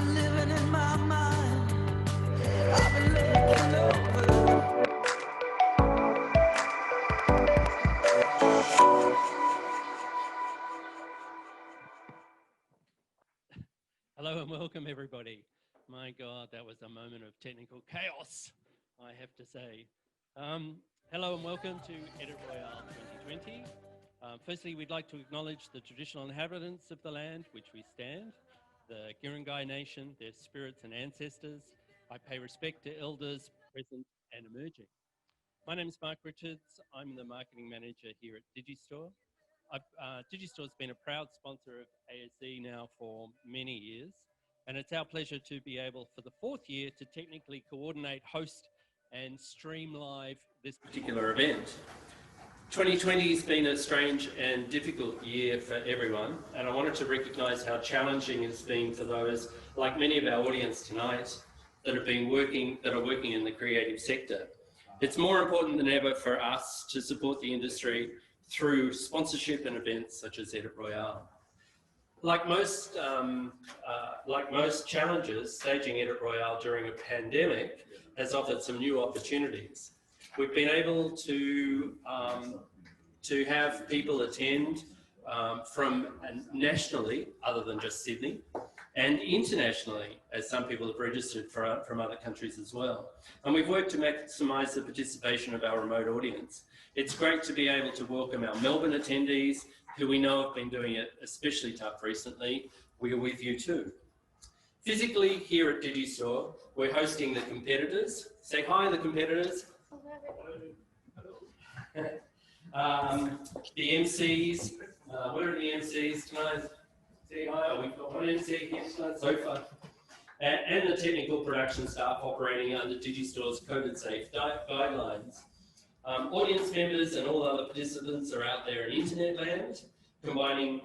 been living in my mind. I've been looking over. Hello and welcome everybody. My God, that was a moment of technical chaos, I have to say. Hello and welcome to Edit Royale 2020. Firstly, we'd like to acknowledge the traditional inhabitants of the land which we stand, the Guringai Nation, their spirits and ancestors. I pay respect to elders present and emerging. My name is Mark Richards. I'm the marketing manager here at Digistore. Digistore's been a proud sponsor of ASE now for many years, and it's our pleasure to be able, for the fourth year, to technically coordinate, host, and stream live this particular event. 2020 has been a strange and difficult year for everyone, and I wanted to recognise how challenging it's been for those, like many of our audience tonight, that are working in the creative sector. It's more important than ever for us to support the industry through sponsorship and events such as Edit Royale. Like most challenges, staging Edit Royale during a pandemic has offered some new opportunities. We've been able to have people attend from nationally, other than just Sydney, and internationally, as some people have registered from other countries as well. And we've worked to maximise the participation of our remote audience. It's great to be able to welcome our Melbourne attendees, who we know have been doing it especially tough recently. We are with you too. Physically, here at Digistore, we're hosting the competitors. Say hi, the competitors. The MCs, where are the MCs tonight? Say hi, oh, we've got one MC here tonight so far. And the technical production staff operating under Digistore's COVID-safe guidelines. Audience members and all other participants are out there in internet land, combining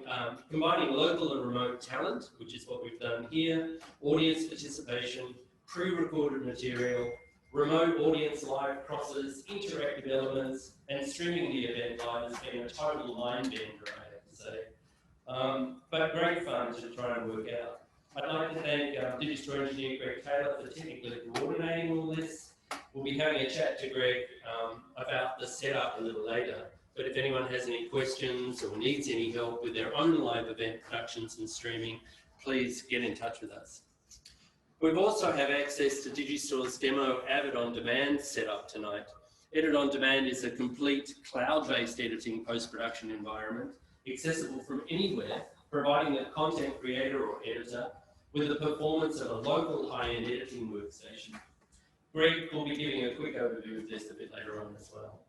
local and remote talent, which is what we've done here, audience participation, pre-recorded material, remote audience live crosses, interactive elements, and streaming the event live has been a total mind bender, I have to say. But great fun to try and work out. I'd like to thank Digistore engineer Greg Taylor for technically coordinating all this. We'll be having a chat to Greg about the setup a little later, but if anyone has any questions or needs any help with their own live event productions and streaming, please get in touch with us. We also have access to Digistore's demo Edit On Demand setup tonight. Edit On Demand is a complete cloud-based editing post-production environment, accessible from anywhere, providing a content creator or editor with the performance of a local high-end editing workstation. Greg will be giving a quick overview of this a bit later on as well.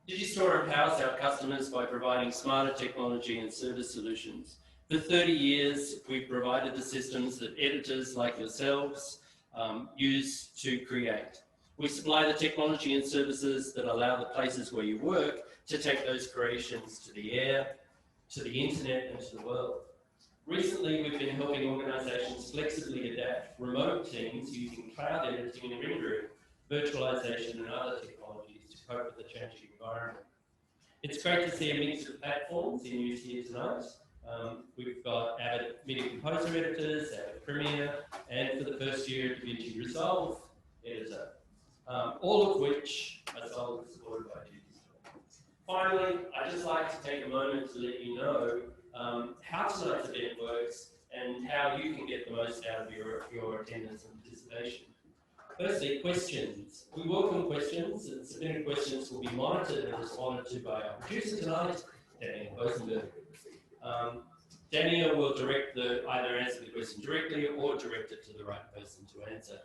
Digistore empowers our customers by providing smarter technology and service solutions. For 30 years, we've provided the systems that editors like yourselves use to create. We supply the technology and services that allow the places where you work to take those creations to the air, to the internet, and to the world. Recently, we've been helping organisations flexibly adapt remote teams using cloud editing and rendering, virtualisation and other technologies to cope with the changing environment. It's great to see a mix of platforms in use here tonight. We've got Avid Media Composer editors, Avid Premiere, and for the first year, DaVinci Resolve editor, all of which are sold and supported by Digistor. Finally, I'd just like to take a moment to let you know how tonight's event works and how you can get the most out of your attendance and participation. Firstly, questions. We welcome questions, and submitted questions will be monitored and responded to by our producer tonight, Daniel Bosenberg. Daniel will either answer the question directly or direct it to the right person to answer.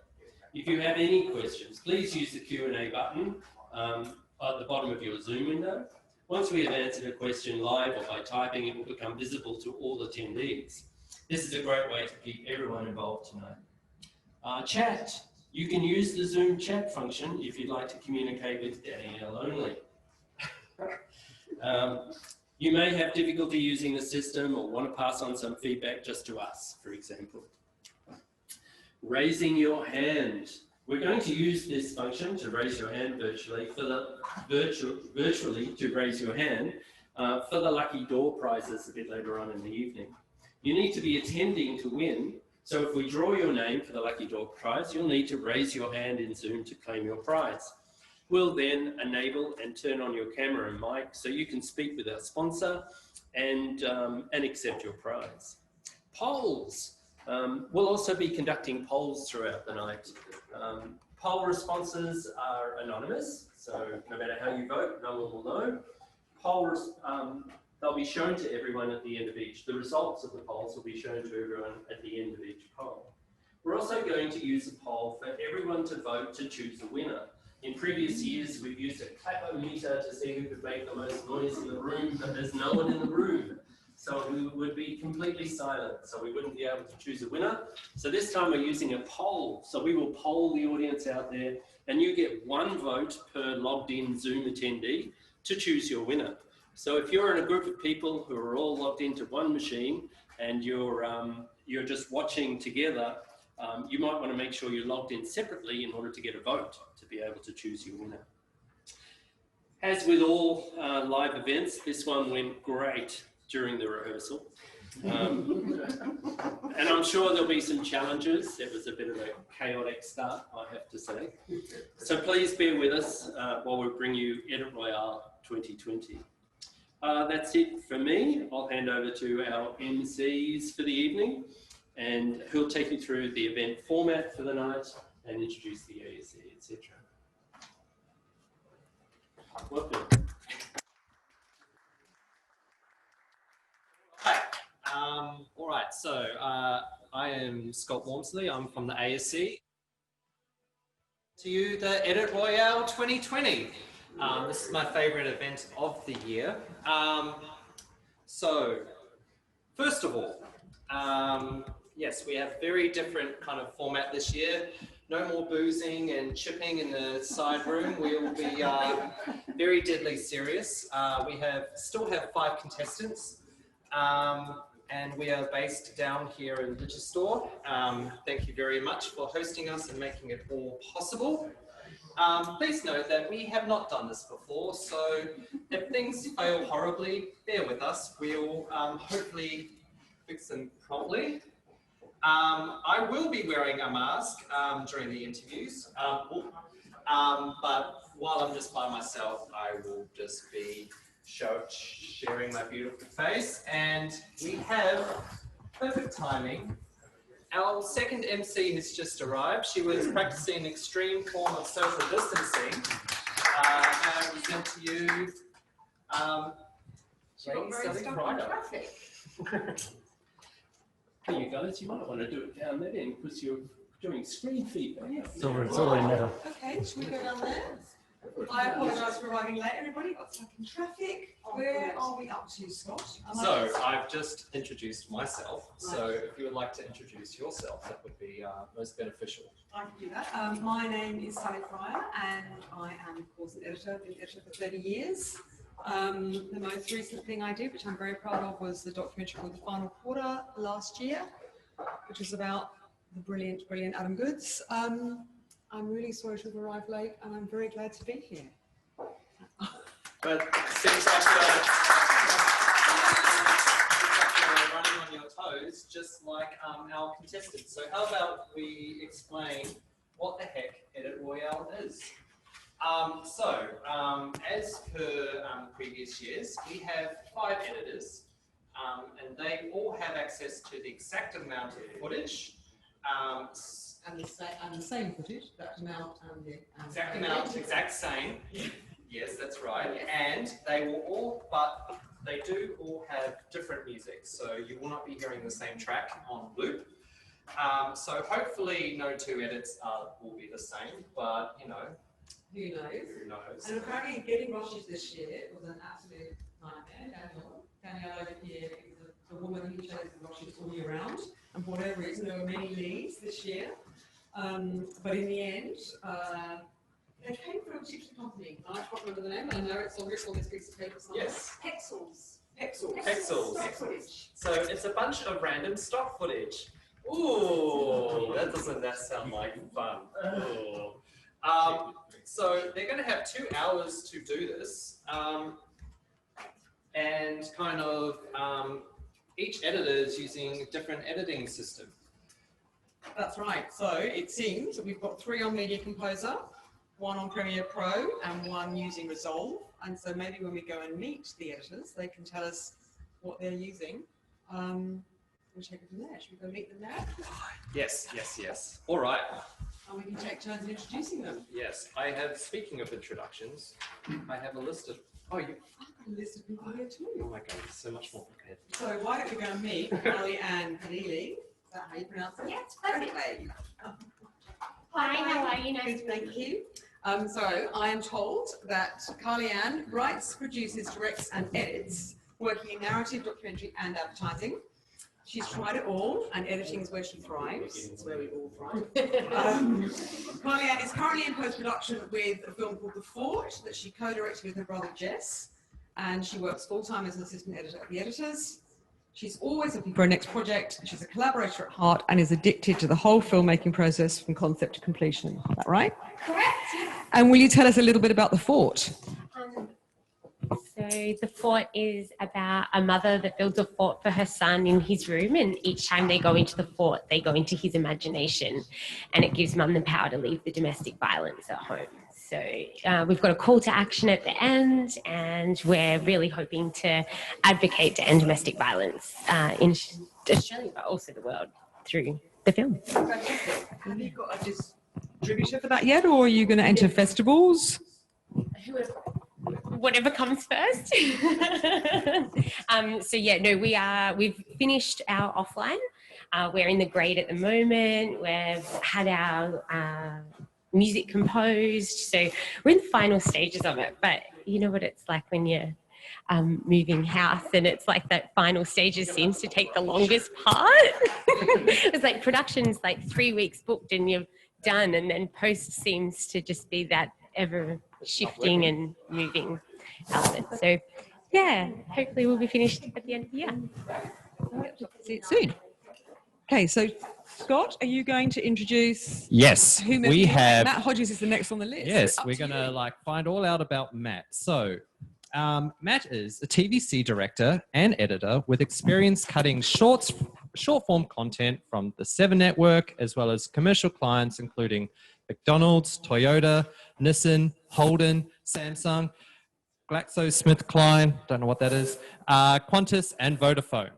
If you have any questions, please use the Q&A button at the bottom of your Zoom window. Once we have answered a question live or by typing, it will become visible to all attendees. This is a great way to keep everyone involved tonight. Chat. You can use the Zoom chat function if you'd like to communicate with Danielle only. You may have difficulty using the system or want to pass on some feedback just to us, for example. Raising your hand. We're going to use this function to raise your hand virtually to raise your hand for the lucky door prizes a bit later on in the evening. You need to be attending to win, So if we draw your name for the Lucky Dog prize, you'll need to raise your hand in Zoom to claim your prize. We'll then enable and turn on your camera and mic so you can speak with our sponsor and accept your prize. Polls. We'll also be conducting polls throughout the night. Poll responses are anonymous, so no matter how you vote, no one will know. They'll be shown to everyone at the end of each. The results of the polls will be shown to everyone at the end of each poll. We're also going to use a poll for everyone to vote to choose a winner. In previous years, we've used a clap-o-meter to see who could make the most noise in the room, but there's no one in the room. So we would be completely silent, so we wouldn't be able to choose a winner. So this time we're using a poll. So we will poll the audience out there, and you get one vote per logged in Zoom attendee to choose your winner. So if you're in a group of people who are all logged into one machine and you're just watching together, you might want to make sure you're logged in separately in order to get a vote to be able to choose your winner. As with all live events, this one went great during the rehearsal. And I'm sure there'll be some challenges. It was a bit of a chaotic start, I have to say. So please bear with us while we bring you Edit Royale 2020. That's it for me. I'll hand over to our MCs for the evening, and who'll take you through the event format for the night and introduce the ASE, etc. Welcome. All right, so I am Scott Wormsley. I'm from the ASE. To you, the Edit Royale 2020. This is my favourite event of the year. So, first of all, yes, we have very different kind of format this year. No more boozing and chipping in the side room. We will be very deadly serious. We still have 5 contestants. And we are based down here in Digistor. Thank you very much for hosting us and making it all possible. Please note that we have not done this before, so if things fail horribly, bear with us. We'll hopefully fix them promptly. I will be wearing a mask during the interviews, but while I'm just by myself, I will just be sharing my beautiful face. And we have perfect timing. Our second MC has just arrived. She was practicing an extreme form of social distancing. I present to you. She got very stuck in traffic. Hey, you guys, you might want to do it down there then, because you're doing screen feedback. It's already metal. Okay, should we go down there? I apologise for arriving late, everybody. Got stuck in traffic. Where are we up to, Scott? So I've just introduced myself. So if you would like to introduce yourself, that would be most beneficial. I can do that. My name is Sally Fryer, and I am, of course, an editor. I've been an editor for 30 years. The most recent thing I did, which I'm very proud of, was the documentary called The Final Quarter last year, which was about the brilliant, brilliant Adam Goods. I'm really sorry to have arrived late, and I'm very glad to be here. But seems like you're running on your toes, just like our contestants. So how about we explain what the heck Edit Royale is? As per previous years, we have 5 editors, and they all have access to the exact amount of footage. And the same footage, that amount and the Exact amount, exact same. Yes, that's right. And they will all, but they do all have different music, so you will not be hearing the same track on loop. So hopefully no 2 edits will be the same, but you know, who knows? who knows? And apparently getting rushes this year was an absolute nightmare. Danielle over here is the woman who chose the rushes all year round, and for whatever reason there were many leads this year. But in the end, they came from a particular company. I can't remember the name, and I know it's on this piece of paper somewhere. Yes. Pexels. Pexels. So it's a bunch of random stock footage. Ooh, that doesn't sound like fun. Ooh. So they're going to have 2 hours to do this, and kind of each editor is using a different editing system. That's right. So it seems that we've got 3 on Media Composer, 1 on Premiere Pro, and 1 using Resolve. And so maybe when we go and meet the editors, they can tell us what they're using. We'll take it from there. Should we go meet them now? Yes, yes, yes. All right. And we can take turns in introducing them. Yes, I have, speaking of introductions, I have a list of, I've got a list of people here too. oh my God, it's so much more prepared. So why don't we go and meet Carly-Ann Keneally? Is that how you pronounce it? Yes, Anyway. Hi, how are you? Nice Good, to thank meet you. you. So I am told that Carly-Ann writes, produces, directs and edits, working in narrative, documentary and advertising. She's tried it all, and editing is where she thrives. It's where we all thrive. Carly-Ann is currently in post-production with a film called The Fort that she co-directed with her brother Jess, and she works full-time as an assistant editor at The Editors. She's always looking for a next project. She's a collaborator at heart and is addicted to the whole filmmaking process from concept to completion. Is that right? Correct. And will you tell us a little bit about The Fort? So the fort is about a mother that builds a fort for her son in his room, and each time they go into the fort, they go into his imagination, and it gives mum the power to leave the domestic violence at home. So we've got a call to action at the end, and we're really hoping to advocate to end domestic violence in Australia, but also the world through the film. Fantastic. Have you got a distributor for that yet, or are you going to enter festivals? Whatever comes first. So yeah, no, we've finished our offline. We're in the grade at the moment. We've had our music composed. So we're in the final stages of it. But you know what it's like when you're moving house, and it's like that final stages seems to take the longest part. It's like production's like 3 weeks booked and you're done, and then post seems to just be that ever shifting and moving element. So yeah, hopefully we'll be finished at the end of the year. See it soon. Okay, so Scott, are you going to introduce? Yes, whomever we you have. Matt Hodges is the next on the list. Yes, Up we're to going to you. find all out about Matt. So, Matt is a TVC director and editor with experience cutting short form content from the 7 Network, as well as commercial clients including McDonald's, Toyota, Nissan, Holden, Samsung, GlaxoSmithKline, don't know what that is, Qantas and Vodafone.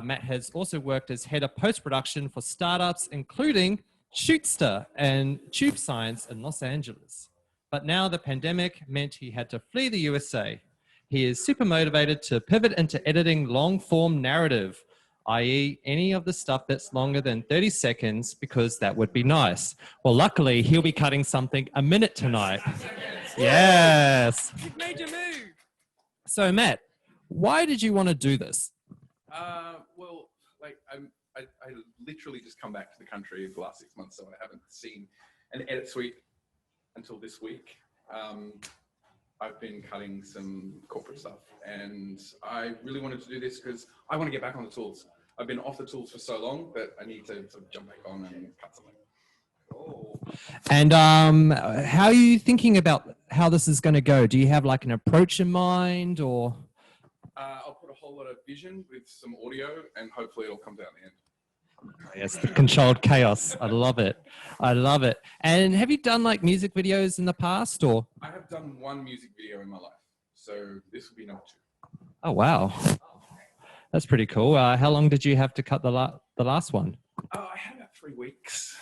Matt has also worked as head of post-production for startups, including Shootster and Tube Science in Los Angeles. But now the pandemic meant he had to flee the USA. He is super motivated to pivot into editing long-form narrative, i.e. any of the stuff that's longer than 30 seconds, because that would be nice. Well, luckily, he'll be cutting something a minute tonight. Yes. You've made your move. So, Matt, why did you want to do this? Well, like I literally just come back to the country for the last 6 months, so I haven't seen an edit suite until this week. I've been cutting some corporate stuff, and I really wanted to do this because I want to get back on the tools. I've been off the tools for so long that I need to sort of jump back on and cut something. Cool. And how are you thinking about how this is going to go? Do you have like an approach in mind, or? I'll put a whole lot of vision with some audio, and hopefully it all comes out in the end. Yes, the controlled chaos. I love it. I love it. And have you done like music videos in the past, or? I have done one music video in my life, so this will be number 2. Oh, wow. That's pretty cool. How long did you have to cut the last one? I had about 3 weeks,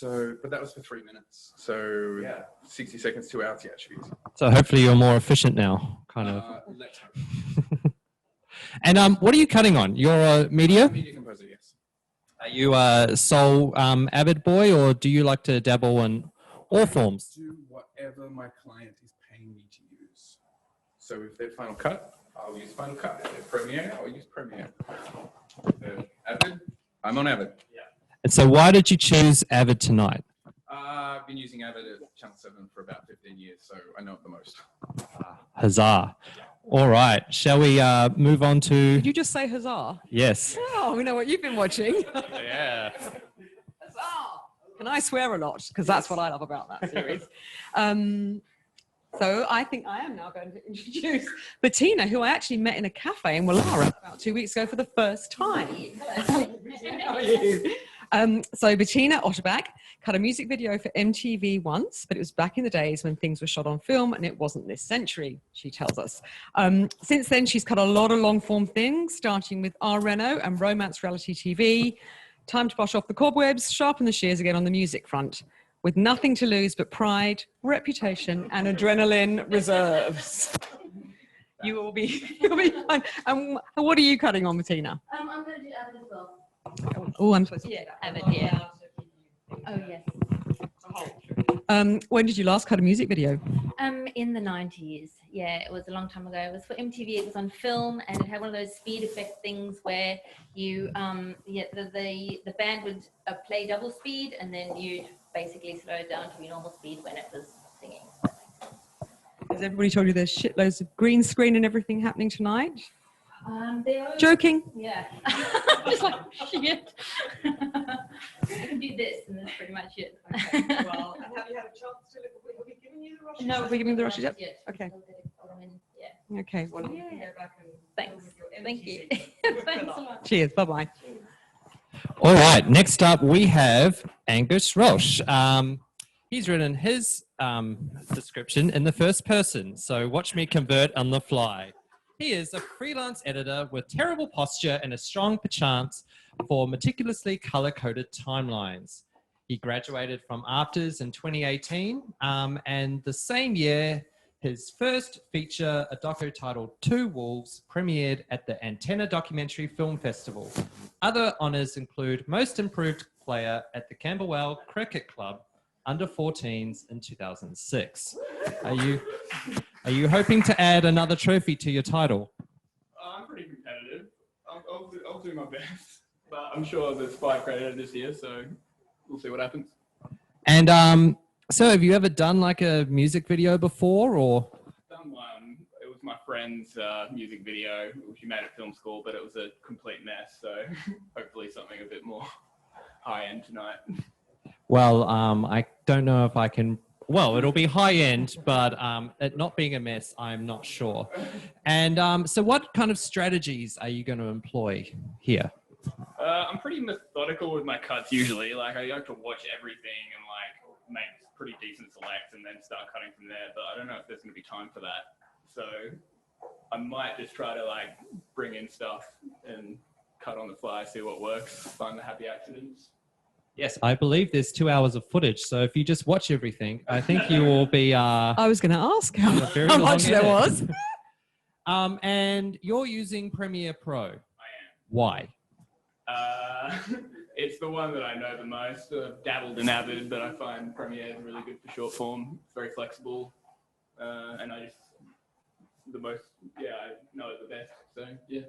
but that was for 3 minutes. So yeah, 60 seconds, 2 hours. Yeah, it should be easy. So hopefully you're more efficient now, kind of. Let's hope. And what are you cutting on? You're a media? Media composer, yes. Are you a sole Avid boy, or do you like to dabble in all forms? Do whatever my client is paying me to use. So if they're Final Cut, I'll use Final Cut. If they're Premiere, I'll use Premiere. If they're Avid, I'm on Avid. Yeah. And so why did you choose Avid tonight? I've been using Avid at Channel 7 for about 15 years, so I know it the most. Huzzah. All right. Shall we move on to... Did you just say huzzah? Yes. Oh, we know what you've been watching. Yeah. Huzzah! Can I swear a lot? Because that's what I love about that series. So I think I am now going to introduce Bettina, who I actually met in a cafe in Wallara about 2 weeks ago for the first time. How are you? So Bettina Otterback cut a music video for MTV once, but it was back in the days when things were shot on film and it wasn't this century, she tells us. Since then, she's cut a lot of long form things, starting with R. Reno and romance reality TV. Time to brush off the cobwebs, sharpen the shears again on the music front. With nothing to lose but pride, reputation, and adrenaline reserves. You'll be fine. And what are you cutting on, Bettina? I'm going to do Avid as well. Oh, I'm supposed to. Yeah, Avid, yeah. Oh, yes. When did you last cut a music video? In the 90s. Yeah, it was a long time ago. It was for MTV. It was on film, and it had one of those speed effect things where you, the band would play double speed, and then you'd basically slow it down to your normal speed when it was singing. Has everybody told you there's shitloads of green screen and everything happening tonight? Joking. Yeah. Just like, shit. I can do this, and that's pretty much it. Okay, well, and have you had a chance to look? Have we given you the rushes? No, have we given you the rushes yet? Yes. Okay. Yeah. Okay. Well, you Yeah. can go back and Thanks. with your Thank empty you. seat. Thanks a lot. Cheers. Bye-bye. All right, next up we have Angus Roche. He's written his description in the first person, so watch me convert on the fly. He is a freelance editor with terrible posture and a strong penchant for meticulously color-coded timelines. He graduated from AFTRS in 2018, and the same year, his first feature, a doco titled Two Wolves, premiered at the Antenna Documentary Film Festival. Other honours include Most Improved Player at the Camberwell Cricket Club under 14s in 2006. Are you hoping to add another trophy to your title? I'm pretty competitive. I'll do my best, but I'm sure there's 5 credits this year, so we'll see what happens. And so have you ever done like a music video before, or? Done one. It was my friend's music video, which he made at film school, but it was a complete mess. So hopefully something a bit more high end tonight. Well, I don't know if I can. Well, it'll be high end, but it not being a mess, I'm not sure. And so what kind of strategies are you going to employ here? I'm pretty methodical with my cuts usually. Like I like to watch everything and like make pretty decent selects and then start cutting from there. But I don't know if there's going to be time for that. So I might just try to like bring in stuff and cut on the fly, see what works, find the happy accidents. Yes, I believe there's 2 hours of footage. So if you just watch everything, I think you will be. I was going to ask how long much there edit. was. And you're using Premiere Pro. I am. Why? It's the one that I know the most. I've dabbled in Avid, but I find Premiere is really good for short form. It's very flexible, and I know it the best. So yeah.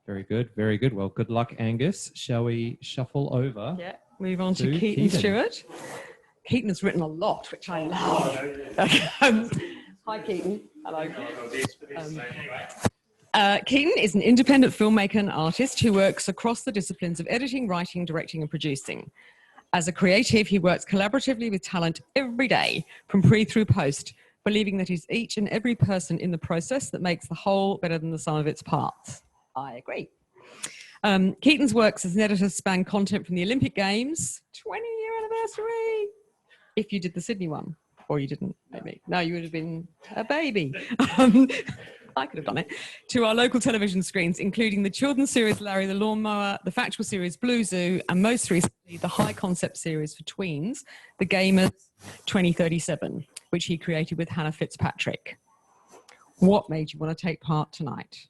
Very good, very good. Well, good luck, Angus. Shall we shuffle over? Yeah, move on to To Keaton Keaton. Stewart. Keaton has written a lot, which I love. Hi, Keaton. Hello. Keaton is an independent filmmaker and artist who works across the disciplines of editing, writing, directing, and producing. As a creative, he works collaboratively with talent every day, from pre through post, believing that it's each and every person in the process that makes the whole better than the sum of its parts. I agree. Keaton's works as an editor span content from the Olympic Games, 20-year anniversary, if you did the Sydney one, or you didn't, maybe. No, you would have been a baby. I could have done it. To our local television screens, including the children's series Larry the Lawnmower, the factual series Blue Zoo, and most recently the high concept series for tweens, The Gamers 2037, which he created with Hannah Fitzpatrick. What made you want to take part tonight?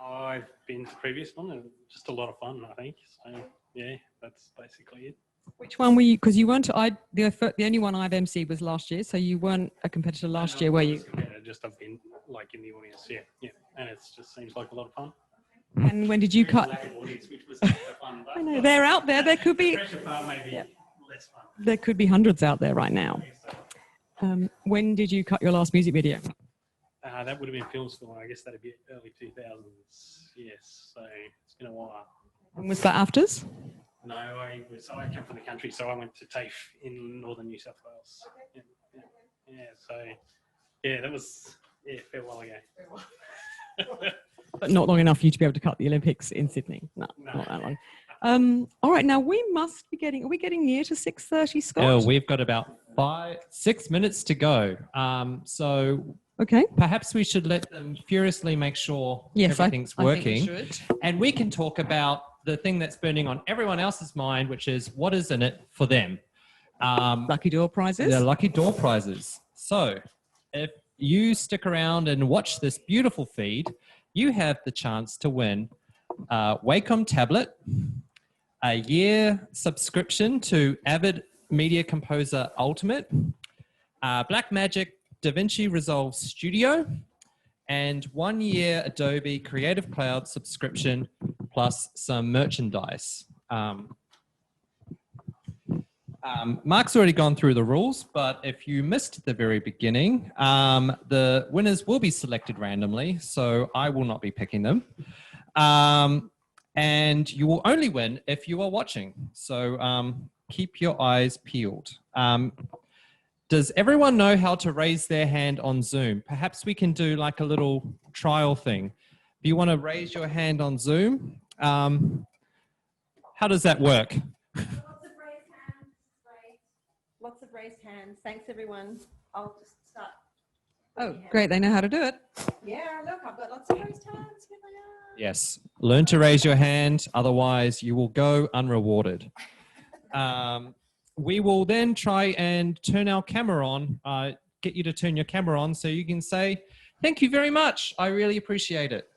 I've been to the previous one and just a lot of fun, I think. So yeah, that's basically it. Which one were you? Because you weren't. The only one I've emceed was last year, so you weren't a competitor last year, were you? Yeah, just I've been like in the audience, yeah, and it just seems like a lot of fun. And when did you cut? Audience, which was fun, but I know they're out there. There could be. pressure part maybe Yeah. less fun. There could be hundreds out there right now. When did you cut your last music video? That would have been film school. I guess that'd be early 2000s. Yes, so it's been a while. And was that AFTRS? No, I come from the country, so I went to TAFE in northern New South Wales. Yeah, so yeah, that was a fair while ago. But not long enough for you to be able to cut the Olympics in Sydney. No, No. not that long. All right, now we must be getting, are we getting near to 6:30, Scott? Oh, we've got about 6 minutes to go. So Okay. perhaps we should let them furiously make sure Yes, everything's I think we working. should. And we can talk about the thing that's burning on everyone else's mind, which is what is in it for them. Lucky door prizes. The lucky door prizes. So if you stick around and watch this beautiful feed, you have the chance to win a Wacom tablet, a year subscription to Avid Media Composer Ultimate, Blackmagic DaVinci Resolve Studio, and 1 year Adobe Creative Cloud subscription, plus some merchandise. Mark's already gone through the rules, but if you missed the very beginning, the winners will be selected randomly, so I will not be picking them. And you will only win if you are watching. So keep your eyes peeled. Does everyone know how to raise their hand on Zoom? Perhaps we can do like a little trial thing. If you want to raise your hand on Zoom, how does that work? Lots of raised hands. Thanks, everyone. I'll just start. Oh, great. They know how to do it. Yeah, look, I've got lots of raised hands. Here they are. Yes. Learn to raise your hand. Otherwise, you will go unrewarded. We will then try and turn our camera on, get you to turn your camera on so you can say, thank you very much. I really appreciate it.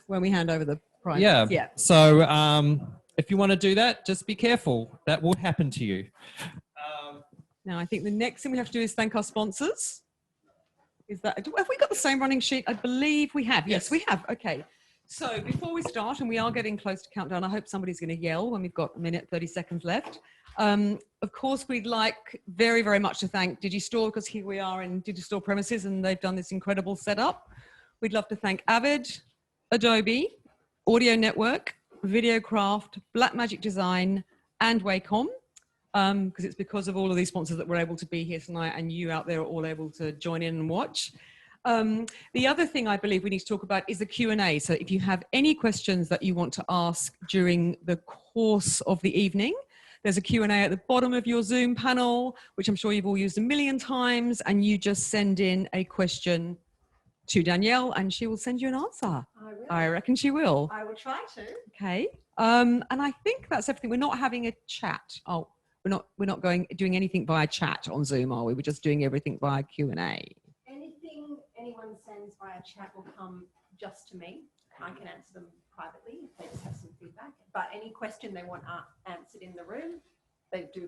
When we hand over the prize. Yeah. Yeah. So if you want to do that, just be careful. That will happen to you. Now, I think the next thing we have to do is thank our sponsors. Is that, have we got the same running sheet? I believe we have. Yes, we have. Okay. So before we start, and we are getting close to countdown, I hope somebody's going to yell when we've got a minute, 30 seconds left. Of course, we'd like very, very much to thank Digistore, because here we are in Digistore premises and they've done this incredible setup. We'd love to thank Avid, Adobe, Audio Network, Videocraft, Blackmagic Design, and Wacom. Because it's because of all of these sponsors that we're able to be here tonight, and you out there are all able to join in and watch. The other thing I believe we need to talk about is the Q&A. So if you have any questions that you want to ask during the course of the evening, there's a Q&A at the bottom of your Zoom panel, which I'm sure you've all used a million times, and you just send in a question to Danielle and she will send you an answer. I reckon she will. I will try to. Okay. And I think that's everything. We're not having a chat. Oh. We're not doing anything via chat on Zoom, are we? We're just doing everything via Q&A. Anything anyone sends via chat will come just to me. I can answer them privately if they just have some feedback. But any question they want answered in the room, they do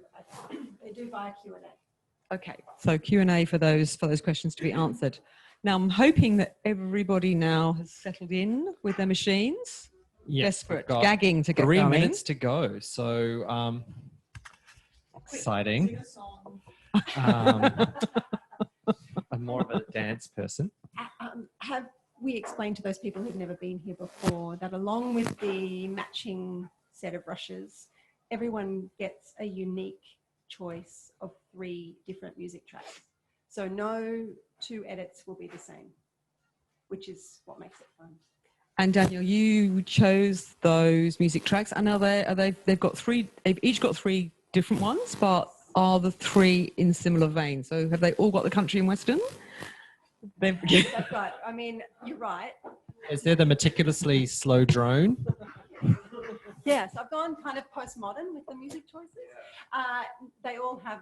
via Q&A. Okay, so Q&A for those questions to be answered. Now I'm hoping that everybody now has settled in with their machines. Yes, desperate, gagging to get 3 going. minutes to go. So exciting. I'm more of a dance person. Have we explained to those people who've never been here before that along with the matching set of brushes, everyone gets a unique choice of 3 different music tracks. So no 2 edits will be the same, which is what makes it fun. And Daniel, you chose those music tracks, and they've each got 3 different ones, but are the 3 in similar veins? So have they all got the country and western? That's right. I mean, you're right. Is there the meticulously slow drone? Yes, I've gone kind of postmodern with the music choices. They all have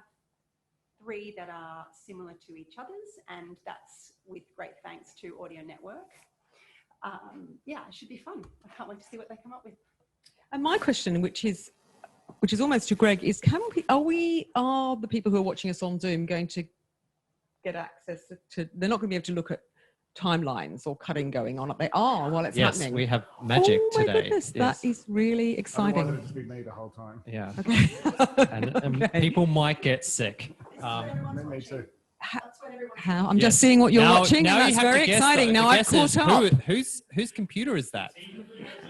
3 that are similar to each other's, and that's with great thanks to Audio Network. Yeah, it should be fun. I can't wait to see what they come up with. And my question, which is almost to Greg, is are the people who are watching us on Zoom going to get access to, they're not going to be able to look at timelines or cutting going on? They are while it's happening. Yes, we have magic my today. goodness, that is really exciting. Otherwise it'll just be me the whole time. Yeah. Okay. and people might get sick. Me too. How? I'm just seeing what you're watching, now and that's very exciting. Now I've caught up. Whose computer is that?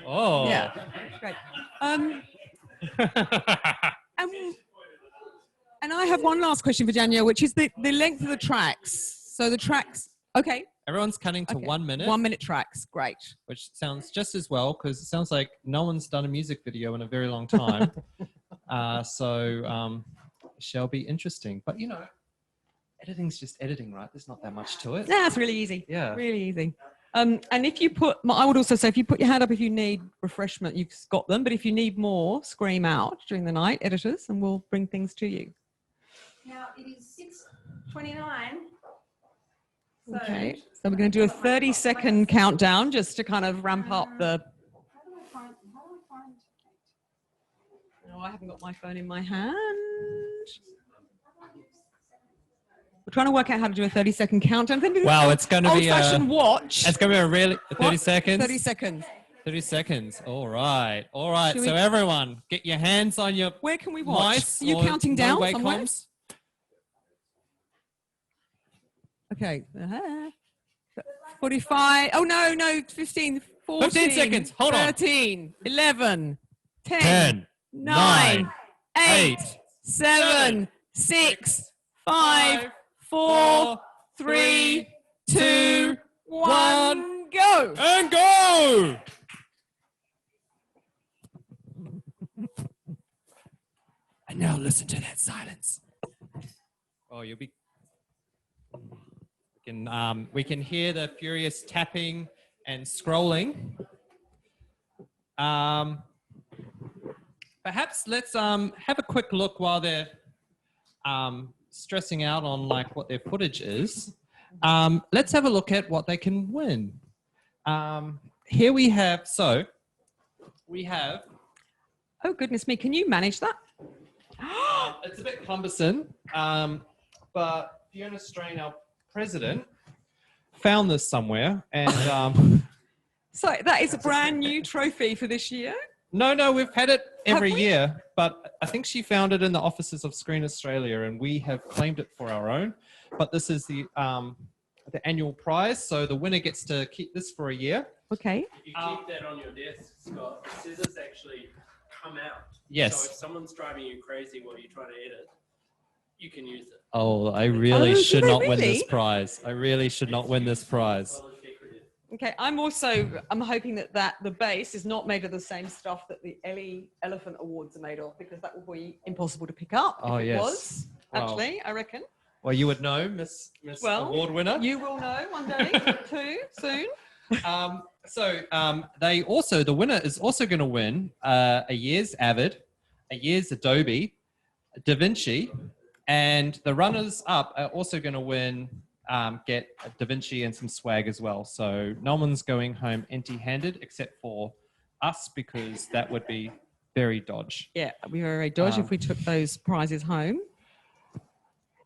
Oh. Yeah. Great. And I have one last question for Danielle, which is the length of the tracks. So the tracks, okay. Everyone's cutting to Okay. 1 minute. 1 minute tracks. Great. Which sounds just as well because it sounds like no one's done a music video in a very long time. So shall be interesting. But you know, editing's just editing, right? There's not that much to it. Yeah, it's really easy. Yeah. Really easy. And if you put, I would also say, if you put your hand up if you need refreshment, you've got them. But if you need more, scream out during the night, editors, and we'll bring things to you. Now it is 6:29. Okay, so we're going to do a 30-second countdown just to kind of ramp up the. How do I find? No, I haven't got my phone in my hand. We're trying to work out how to do a 30-second countdown. Wow, it's going to be old-fashioned watch. It's going to be a really 30 seconds. 30 seconds. 30 seconds. All right. All right. Should So we- everyone, get your hands on your. Where can we watch? mice Are you or counting down no-way somewhere? comms. Okay. 45. Oh, no. 15. 14. 15 seconds. Hold on. 13. 11. 10. 10, 9. 8. 8, 7. 6. 5. 4. 3. 2. 1. Go. And go. And now listen to that silence. Oh, you'll be. We can hear the furious tapping and scrolling. Perhaps let's have a quick look while they're stressing out on like what their footage is. Let's have a look at what they can win. Here we have. Oh, goodness me. Can you manage that? It's a bit cumbersome, but Fiona Strain, our president, found this somewhere, and So that is a brand new trophy for this year. no, we've had it every Have we? year, but I think she found it in the offices of Screen Australia, and we have claimed it for our own. But this is the annual prize, so the winner gets to keep this for a year. Okay. You keep that on your desk, Scott. The scissors actually come out. Yes. So if someone's driving you crazy while you're trying to edit, you can use it. Oh, I really Oh, do should they not win this really? prize. I really should not win this prize. Well, it's decorative. Okay, I'm hoping that the base is not made of the same stuff that the Ellie Elephant Awards are made of, because that will be impossible to pick up Oh, if it yes. was, Wow. actually, I reckon. Well, you would know, Miss Well, Award winner. You will know one day, too, soon. The winner is also going to win a year's Avid, a year's Adobe, DaVinci, and the runners up are also going to win, get a DaVinci and some swag as well. So no one's going home empty-handed except for us, because that would be very dodge. Yeah, we were a dodge if we took those prizes home.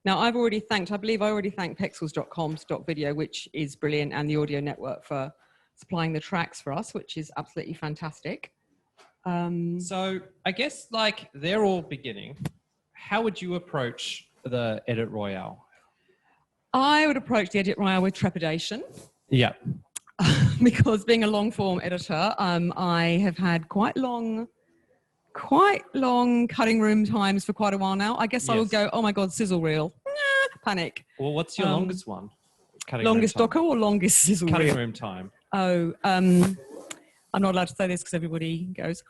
Now, I believe I already thanked pexels.com/video, which is brilliant, and the Audio Network for supplying the tracks for us, which is absolutely fantastic. So I guess like they're all beginning. How would you approach the Edit Royale? I would approach the Edit Royale with trepidation. Yeah. Because being a long form editor, I have had quite long cutting room times for quite a while now. I guess I would go, oh my God, sizzle reel. Nah, panic. Well, what's your longest one? Longest docker or longest sizzle cutting reel? room time. Oh, I'm not allowed to say this because everybody goes,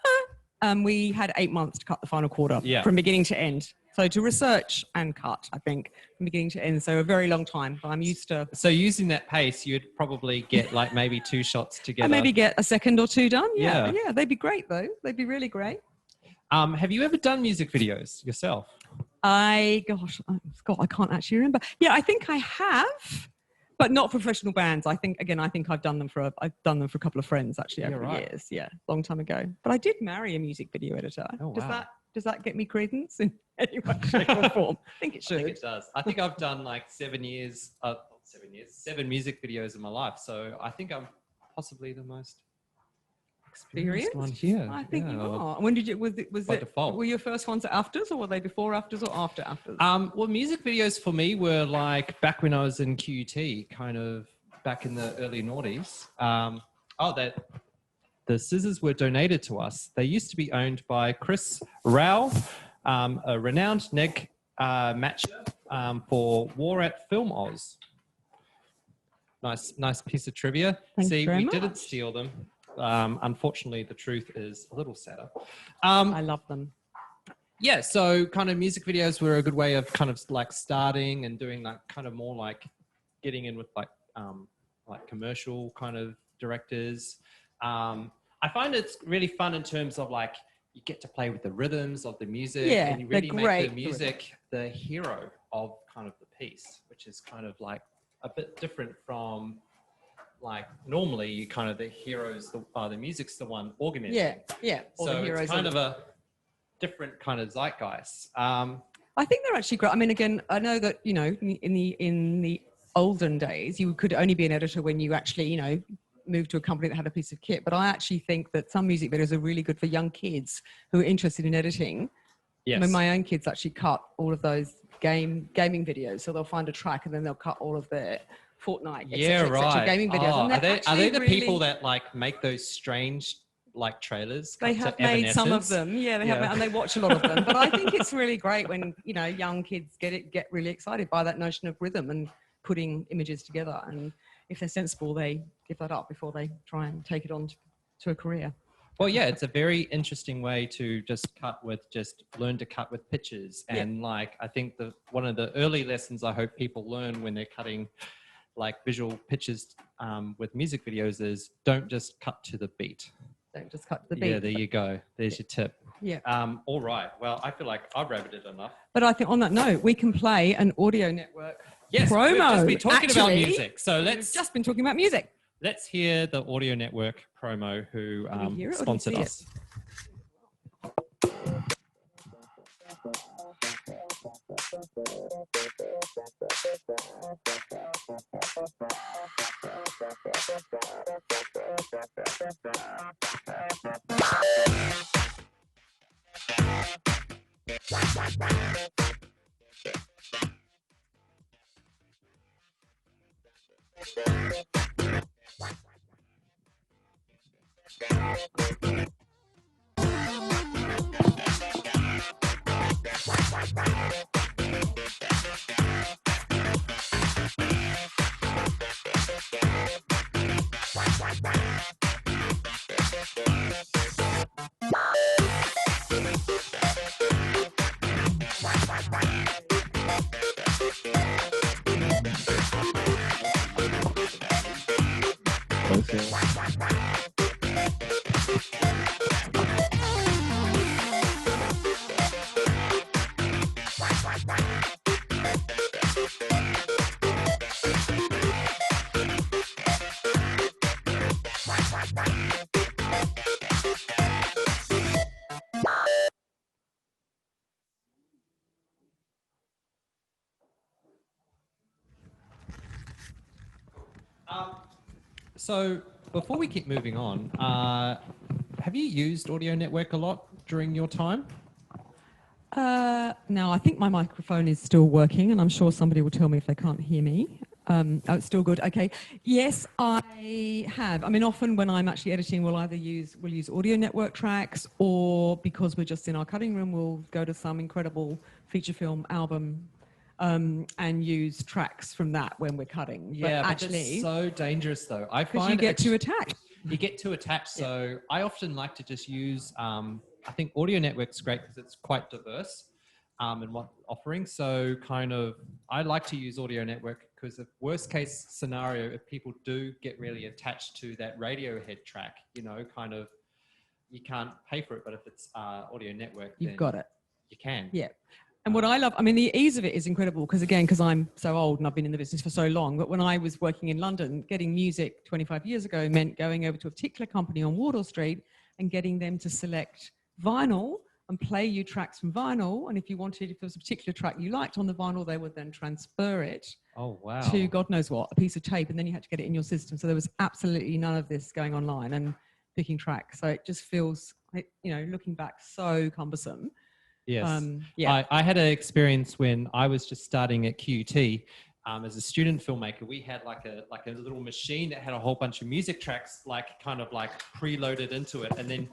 we had 8 months to cut the final quarter from beginning to end. So to research and cut, I think, from beginning to end. So a very long time, but I'm used to. So using that pace, you'd probably get like maybe 2 shots together. I maybe get a second or 2 done. Yeah. Yeah, they'd be great though. They'd be really great. Have you ever done music videos yourself? Scott, I can't actually remember. Yeah, I think I have, but not for professional bands. I think I've done them for a couple of friends actually over the years. Yeah, long time ago. But I did marry a music video editor. Oh, wow. Does that get me credence in any way, shape, or form? I think it should. I think it does. I think I've done like 7 music videos in my life. So I think I'm possibly the most experienced one here. I think you Yeah. are. When did you? Was By it? default. Were your first ones afters, or were they before afters or after afters? Well, music videos for me were like back when I was in QT, kind of back in the early noughties. The scissors were donated to us. They used to be owned by Chris Rao, a renowned neg matcher for War at Film Oz. Nice piece of trivia. Thank you See, very we didn't much. steal them. Unfortunately, the truth is a little sadder. I love them. Yeah, so kind of music videos were a good way of kind of like starting and doing like kind of more like getting in with like commercial kind of directors. I find it's really fun in terms of like you get to play with the rhythms of the music Yeah, and you they're really make great. the music the hero of kind of the piece, which is kind of like a bit different from like normally you kind of the heroes, the music's the one organizing. Yeah. All So the heroes it's kind are- of a different kind of zeitgeist. I think they're actually great. I mean, again, I know that, you know, in the olden days, you could only be an editor when you actually, you know, moved to a company that had a piece of kit. But I actually think that some music videos are really good for young kids who are interested in editing. Yes. I mean, my own kids actually cut all of those gaming videos. So they'll find a track and then they'll cut all of their Fortnite, Yeah, et right. cetera, gaming videos. Oh, And are they're they the actually people really- that like make those strange like trailers? They cut have to made some of Evanescence? them, yeah, they Yeah. have, and they watch a lot of them. But I think it's really great when, you know, young kids get really excited by that notion of rhythm and putting images together. And if they're sensible, they give that up before they try and take it on to a career. Well, yeah, it's a very interesting way to just learn to cut with pictures. Yeah. And like, I think one of the early lessons I hope people learn when they're cutting like visual pictures with music videos is don't just cut to the beat. Don't just cut the beat. Yeah, there you go. There's your tip. Yeah. All right. Well, I feel like I've rabbited enough. But I think on that note, we can play an Audio Network Yes, promo. we've just been talking about Actually, music. So we've let's just been talking about music. Let's hear the Audio Network promo who Do we hear it or do we sponsored see it? us. So before we keep moving on, have you used Audio Network a lot during your time? Now, I think my microphone is still working, and I'm sure somebody will tell me if they can't hear me. Oh, it's still good. Okay. Yes, I have. I mean, often when I'm actually editing, we'll use Audio Network tracks, or because we're just in our cutting room, we'll go to some incredible feature film album and use tracks from that when we're cutting. Yeah, but actually, it's so dangerous though. I because find you get too attached. You get too attached. So I often like to just use, I think Audio Network's great because it's quite diverse in what offering. So kind of, I like to use Audio Network because the worst case scenario, if people do get really attached to that Radiohead track, you know, kind of, you can't pay for it. But if it's Audio Network, You've then got it. You can. Yeah. And what I love, I mean, the ease of it is incredible because I'm so old and I've been in the business for so long. But when I was working in London, getting music 25 years ago meant going over to a particular company on Wardour Street and getting them to select vinyl and play you tracks from vinyl. And if there was a particular track you liked on the vinyl, they would then transfer it Oh, wow. to God knows what, a piece of tape. And then you had to get it in your system. So there was absolutely none of this going online and picking tracks. So it just feels, you know, looking back, so cumbersome. Yes. Yeah. I had an experience when I was just starting at QUT as a student filmmaker. We had like a little machine that had a whole bunch of music tracks kind of preloaded into it, and then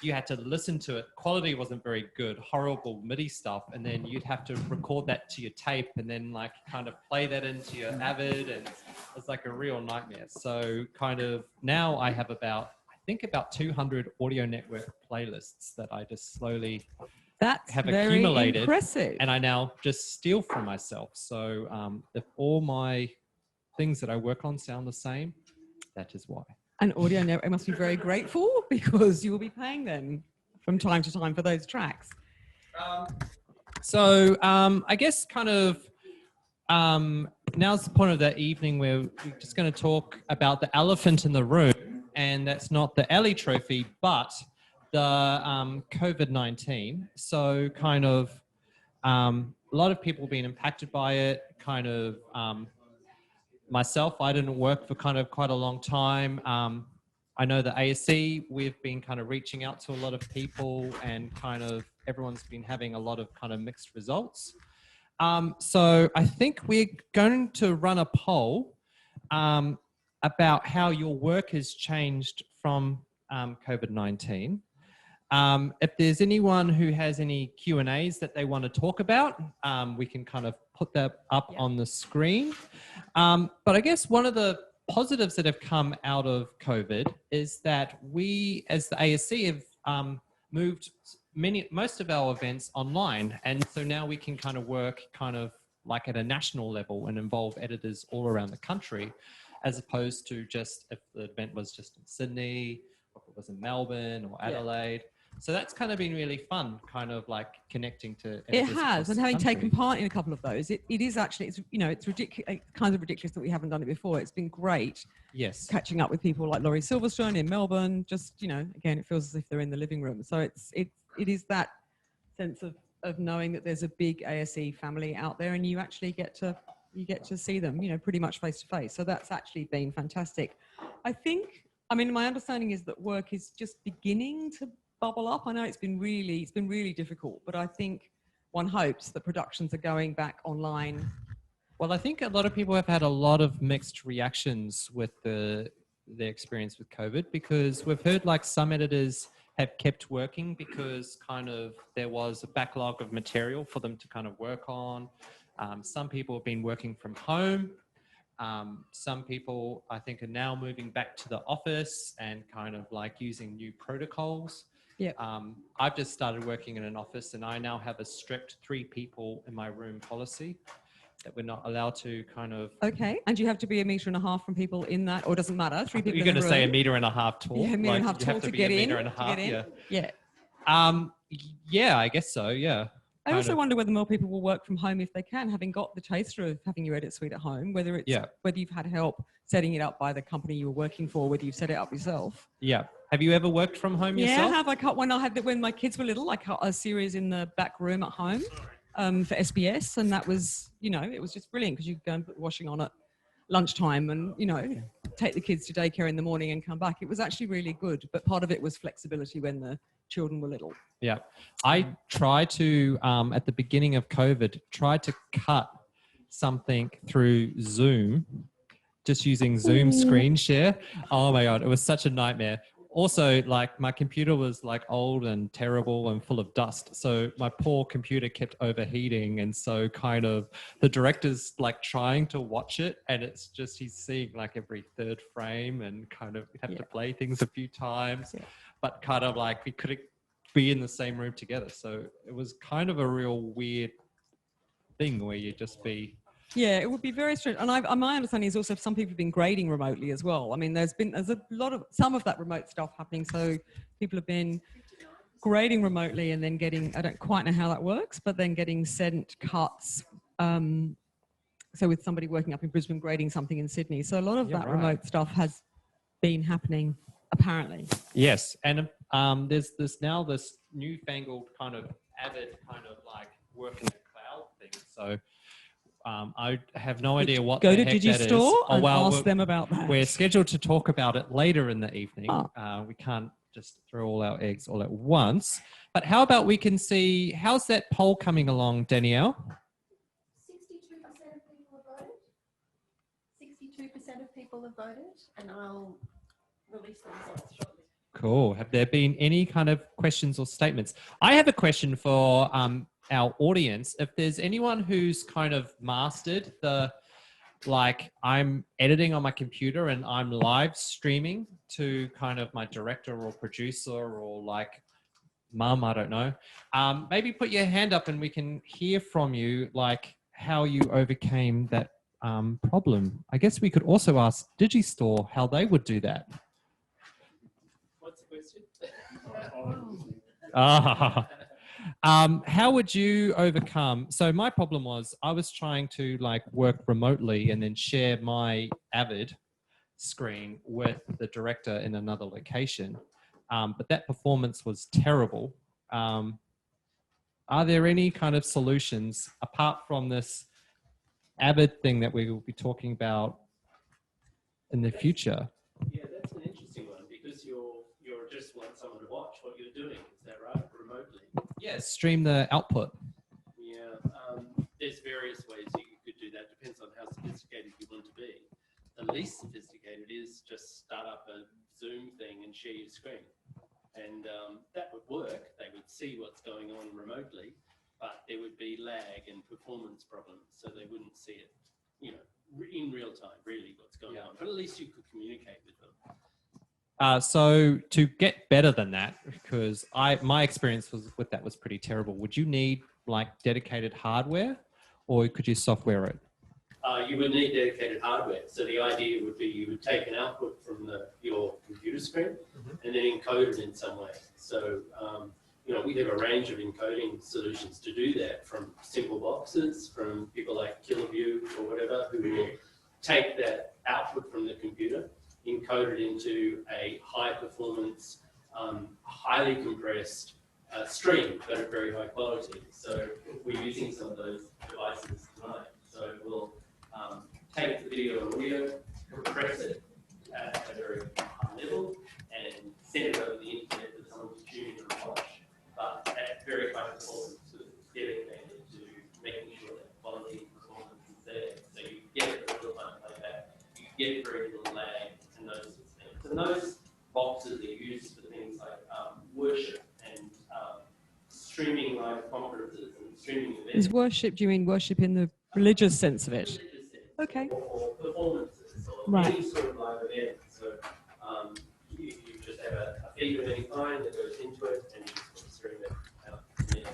you had to listen to it. Quality wasn't very good, horrible MIDI stuff, and then you'd have to record that to your tape and then kind of play that into your Avid, and It's like a real nightmare. So kind of now I have about 200 audio network playlists that I just slowly That's have very accumulated, impressive. and I now just steal from myself. So if all my things that I work on sound the same, that is why. And Audio Network must be very grateful because you will be paying them from time to time for those tracks. So I guess kind of now's the point of the evening where we're just going to talk about the elephant in the room, and that's not the Ellie Trophy, but the COVID-19. So kind of a lot of people have been impacted by it. Kind of myself, I didn't work for kind of quite a long time. I know the ASE, we've been kind of reaching out to a lot of people, and kind of everyone's been having a lot of kind of mixed results. So I think we're going to run a poll about how your work has changed from COVID-19. If there's anyone who has any Q&As that they want to talk about, we can kind of put that up on the screen. But I guess one of the positives that have come out of COVID is that we, as the ASC, have moved most of our events online, and so now we can kind of work kind of like at a national level and involve editors all around the country, as opposed to just if the event was just in Sydney, or if it was in Melbourne or Adelaide. So that's kind of been really fun, kind of like connecting to It editors has, across and the having country. taken part in a couple of those, it is actually, it's, you know, it's ridiculous, kind of ridiculous that we haven't done it before. It's been great. Yes. Catching up with people like Laurie Silverstone in Melbourne, just, you know, again, it feels as if they're in the living room. So it is that sense of knowing that there's a big ASE family out there, and you actually get to see them, you know, pretty much face to face. So that's actually been fantastic. I mean, my understanding is that work is just beginning to bubble up. I know it's been really difficult, but I think one hopes that productions are going back online. Well, I think a lot of people have had a lot of mixed reactions with their experience with COVID, because we've heard like some editors have kept working because kind of there was a backlog of material for them to kind of work on. Some people have been working from home. Some people, I think, are now moving back to the office and kind of like using new protocols. Yeah. I've just started working in an office, and I now have a strict 3 people in my room policy that we're not allowed to kind of. Okay. And you have to be 1.5 meters from people in that, or doesn't matter, 3 people You're in going the to say room. 1.5 meters tall. Yeah, 1.5 meters you tall have to be get in. 1.5 meters, Yeah. Yeah, I guess so. Yeah. I also wonder whether more people will work from home if they can, having got the taster of having your edit suite at home, whether you've had help setting it up by the company you were working for, whether you've set it up yourself. Yeah. Have you ever worked from home yourself? Yeah, I have. I cut one. I had that when my kids were little. I cut a series in the back room at home for SBS, and that was, you know, it was just brilliant because you could go and put the washing on at lunchtime and, you know, take the kids to daycare in the morning and come back. It was actually really good, but part of it was flexibility when the children were little. Yeah. I tried to, at the beginning of COVID, tried to cut something through Zoom, just using Zoom screen share. Oh my God, it was such a nightmare. Also, like my computer was like old and terrible and full of dust. So my poor computer kept overheating. And so kind of the director's like trying to watch it, and it's just, he's seeing like every 3rd frame, and kind of we have to play things a few times, but kind of like we couldn't be in the same room together. So it was kind of a real weird thing where you just be. Yeah, it would be very strange. And my understanding is also some people have been grading remotely as well. I mean, there's a lot of, some of that remote stuff happening. So people have been grading remotely and then getting, I don't quite know how that works, but then getting sent cuts. So with somebody working up in Brisbane grading something in Sydney. So a lot of that remote stuff has been happening, apparently. Yes. And there's this newfangled kind of Avid kind of like work in the cloud thing. So I have no idea what Go the to heck that is. Digistore and well, ask them about that. We're scheduled to talk about it later in the evening. We can't just throw all our eggs all at once. But how about we can see, how's that poll coming along, Danielle? 62% of people have voted. 62% of people have voted, and I'll release the results shortly. Cool. Have there been any kind of questions or statements? I have a question for our audience. If there's anyone who's kind of mastered the like I'm editing on my computer and I'm live streaming to kind of my director or producer or like mum, I don't know. Maybe put your hand up and we can hear from you, like how you overcame that problem. I guess we could also ask Digistore how they would do that. What's the question? How would you overcome? So my problem was I was trying to like work remotely and then share my Avid screen with the director in another location. But that performance was terrible. Are there any kind of solutions apart from this Avid thing that we will be talking about in the future? Yeah, that's an interesting one because you're just want someone to watch what you're doing. Is that right? Remotely. Yeah, stream the output. Yeah, there's various ways you could do that. Depends on how sophisticated you want to be. The least sophisticated is just start up a Zoom thing and share your screen. And that would work. They would see what's going on remotely, but there would be lag and performance problems, so they wouldn't see it, you know, in real time, really what's going on. But at least you could communicate with them. So to get better than that, because my experience with that was pretty terrible. Would you need like dedicated hardware, or could you software it? You would need dedicated hardware. So the idea would be you would take an output from your computer screen and then encode it in some way. So, you know, we have a range of encoding solutions to do that, from simple boxes, from people like Killerview or whatever, who will take that output from the computer, encode it into a high performance, highly compressed stream, but at very high quality. So we're using some of those devices tonight. So we'll take the video and audio, compress it at a very high level, and send it over the internet for someone to tune in and watch. But at very high performance, sort of dedicated to making sure that quality performance is there. So you get it for real-time playback, you get very little lag, and those sorts of things. And those boxes are used for things like worship and streaming live conferences and streaming events. Is worship, do you mean worship in the religious sense of it? Okay. Or performances or Right. any sort of live event. So you just have a feed of any kind that goes into it and you just stream it out from there.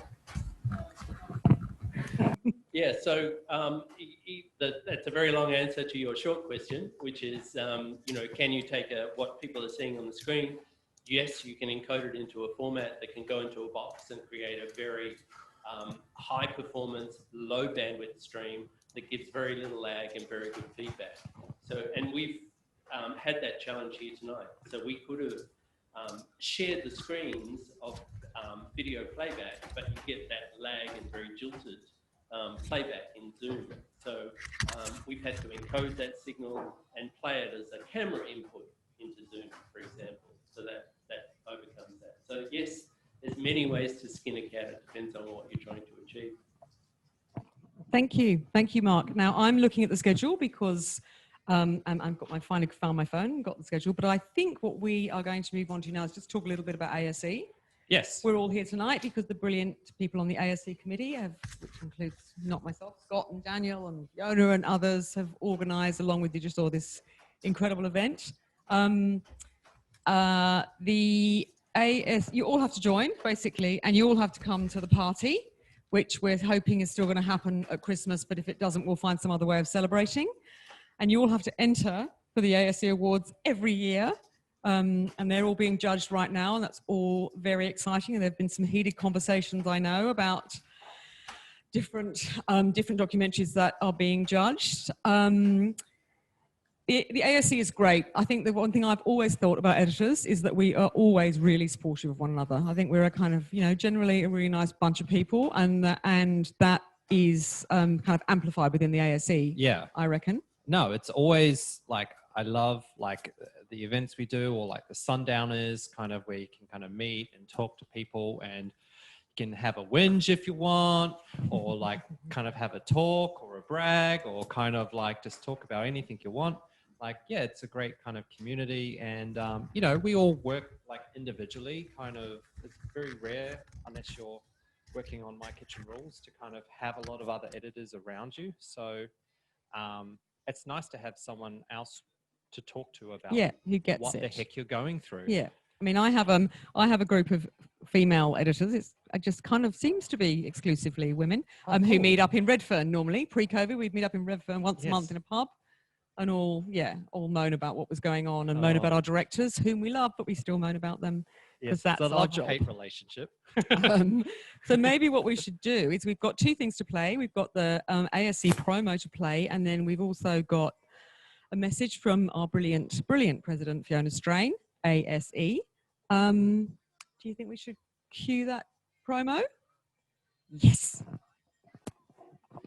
Yeah, so that's a very long answer to your short question, which is, you know, can you take what people are seeing on the screen? Yes, you can encode it into a format that can go into a box and create a very high performance, low bandwidth stream that gives very little lag and very good feedback. So, and we've had that challenge here tonight. So we could have shared the screens of video playback, but you get that lag and very jilted playback in Zoom. So we've had to encode that signal and play it as a camera input into Zoom, for example. So that overcomes that. So yes, there's many ways to skin a cat. It depends on what you're trying to achieve. Thank you, Mark. Now I'm looking at the schedule because and I've got finally found my phone, got the schedule. But I think what we are going to move on to now is just talk a little bit about ASE. Yes. We're all here tonight because the brilliant people on the ASE committee, which includes not myself, Scott and Daniel and Yona and others, have organised along with Digistor this incredible event. The ASE, you all have to join basically, and you all have to come to the party, which we're hoping is still going to happen at Christmas, but if it doesn't, we'll find some other way of celebrating. And you all have to enter for the ASE Awards every year. And they're all being judged right now, and that's all very exciting. And there have been some heated conversations, I know, about different documentaries that are being judged. The ASE is great. I think the one thing I've always thought about editors is that we are always really supportive of one another. I think we're a kind of, generally a really nice bunch of people, and that is kind of amplified within the ASE. Yeah, I reckon. No, it's always like, I love like the events we do, or like the sundowners, kind of where you can kind of meet and talk to people, and you can have a whinge if you want, or like kind of have a talk or a brag, or kind of like just talk about anything you want. Like, yeah, it's a great kind of community, and we all work like individually. Kind of, it's very rare unless you're working on My Kitchen Rules to kind of have a lot of other editors around you. So it's nice to have someone else to talk to about Yeah, who gets what it. the heck you're going through. Yeah. I mean, I have a group of female editors. It just kind of seems to be exclusively women who cool. meet up in Redfern normally. Pre-COVID, we'd meet up in Redfern once a month Yes. in a pub and all moan about what was going on and moan about our directors, whom we love, but we still moan about them because Yes, that's it's a our job. love-hate relationship. So maybe what we should do is we've got two things to play. We've got the ASE promo to play, and then we've also got a message from our brilliant president, Fiona Strain, ASE. Do you think we should cue that promo? Yes.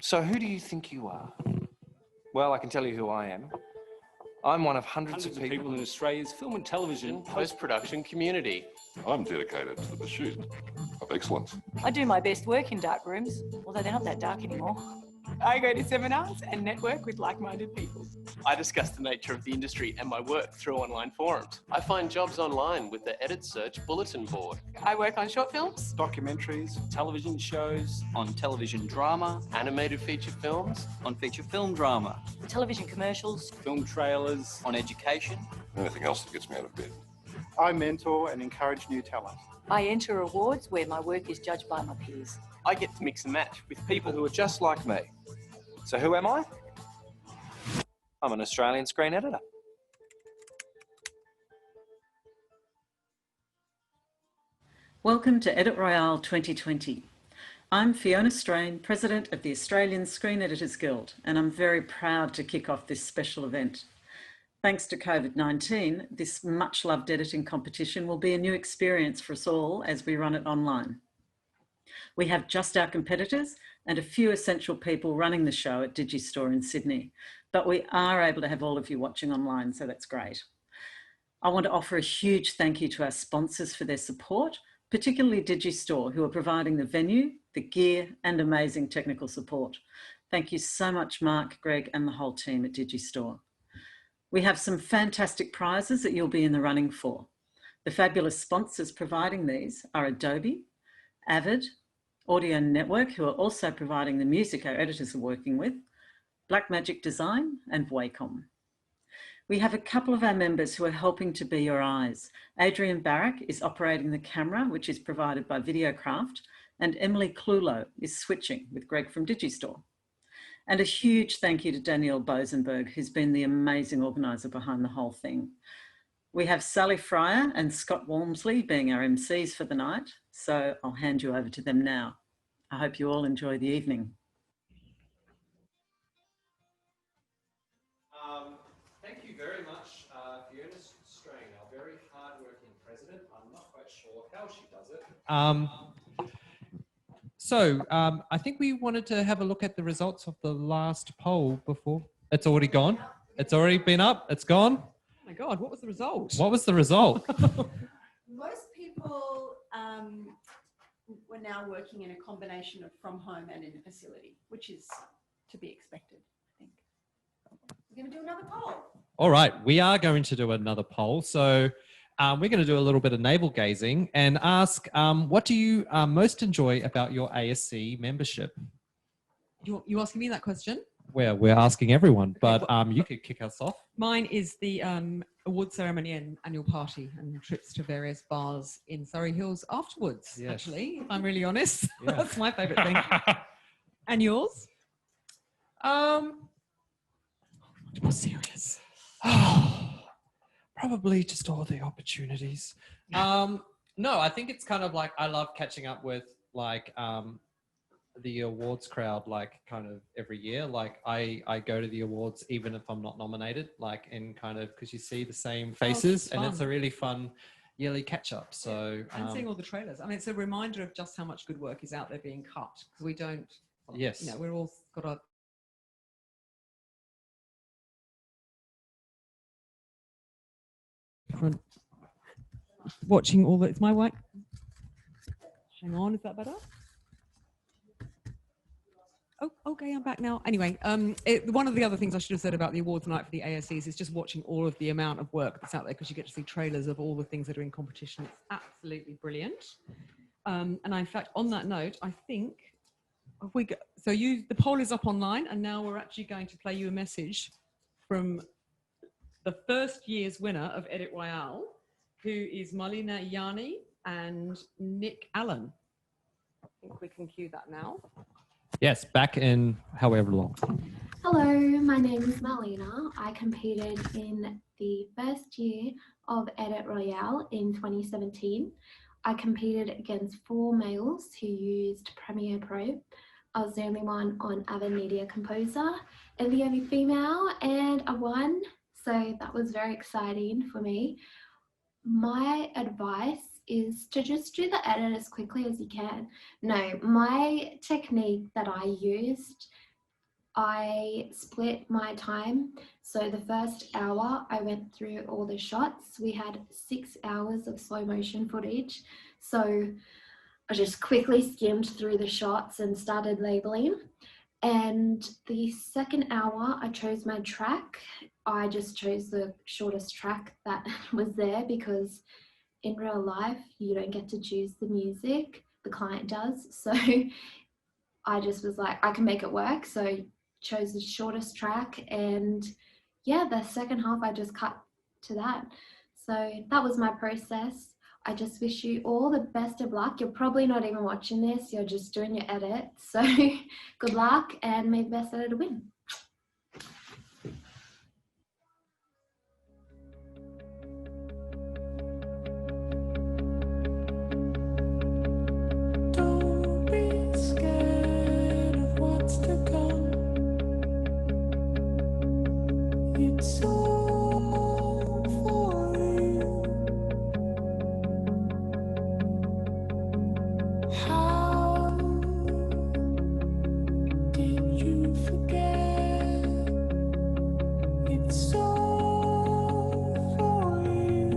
So who do you think you are? Well, I can tell you who I am. I'm one of hundreds of people in Australia's film and television post-production community. I'm dedicated to the pursuit of excellence. I do my best work in dark rooms, although they're not that dark anymore. I go to seminars and network with like-minded people. I discuss the nature of the industry and my work through online forums. I find jobs online with the Edit Search bulletin board. I work on short films, documentaries, television shows, on television drama, animated feature films, on feature film drama, television commercials, film trailers, on education, Anything else that gets me out of bed. I mentor and encourage new talent. I enter awards where my work is judged by my peers. I get to mix and match with people who are just like me. So who am I? I'm an Australian screen editor. Welcome to Edit Royale 2020. I'm Fiona Strain, President of the Australian Screen Editors Guild, and I'm very proud to kick off this special event. Thanks to COVID-19, this much-loved editing competition will be a new experience for us all as we run it online. We have just our competitors and a few essential people running the show at Digistore in Sydney, but we are able to have all of you watching online, so that's great. I want to offer a huge thank you to our sponsors for their support, particularly Digistore, who are providing the venue, the gear, and amazing technical support. Thank you so much, Mark, Greg, and the whole team at Digistore. We have some fantastic prizes that you'll be in the running for. The fabulous sponsors providing these are Adobe, Avid, Audio Network, who are also providing the music our editors are working with, Blackmagic Design, and Wacom. We have a couple of our members who are helping to be your eyes. Adrian Barrack is operating the camera, which is provided by Videocraft, and Emily Clulo is switching with Greg from Digistore. And a huge thank you to Danielle Bosenberg, who's been the amazing organiser behind the whole thing. We have Sally Fryer and Scott Walmsley being our MCs for the night, so I'll hand you over to them now. I hope you all enjoy the evening. Thank you very much, Fiona Strain, our very hard-working president. I'm not quite sure how she does it. I think we wanted to have a look at the results of the last poll before. It's already gone. It's already been up. It's gone. Oh my God, what was the result? What was the result? Most people were now working in a combination of from home and in a facility, which is to be expected, I think. We're going to do another poll. All right, we are going to do another poll. So we're going to do a little bit of navel gazing and ask, what do you most enjoy about your ASE membership? You asking me that question? Well, we're asking everyone, but you could kick us off. Mine is the award ceremony and annual party and trips to various bars in Surrey Hills afterwards, Yes. actually, if I'm really honest. Yeah. That's my favourite thing. And yours? More serious. Probably just all the opportunities. No, I think it's kind of like I love catching up with like the awards crowd, like kind of every year. Like I go to the awards even if I'm not nominated, like in kind of because you see the same faces and it's a really fun yearly catch up. So and seeing all the trailers. I mean, it's a reminder of just how much good work is out there being cut because we don't. Yes. You know, we're all got a. Watching all the. It's my work. Hang on, is that better? Oh, okay, I'm back now. Anyway, one of the other things I should have said about the awards night for the ASEs is just watching all of the amount of work that's out there because you get to see trailers of all the things that are in competition. It's absolutely brilliant. And in fact, on that note, I think the poll is up online, and now we're actually going to play you a message from the first year's winner of Edit Royale, who is Marlena Yanni and Nick Allen. I think we can cue that now. Yes, back in however long. Hello, my name is Marlena. I competed in the first year of Edit Royale in 2017. I competed against 4 males who used Premiere Pro. I was the only one on Avid Media Composer and the only female, and I won. So that was very exciting for me. My advice is to just do the edit as quickly as you can. No, my technique that I used, I split my time. So the first hour I went through all the shots. We had 6 hours of slow motion footage. So I just quickly skimmed through the shots and started labeling. And the second hour I chose my track. I just chose the shortest track that was there because in real life, you don't get to choose the music, the client does. So I just was like, I can make it work. So chose the shortest track, and yeah, the second half I just cut to that. So that was my process. I just wish you all the best of luck. You're probably not even watching this, you're just doing your edit. So good luck, and may the best editor win. It's all for you. How did you forget? It's all for you.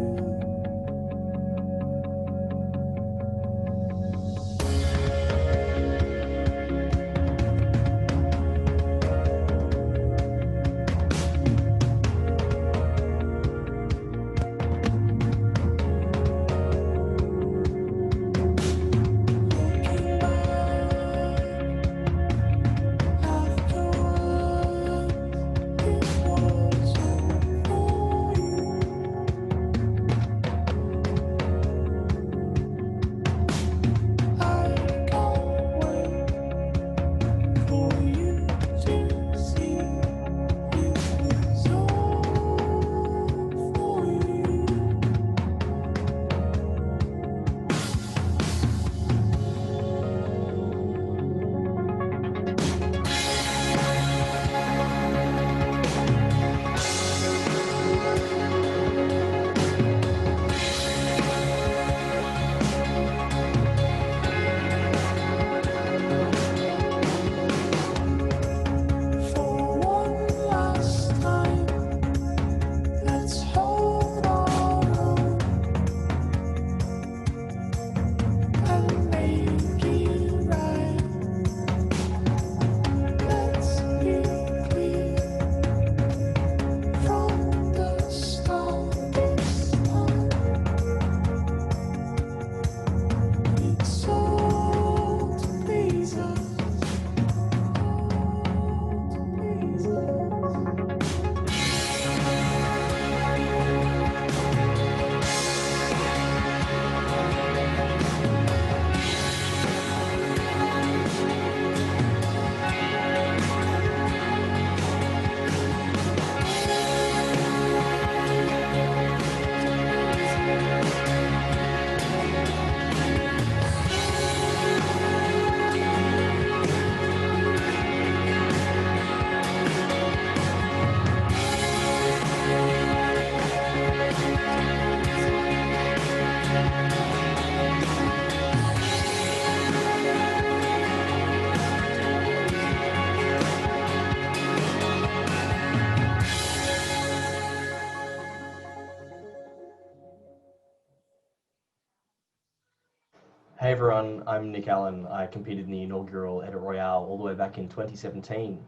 Hey everyone, I'm Nick Allen. I competed in the inaugural Edit Royale all the way back in 2017.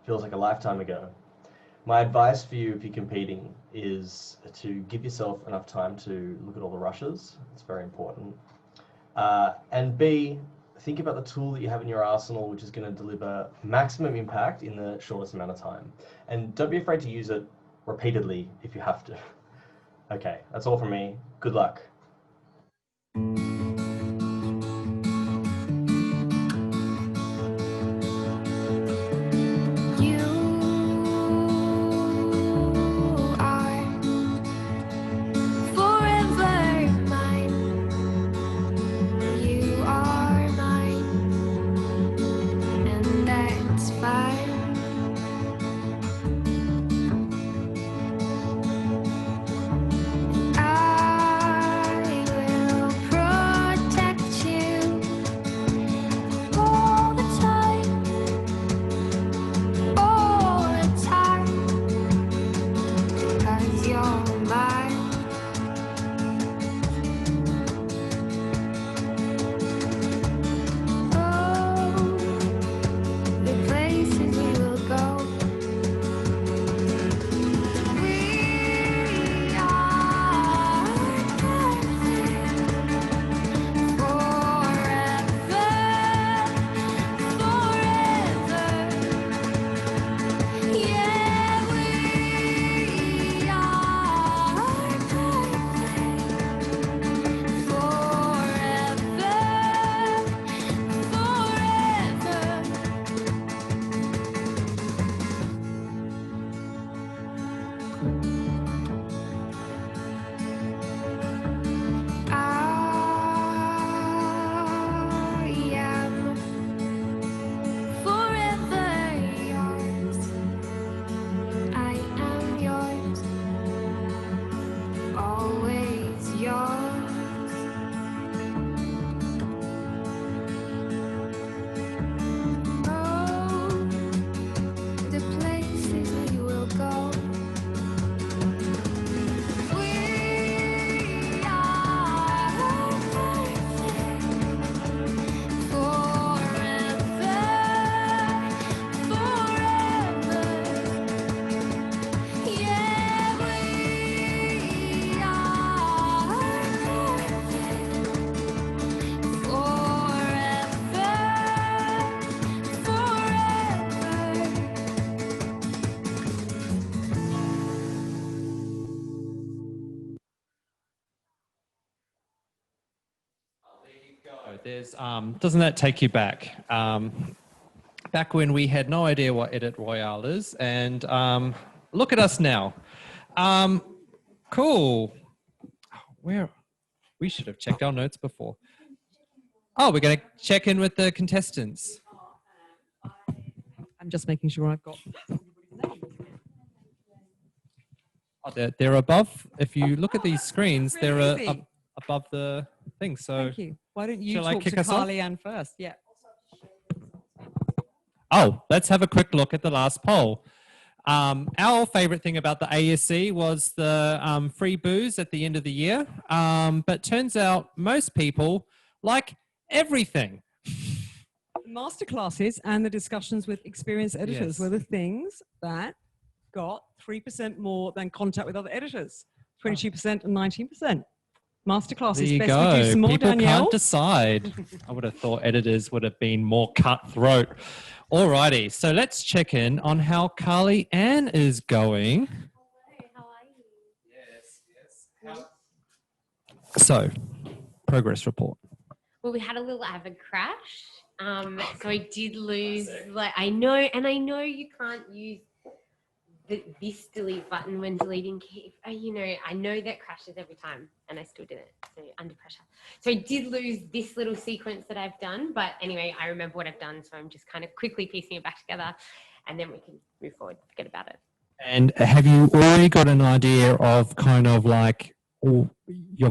Feels like a lifetime ago. My advice for you if you're competing is to give yourself enough time to look at all the rushes. It's very important. And B, think about the tool that you have in your arsenal, which is going to deliver maximum impact in the shortest amount of time. And don't be afraid to use it repeatedly if you have to. Okay, that's all from me. Good luck. There's doesn't that take you back? Back when we had no idea what Edit Royale is, and look at us now. Cool. Where we should have checked our notes before. Oh, we're going to check in with the contestants. I'm just making sure I've got. Oh, they're above. If you look at these screens, Really they're easy. above the thing. So Thank you. Why don't you shall I talk kick to us off? Carly Ann first? Yeah. Oh, let's have a quick look at the last poll. Our favorite thing about the ASE was the free booze at the end of the year. But turns out most people like everything. Masterclasses and the discussions with experienced editors Yes. were the things that got 3% more than contact with other editors, 22% and 19%. Masterclasses. There you Best go. we do some more, People Danielle? can't decide. I would have thought editors would have been more cutthroat. Alrighty, so let's check in on how Carly Ann is going. So, progress report. Well, we had a little avid crash. So I did lose, like, I know you can't use this delete button when deleting key. You know, I know that crashes every time, and I still did it, so under pressure. So I did lose this little sequence that I've done, but anyway, I remember what I've done, so I'm just kind of quickly piecing it back together, and then we can move forward, forget about it. And have you already got an idea of kind of like your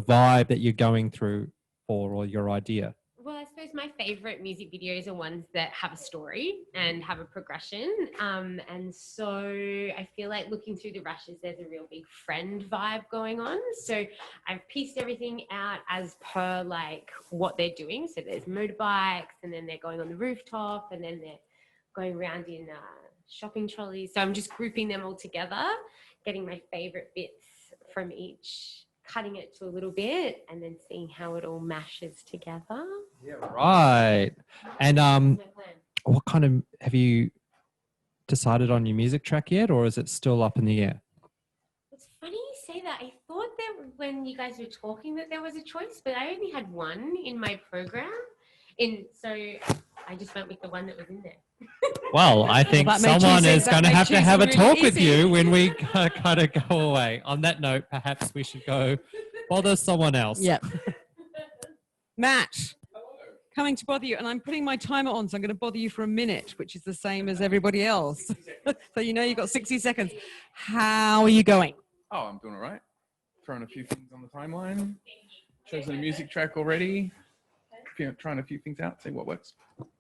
vibe that you're going through for, or your idea? Well, I suppose my favorite music videos are ones that have a story and have a progression. And so I feel like looking through the rushes, there's a real big friend vibe going on. So I've pieced everything out as per like what they're doing. So there's motorbikes, and then they're going on the rooftop, and then they're going around in shopping trolleys. So I'm just grouping them all together, getting my favorite bits from each cutting it to a little bit and then seeing how it all mashes together. Right. And That's my plan. what kind of, have you decided on your music track yet, or is it still up in the air? It's funny you say that. I thought that when you guys were talking that there was a choice, but I only had one in my program. So I just went with the one that was in there. Well, I think That made someone choosing- is that going to made have to have a choosing really talk with easy. you when we kind of go away. On that note, perhaps we should go bother someone else. Yep. Matt, coming to bother you, and I'm putting my timer on, so I'm going to bother you for a minute, which is the same as everybody else. So you know you've got 60 seconds. How are you going? Oh, I'm doing all right. Throwing a few things on the timeline. Chosen a music track already. Trying a few things out, see what works.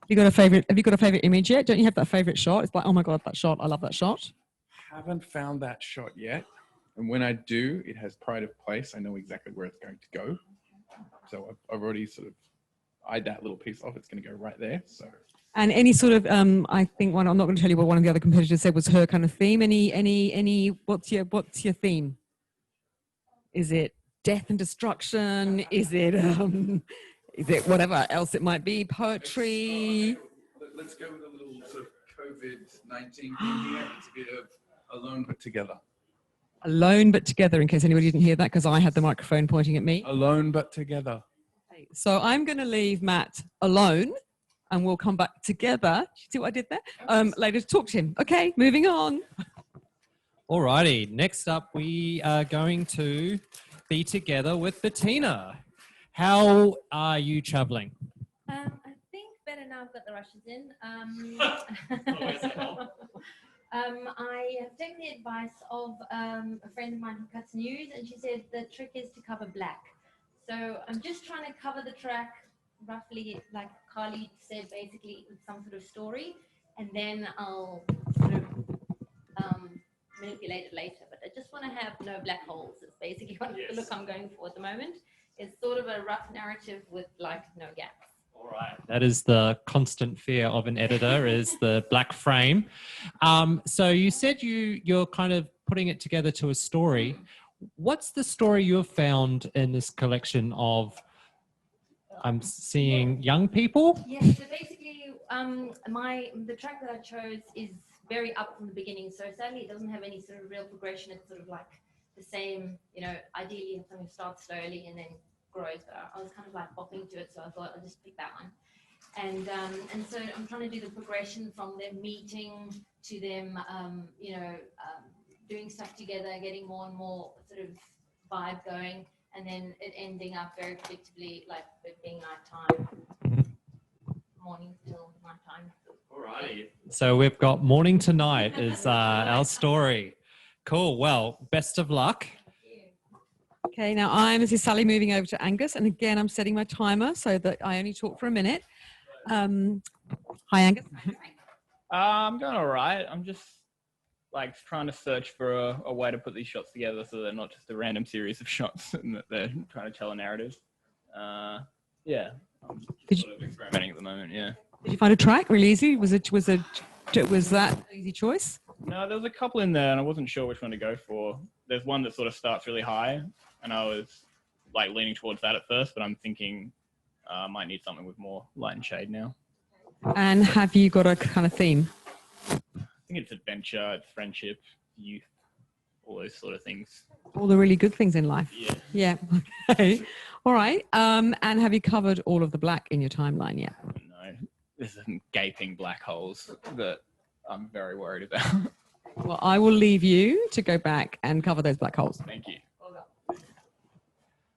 You got a favorite? Have you got a favorite image yet? Don't you have that favorite shot? It's like, oh my god, that shot! I love that shot. Haven't found that shot yet. And when I do, it has pride of place. I know exactly where it's going to go. So I've already sort of eyed that little piece off. It's going to go right there. So. And any sort of, I think one. I'm not going to tell you what one of the other competitors said was her kind of theme. Any? What's your theme? Is it death and destruction? Is it whatever else it might be? Poetry. Let's go with a little sort of COVID-19 thing here. It's a bit of alone but together. Alone but together, in case anybody didn't hear that, because I had the microphone pointing at me. Alone but together. So I'm going to leave Matt alone, and we'll come back together. See what I did there? Later to talk to him. Okay, moving on. Alrighty, next up we are going to be together with Bettina. How are you traveling? I think better now I've got the rushes in. I have taken the advice of a friend of mine who cuts news, and she said the trick is to cover black. So I'm just trying to cover the track roughly, like Carly said, basically with some sort of story, and then I'll sort of manipulate it later. But I just want to have no black holes. It's basically what the look I'm going for at the moment. It's sort of a rough narrative with like no gaps. All right. That is the constant fear of an editor is the black frame. So you said you're kind of putting it together to a story. What's the story you've found in this collection of, I'm seeing young people? Yes, so basically the track that I chose is very up from the beginning. So sadly it doesn't have any sort of real progression. It's sort of like the same, ideally something starts slowly and then grows, but I was kind of like bopping to it, so I thought I'll just pick that one. And so I'm trying to do the progression from them meeting to them, doing stuff together, getting more and more sort of vibe going, and then it ending up very predictably, like it being nighttime, morning till nighttime. Alrighty. So we've got morning to night is our story. Cool. Well, best of luck. Okay, now this is Sally moving over to Angus, and again I'm setting my timer so that I only talk for a minute. Hi Angus. I'm going all right. I'm just like trying to search for a way to put these shots together so they're not just a random series of shots and that they're trying to tell a narrative. I'm just sort of experimenting at the moment. Yeah. Did you find a track really easy? Was that an easy choice? No, there was a couple in there and I wasn't sure which one to go for. There's one that sort of starts really high and I was like leaning towards that at first, but I'm thinking I might need something with more light and shade now. And have you got a kind of theme? I think it's adventure, it's friendship, youth, all those sort of things. All the really good things in life. Yeah. Yeah. Okay. All right. And have you covered all of the black in your timeline yet? No, there's some gaping black holes that I'm very worried about. Well, I will leave you to go back and cover those black holes. Thank you.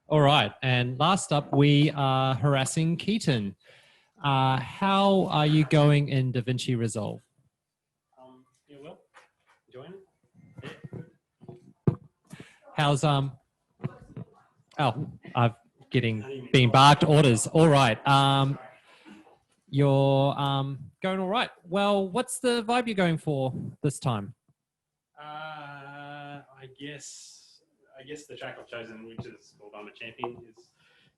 All right. And last up, we are harassing Keaton. How are you going in DaVinci Resolve? Yeah, well, enjoying it. How's I'm being barked orders. All right. You're going all right. Well, what's the vibe you're going for this time? I guess the track I've chosen, which is called I'm a Champion, is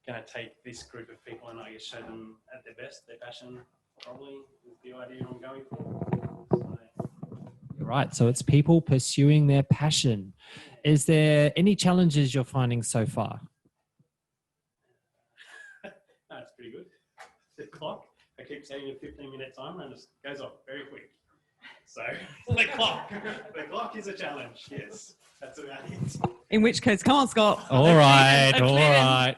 going to take this group of people and I guess show them at their best, their passion, probably is the idea I'm going for. So, Right. So it's people pursuing their passion. Is there any challenges you're finding so far? That's pretty good. The clock, I keep setting a 15-minute timer and it just goes off very quick. So the clock is a challenge. Yes, that's about it. In which case, come on, Scott. All right, all right.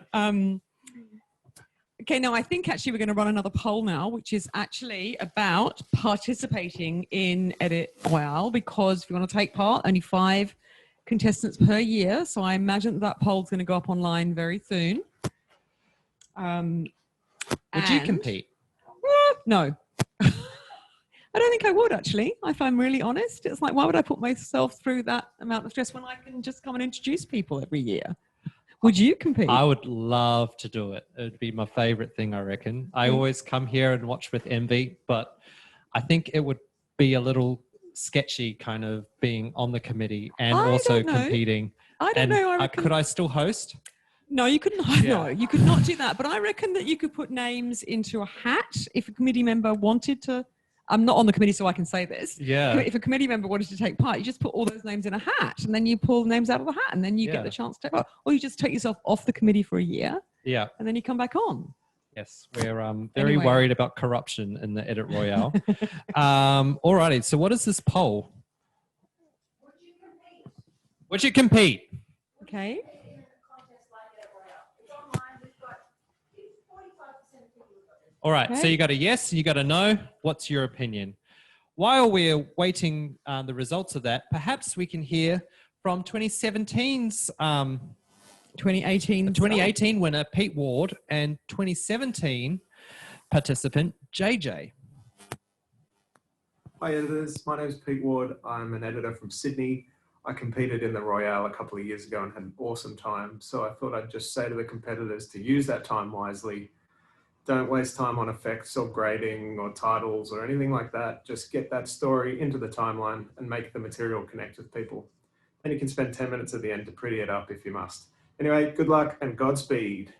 Okay, now I think actually we're going to run another poll now, which is actually about participating in Edit Royale, because if you want to take part, only 5 contestants per year. So I imagine that poll's going to go up online very soon. Would you compete? No. I don't think I would, actually, if I'm really honest. It's like, why would I put myself through that amount of stress when I can just come and introduce people every year? Would you compete? I would love to do it. It would be my favorite thing, I reckon. I always come here and watch with envy, but I think it would be a little sketchy kind of being on the committee and also competing. I don't know. I reckon... Could I still host? No, you could not. Yeah. No, you could not do that. But I reckon that you could put names into a hat if a committee member wanted to. I'm not on the committee, so I can say this. Yeah. If a committee member wanted to take part, you just put all those names in a hat, and then you pull names out of the hat, and then you get the chance to take part. Or you just take yourself off the committee for a year. Yeah. And then you come back on. Yes, we're very worried about corruption in the Edit Royale. Alrighty, so what is this poll? Would you compete? Okay. All right, so you got a yes, you got a no. What's your opinion? While we're waiting the results of that, perhaps we can hear from 2017's 2018 winner Pete Ward and 2017 participant JJ. Hi editors, my name is Pete Ward. I'm an editor from Sydney. I competed in the Royale a couple of years ago and had an awesome time. So I thought I'd just say to the competitors to use that time wisely. Don't waste time on effects or grading or titles or anything like that. Just get that story into the timeline and make the material connect with people. And you can spend 10 minutes at the end to pretty it up if you must. Anyway, good luck and Godspeed.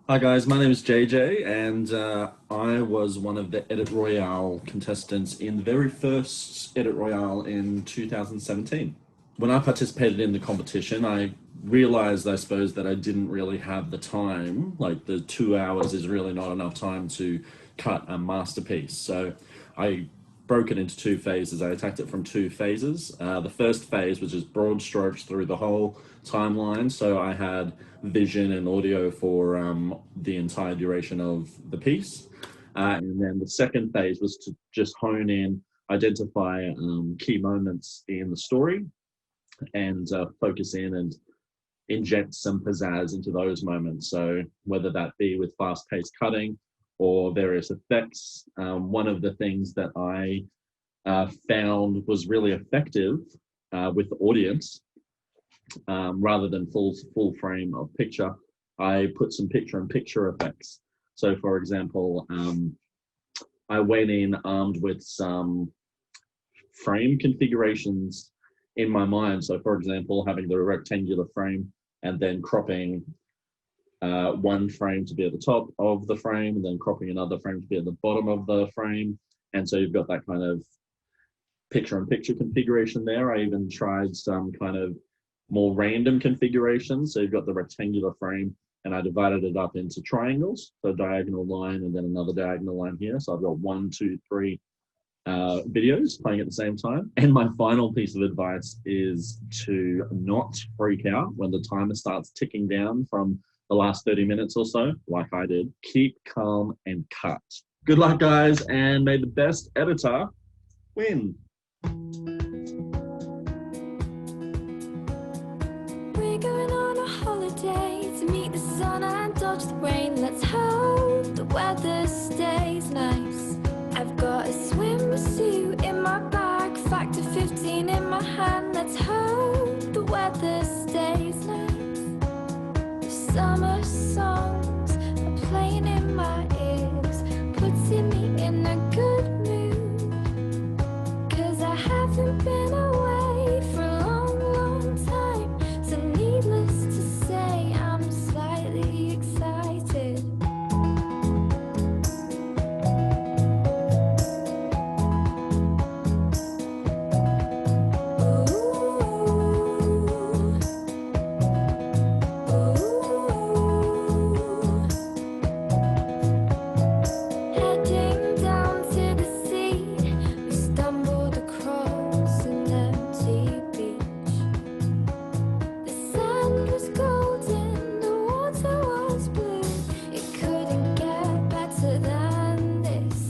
Hi guys, my name is JJ and I was one of the Edit Royale contestants in the very first Edit Royale in 2017. When I participated in the competition, I realized, I suppose, that I didn't really have the time, like the 2 hours is really not enough time to cut a masterpiece. So I broke it into 2 phases. I attacked it from 2 phases. The first phase was just broad strokes through the whole timeline. So I had vision and audio for the entire duration of the piece. And then the second phase was to just hone in, identify key moments in the story and focus in and inject some pizzazz into those moments. So whether that be with fast-paced cutting or various effects, one of the things that I found was really effective with the audience, rather than full frame of picture, I put some picture-in-picture effects. So for example, I went in armed with some frame configurations in my mind. So for example, having the rectangular frame and then cropping one frame to be at the top of the frame and then cropping another frame to be at the bottom of the frame. And so you've got that kind of picture-in-picture configuration there. I even tried some kind of more random configurations. So you've got the rectangular frame and I divided it up into triangles. So diagonal line and then another diagonal line here. So I've got 1, 2, 3 videos playing at the same time. And my final piece of advice is to not freak out when the timer starts ticking down from the last 30 minutes or so, like I did. Keep calm and cut. Good luck, guys, and may the best editor win. We're going on a holiday to meet the sun and dodge the rain. Let's hope the weather stays nice. I've got a swimsuit in my bag, factor 15 in my hand. Let's hope the weather stays nice. The summer songs are playing in my ears, putting me in a good mood. 'Cause I haven't been away for a long, long time. So needless to say, I'm slightly excited. Heading down to the sea, we stumbled across an empty beach. The sand was golden, the water was blue. It couldn't get better than this.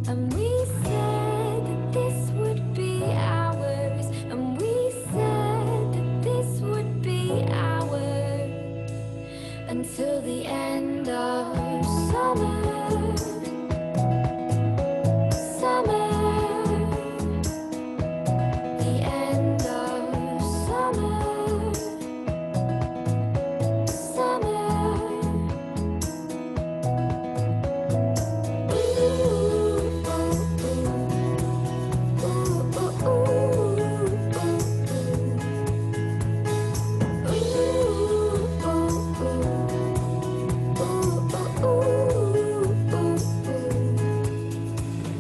And we said that this would be ours. And we said that this would be ours. Until the end of summer. Summer, the end of summer. Summer.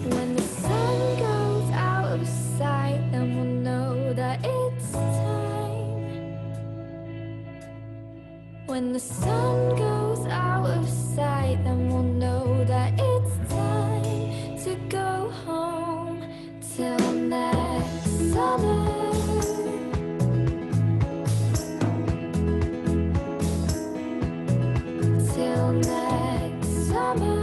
When the sun goes out of sight, then we'll know that it's time. When the sun goes out of sight, then we'll know that it's time to go home. Till next summer. Till next summer.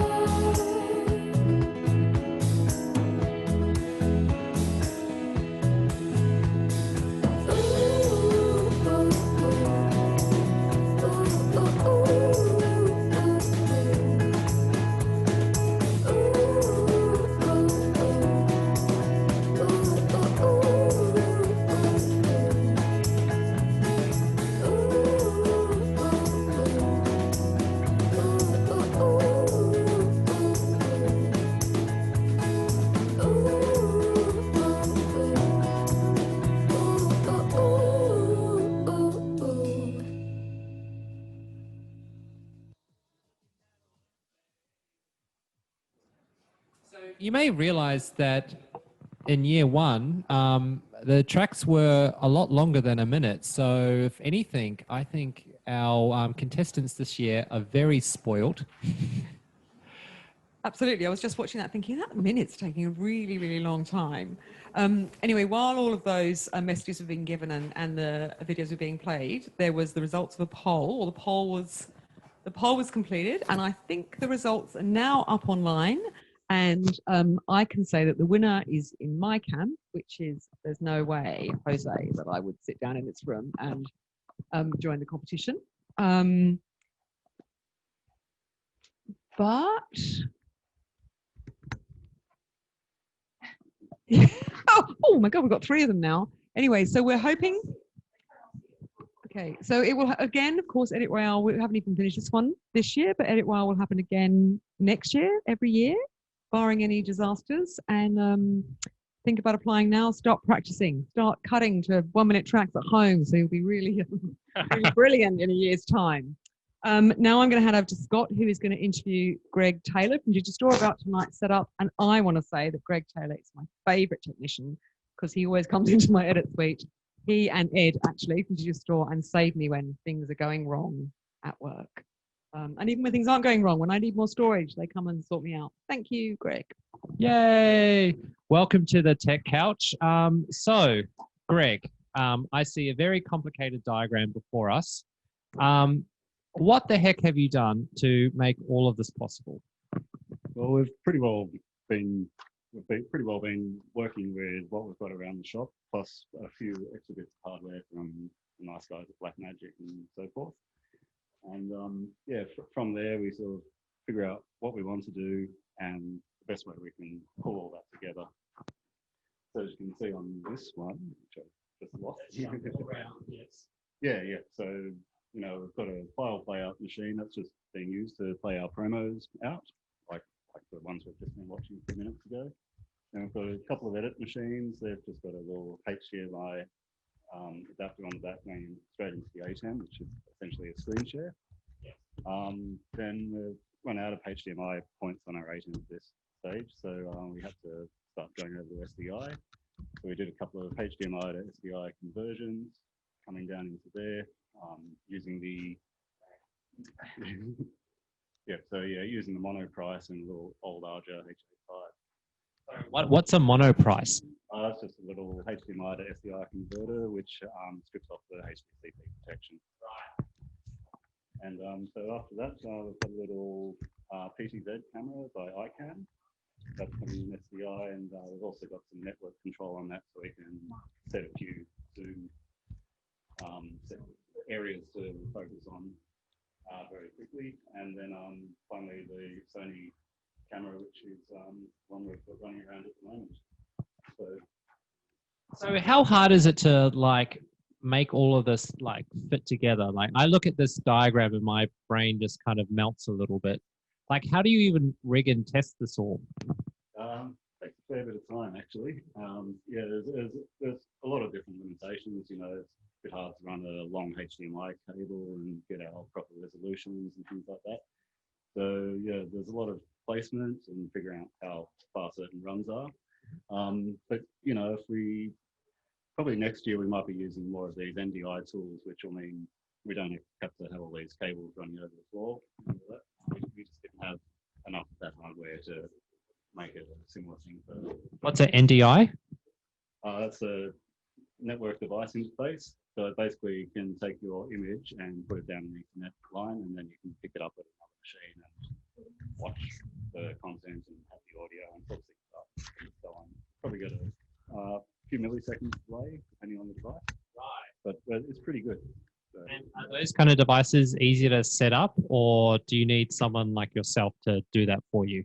You may realize that in year one, the tracks were a lot longer than a minute. So if anything, I think our contestants this year are very spoiled. Absolutely. I was just watching that thinking that minute's taking a really, really long time. Anyway, while all of those messages were being given and the videos were being played, there was the results of a poll. Or the poll was completed, and I think the results are now up online. And I can say that the winner is in my camp, which is there's no way, Jose, that I would sit down in this room and join the competition. But oh my God, we've got 3 of them now. Anyway, so we're hoping. Okay, so it will again, of course, Edit Royale. We haven't even finished this one this year, but Edit Royale will happen again next year, every year, barring any disasters. And think about applying now. Start practicing. Start cutting to 1-minute tracks at home, so you'll be really, really brilliant in a year's time. Now I'm going to hand over to Scott, who is going to interview Greg Taylor from Digistor about tonight's setup. And I want to say that Greg Taylor is my favourite technician because he always comes into my edit suite. He and Ed actually from Digistor and save me when things are going wrong at work. And even when things aren't going wrong, when I need more storage, they come and sort me out. Thank you, Greg. Yay! Welcome to the Tech Couch. So, Greg, I see a very complicated diagram before us. What the heck have you done to make all of this possible? Well, we've pretty well been working with what we've got around the shop, plus a few extra bits of hardware from the nice guys at Blackmagic and so forth. And yeah, from there we sort of figure out what we want to do and the best way we can pull all that together. So as you can see on this one, which I just lost. Yes. Yeah. So, you know, we've got a file playout machine that's just being used to play our promos out, like the ones we've just been watching a few minutes ago. And we've got a couple of edit machines. They've just got a little HDMI adapter on the back going straight into the ATEM, which is essentially a screen share. Then we've run out of HDMI points on our ATEM at this stage, so we had to start going over to SDI. So we did a couple of HDMI to SDI conversions, coming down into there, using the using the mono price and a little old RJ H85. What's a mono price? That's just a little HDMI to SDI converter, which strips off the HDCP protection. Right. And so after that, we've got a little PTZ camera by ICANN. That's coming in SDI, and we've also got some network control on that, so we can set a few zoom set areas to focus on very quickly. And then finally the Sony camera, which is one we've got running around at the moment. So how hard is it to like make all of this like fit together? Like I look at this diagram and my brain just kind of melts a little bit. Like how do you even rig and test this all? Takes a fair bit of time actually. Yeah, there's a lot of different limitations. You know, it's a bit hard to run a long HDMI cable and get our proper resolutions and things like that. So yeah, there's a lot of placement and figuring out how far certain runs are. But you know, if we probably next year we might be using more of these NDI tools, which will mean we don't have to have all these cables running over the floor. We just didn't have enough of that hardware to make it a similar thing. What's an NDI? That's a network device interface. So it basically can take your image and put it down the Ethernet line, and then you can pick it up at another machine and watch the content and have the audio and talk things up and so on. Probably got a few milliseconds delay depending on the device. Right. But it's pretty good. So, and are those kind of devices easier to set up, or do you need someone like yourself to do that for you?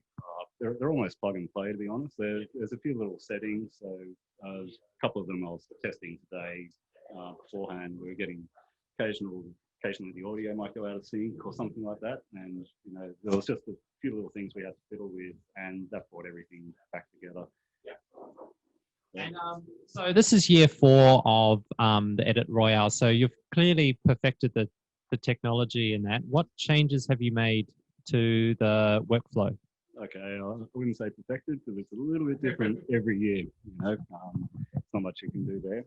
They're almost plug and play, to be honest. There's a few little settings. So a couple of them I was testing today beforehand. We were getting occasionally the audio might go out of sync or something like that. And you know, there was just a few little things we had to fiddle with, and that brought everything back together. Yeah. And so this is year 4 of the Edit Royale. So you've clearly perfected the technology in that. What changes have you made to the workflow? Okay, I wouldn't say perfected because it's a little bit different every year. You know, it's not much you can do there.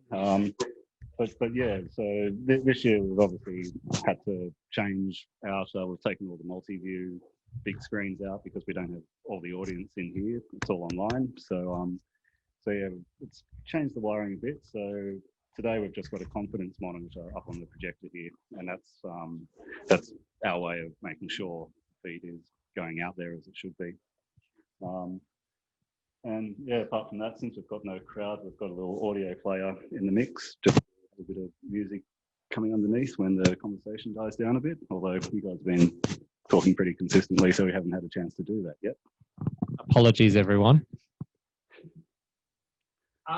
But yeah, so this year we've obviously had to change out. We've taken all the multi-view big screens out because we don't have all the audience in here. It's all online. So yeah, it's changed the wiring a bit. So today we've just got a confidence monitor up on the projector here, and that's our way of making sure the feed is going out there as it should be. And yeah, apart from that, since we've got no crowd, we've got a little audio player in the mix, just a bit of music coming underneath when the conversation dies down a bit, although you guys have been talking pretty consistently, so we haven't had a chance to do that yet. Apologies, everyone.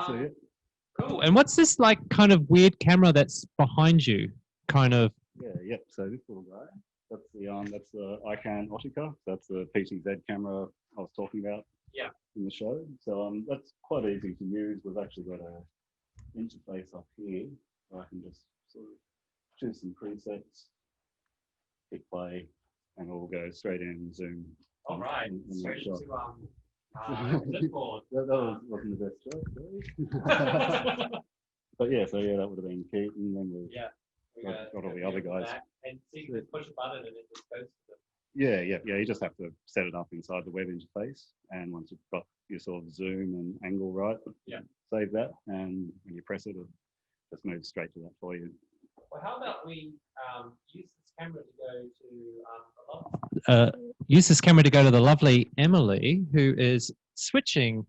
So, yeah. Cool. And what's this like kind of weird camera that's behind you? Kind of. Yeah. So this little guy, that's the ICANN Otica. That's the PTZ camera I was talking about. Yeah. In the show. So that's quite easy to use. We've actually got a interface up here where I can just sort of choose some presets, hit play, and we'll go straight in and zoom. All right. Straight into clipboard. That wasn't the best joke, but yeah, so yeah, that would have been Keith, and then we've got all the other guys. And so you can push a button and it just goes to them. Yeah. You just have to set it up inside the web interface, and once you've got you sort of zoom and angle right. Yeah. Save that, and when you press it, it just moves straight to that for you. Well, how about we use this camera to go to Use this camera to go to the lovely Emily, who is switching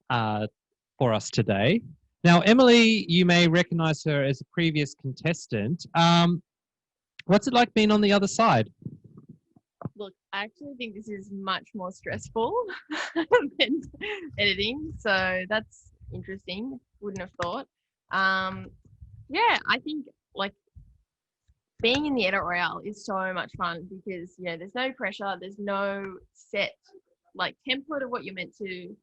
for us today. Now, Emily, you may recognize her as a previous contestant. What's it like being on the other side? Look, I actually think this is much more stressful than editing, so that's interesting. Wouldn't have thought. Yeah, I think like being in the Edit Royale is so much fun because there's no pressure, there's no set like template of what you're meant to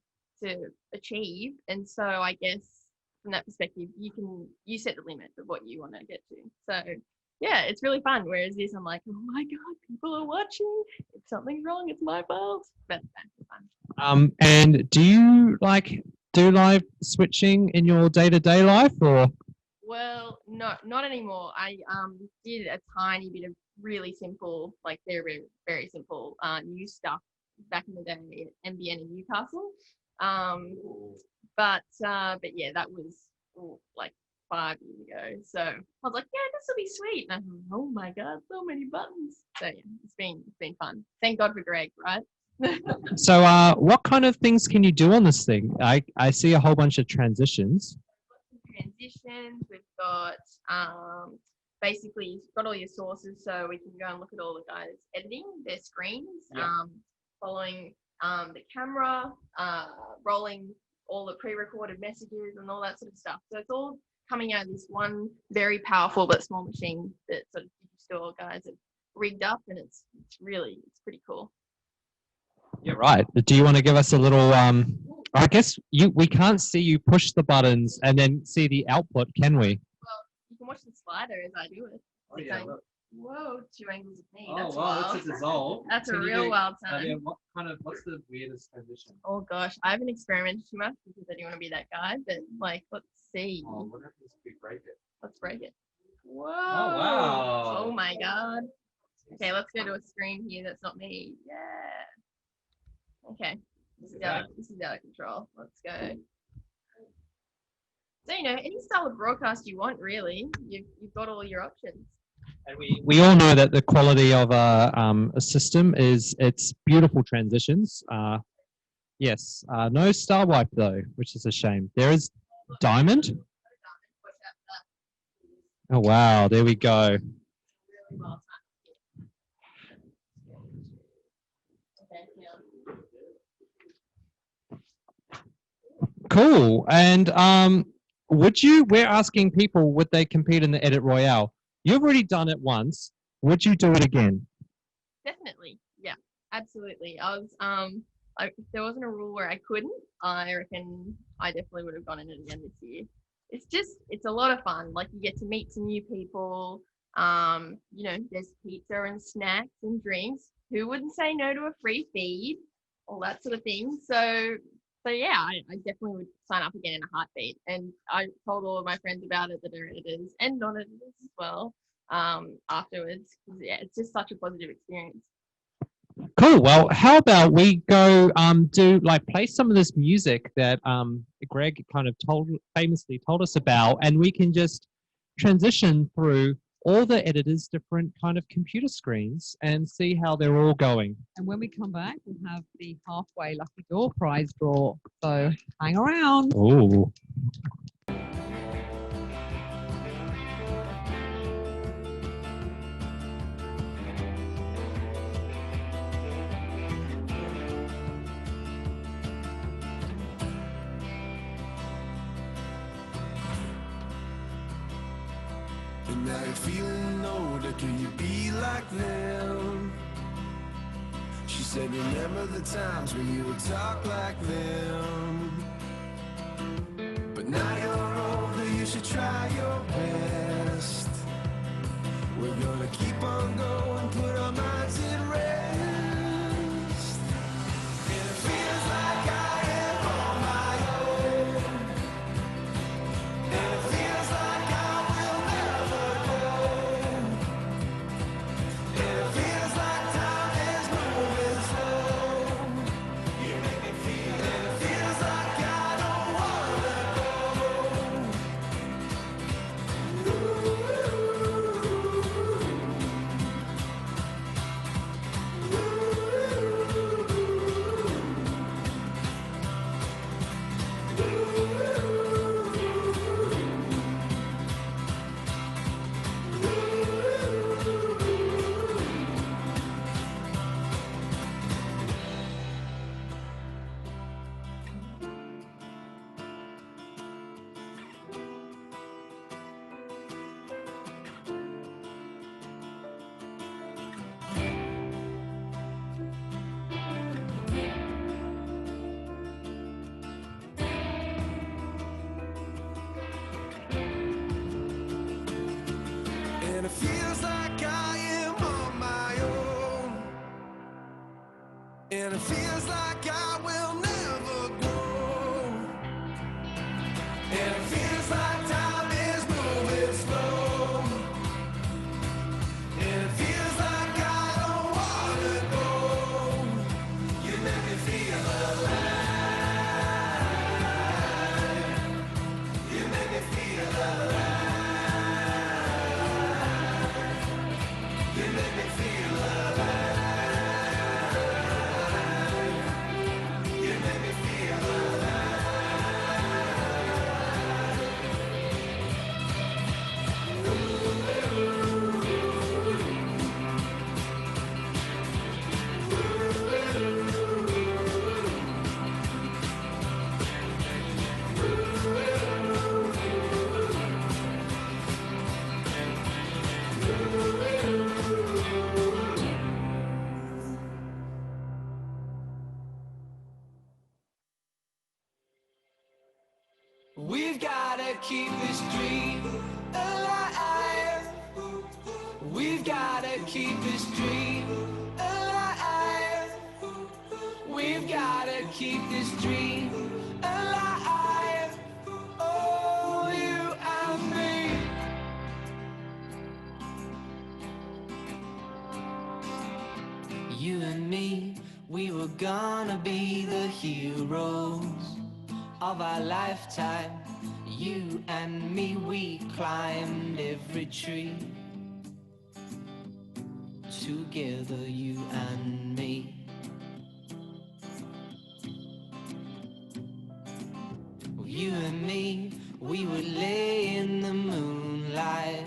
achieve, and so I guess from that perspective you set the limit of what you want to get to. So yeah, it's really fun. Whereas this, I'm like, oh my god, people are watching. If something's wrong, it's my fault. But it's fun. And do you do live switching in your day-to-day life, or? Well, no, not anymore. I did a tiny bit of really simple, like very, very simple news stuff back in the day at NBN in Newcastle. But yeah, that was like 5 years ago. So I was like, yeah, this will be sweet. And I thought, oh my god, so many buttons. So yeah, it's been fun. Thank God for Greg, right? So what kind of things can you do on this thing? I see a whole bunch of transitions. Transitions. We've got basically you've got all your sources, so we can go and look at all the guys editing their screens, following the camera, rolling all the pre-recorded messages and all that sort of stuff. So it's all coming out of this one very powerful but small machine that sort of Digistor guys have rigged up, and it's pretty cool. Yeah, right. Do you want to give us a little? I guess we can't see you push the buttons and then see the output, can we? Well, you can watch the slider as I do it. Oh, yeah, like, look. whoa, 2 angles of me. Oh That's wow, wild. that's a dissolve. That's a Can you real do- wild time. Nadia, what's the weirdest transition? Oh gosh, I haven't experimented too much because I don't want to be that guy. But like, let's see. Oh, what happens if we break it? Let's break it. Whoa! Oh wow! Oh my god. Okay, let's go to a screen here that's not me. Yeah. Okay. This is out of control. Let's go. So any style of broadcast you want, really. You've got all your options. And We all know that the quality of a system is its beautiful transitions. Yes, no star wipe though, which is a shame. There is diamond. Oh wow, there we go. Cool. And we're asking people, would they compete in the Edit Royale? You've already done it once. Would you do it again? Definitely. Yeah, absolutely. I was if there wasn't a rule where I couldn't, I reckon I definitely would have gone in it again this year. It's a lot of fun. Like, you get to meet some new people. There's pizza and snacks and drinks. Who wouldn't say no to a free feed? All that sort of thing. So yeah, I definitely would sign up again in a heartbeat. And I told all of my friends about it that are editors and non-editors as well afterwards. Yeah, it's just such a positive experience. Cool. Well, how about we go play some of this music that Greg kind of famously told us about, and we can just transition through all the editors' different kind of computer screens and see how they're all going. And when we come back, we'll have the halfway lucky door prize draw. So hang around. Ooh. And now you're feeling older, can you be like them? She said, remember the times when you would talk like them. But now you're older, you should try your best. We're gonna keep on going, put our minds at rest. And it feels like I am on my own. And it feels like I will never go. And it feels like time is moving slow. You make me feel, and it feels feels like I will never grow. And it feels like time is moving slow. And it feels like I don't wanna go. You make me feel alive. You make me feel alive. You make me feel alive. You make me feel alive. We've gotta keep this dream alive. We've gotta keep this dream alive. We've gotta keep this dream alive. Oh, you and me. You and me, we were gonna be the heroes of our lifetime. You and me, we climbed every tree. Together, you and me. You and me, we would lay in the moonlight,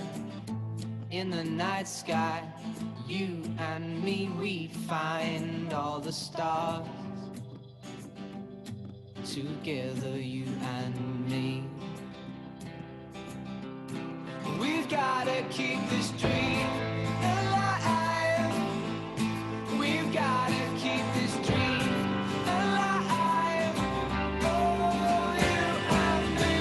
in the night sky. You and me, we'd find all the stars. Together, you and me. We've gotta keep this dream alive. We've gotta keep this dream alive. Oh, you and me.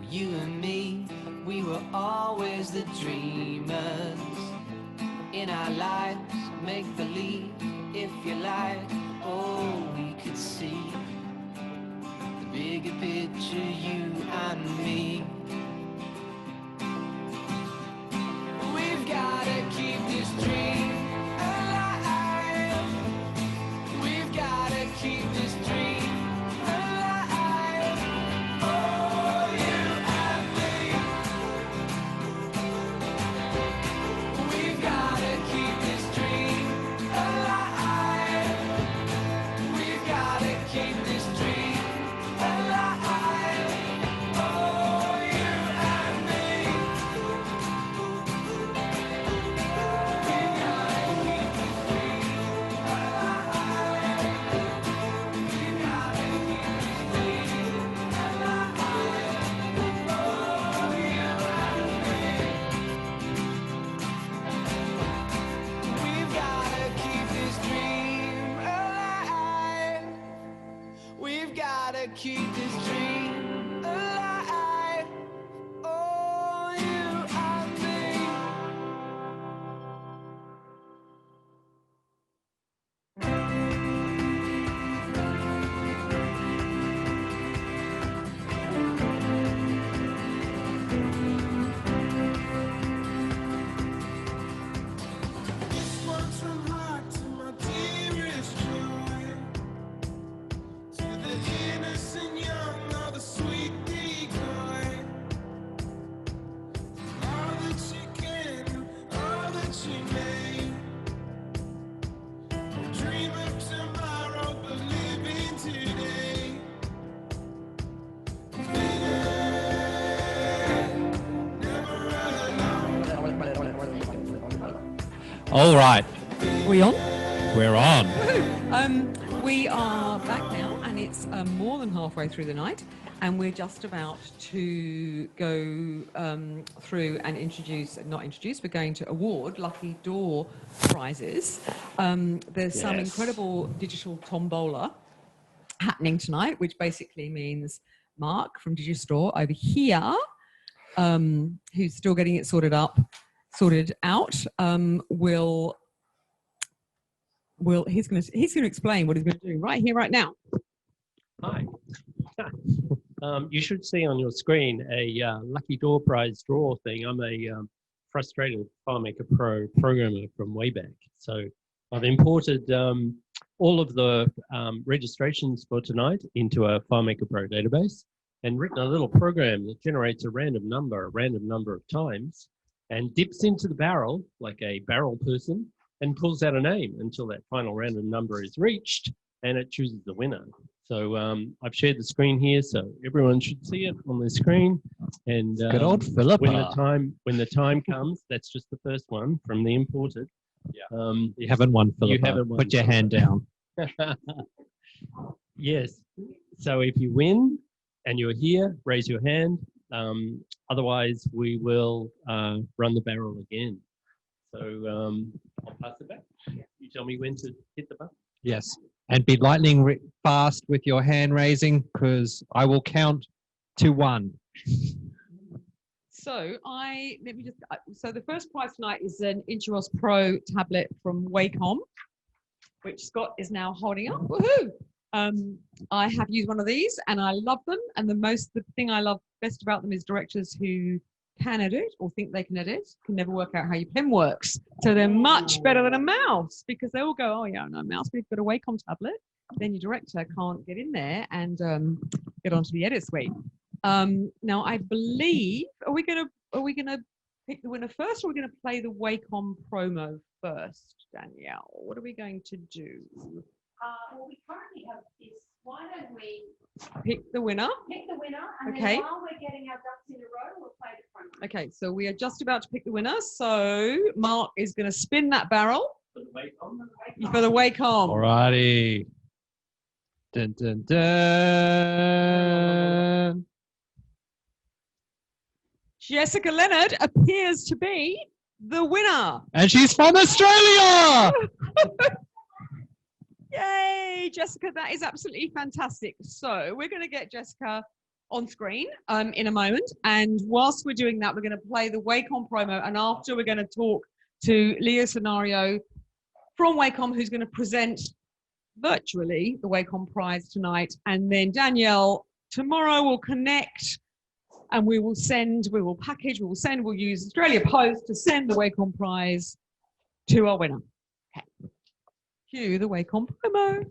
You and me, we were always the dreamers. In our lives, make believe, if you like. Oh, we could see the bigger picture, you and me. We've gotta keep this dream alive. We've gotta keep this dream alive. Oh, you and me. We've gotta keep this dream alive. We've gotta keep this dream alive. Oh, you and me. We've gotta keep this dream alive. We've gotta keep this dream alive. Oh, you and me. We've gotta keep this dream alive. We've gotta keep this dream alive. Oh, you and me. This one's from heart to my dearest joy, to the innocent young or the sweet decoy. All that she can, all that she may. Dream of tomorrow, but living today. All right. We on? We're on. We are back now, and it's more than halfway through the night. and we're just about to go through and we're going to award Lucky Door prizes. There's some incredible digital tombola happening tonight, which basically means Mark from Digistor over here, who's still getting it sorted out, he's going to explain what he's going to do right here, right now. Hi. You should see on your screen a Lucky Door Prize draw thing. I'm a frustrated FileMaker Pro programmer from way back. So I've imported all of the registrations for tonight into a FileMaker Pro database and written a little program that generates a random number of times and dips into the barrel like a barrel person and pulls out a name until that final random number is reached and it chooses the winner. So I've shared the screen here, so everyone should see it on the screen. And Good old Philippa. When the time comes, that's just the first one from the imported. Yeah. You haven't won, Philippa. You haven't won, Put your hand down. Yes. So if you win and you're here, raise your hand. Otherwise, we will run the barrel again. So I'll pass it back. You tell me when to hit the button. Yes. And be lightning fast with your hand raising, because I will count to 1. So so the first prize tonight is an Intuos Pro tablet from Wacom, which Scott is now holding up. Woohoo! I have used one of these and I love them. And the thing I love best about them is directors who can edit or think they can edit can never work out how your pen works. So they're much better than a mouse, because they all go, oh yeah, no mouse, but if you've got a Wacom tablet, then your director can't get in there and get onto the edit suite. Now I believe, are we gonna pick the winner first, or are we gonna play the Wacom promo first, Danielle? What are we going to do? Well, we currently have this. Why don't we Pick the winner. And Okay. then while we're getting our ducks in a row, we'll play the promo. Okay, so we are just about to pick the winner. So Mark is going to spin that barrel for the Wacom. Alrighty. Dun, dun, dun. Jessica Leonard appears to be the winner. And she's from Australia. Yay, Jessica, that is absolutely fantastic. So we're going to get Jessica on screen in a moment. And whilst we're doing that, we're going to play the Wacom promo. And after, we're going to talk to Leo Scenario from Wacom, who's going to present virtually the Wacom prize tonight. And then Danielle, tomorrow will connect and we will use Australia Post to send the Wacom prize to our winner. Okay. Cue the Wacom promo.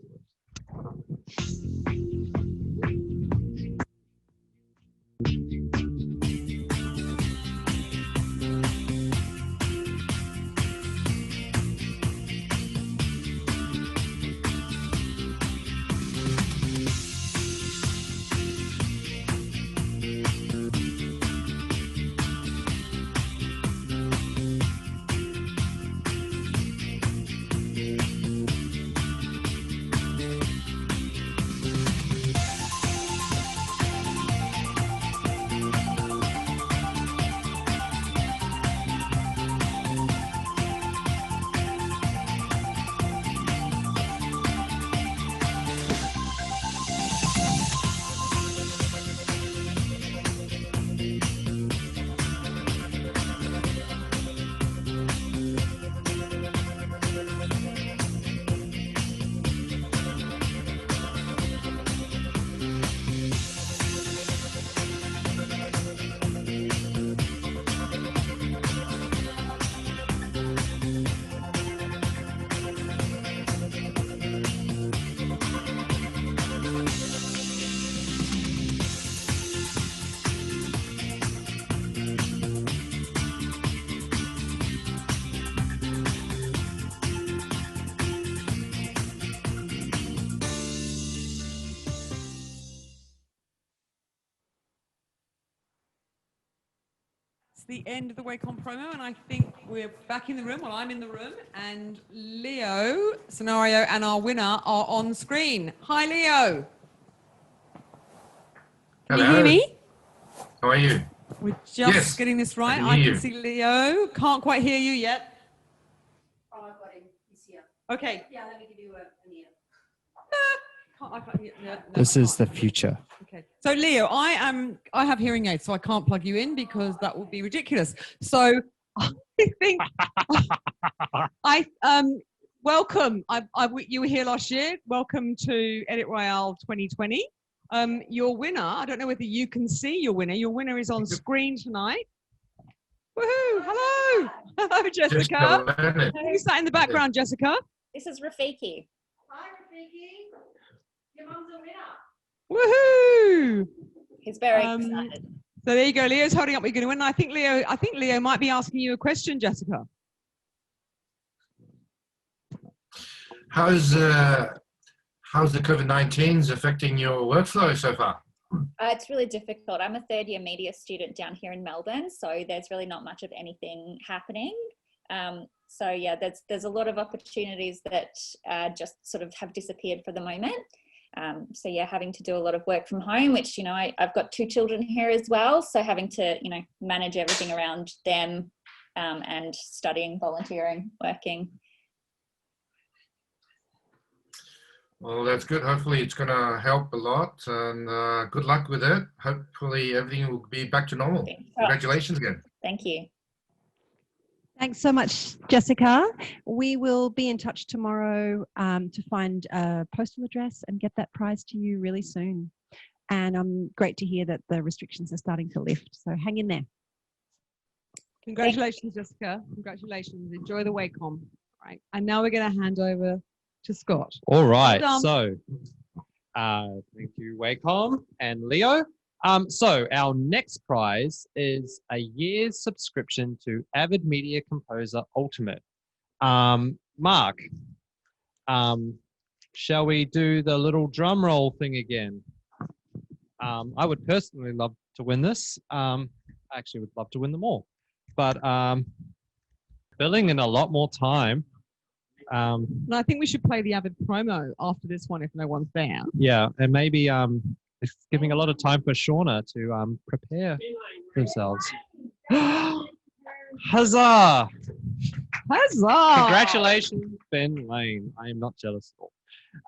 The end of the Wacom promo, and I think we're back in the room. Well, I'm in the room, and Leo Scenario and our winner are on screen. Hi, Leo. Can you hear me? How are you? We're just Yes, getting this right. can I hear can you. see Leo. Can't quite hear you yet. Oh, I've got him. He's here. Okay. Yeah, let me give you an ear. I can't hear. No, This I is can't. the future. Okay. So Leo, I have hearing aids, so I can't plug you in because that would be ridiculous. So I think welcome. You were here last year. Welcome to Edit Royale 2020. Your winner, I don't know whether you can see your winner. Your winner is on screen tonight. Woohoo! Hello! Hello, Jessica. Who's that in the background, Jessica? This is Rafiki. Hi, Rafiki. Your mum's a winner. Woohoo! He's very excited. So there you go. Leo's holding up what you're going to win. I think Leo might be asking you a question, Jessica. How's the COVID-19 affecting your workflow so far? It's really difficult. I'm a third-year media student down here in Melbourne, so there's really not much of anything happening. So yeah, there's a lot of opportunities that just sort of have disappeared for the moment. So yeah, having to do a lot of work from home, which, you know, I've got 2 children here as well. So having to, you know, manage everything around them and studying, volunteering, working. Well, that's good. Hopefully it's going to help a lot, and good luck with it. Hopefully everything will be back to normal. Congratulations again. Thank you. Thanks so much, Jessica. We will be in touch tomorrow to find a postal address and get that prize to you really soon. And great to hear that the restrictions are starting to lift. So hang in there. Congratulations, Jessica. Congratulations. Enjoy the Wacom. Right. And now we're going to hand over to Scott. All right. Well done. So, thank you, Wacom and Leo. So our next prize is a year's subscription to Avid Media Composer Ultimate. Mark, shall we do the little drum roll thing again? I would personally love to win this. I actually would love to win them all, but billing in a lot more time. And I think we should play the Avid promo after this one if no one's there. Yeah, and maybe it's giving a lot of time for Shauna to prepare themselves. Huzzah! Huzzah! Congratulations, Ben Lane. I am not jealous at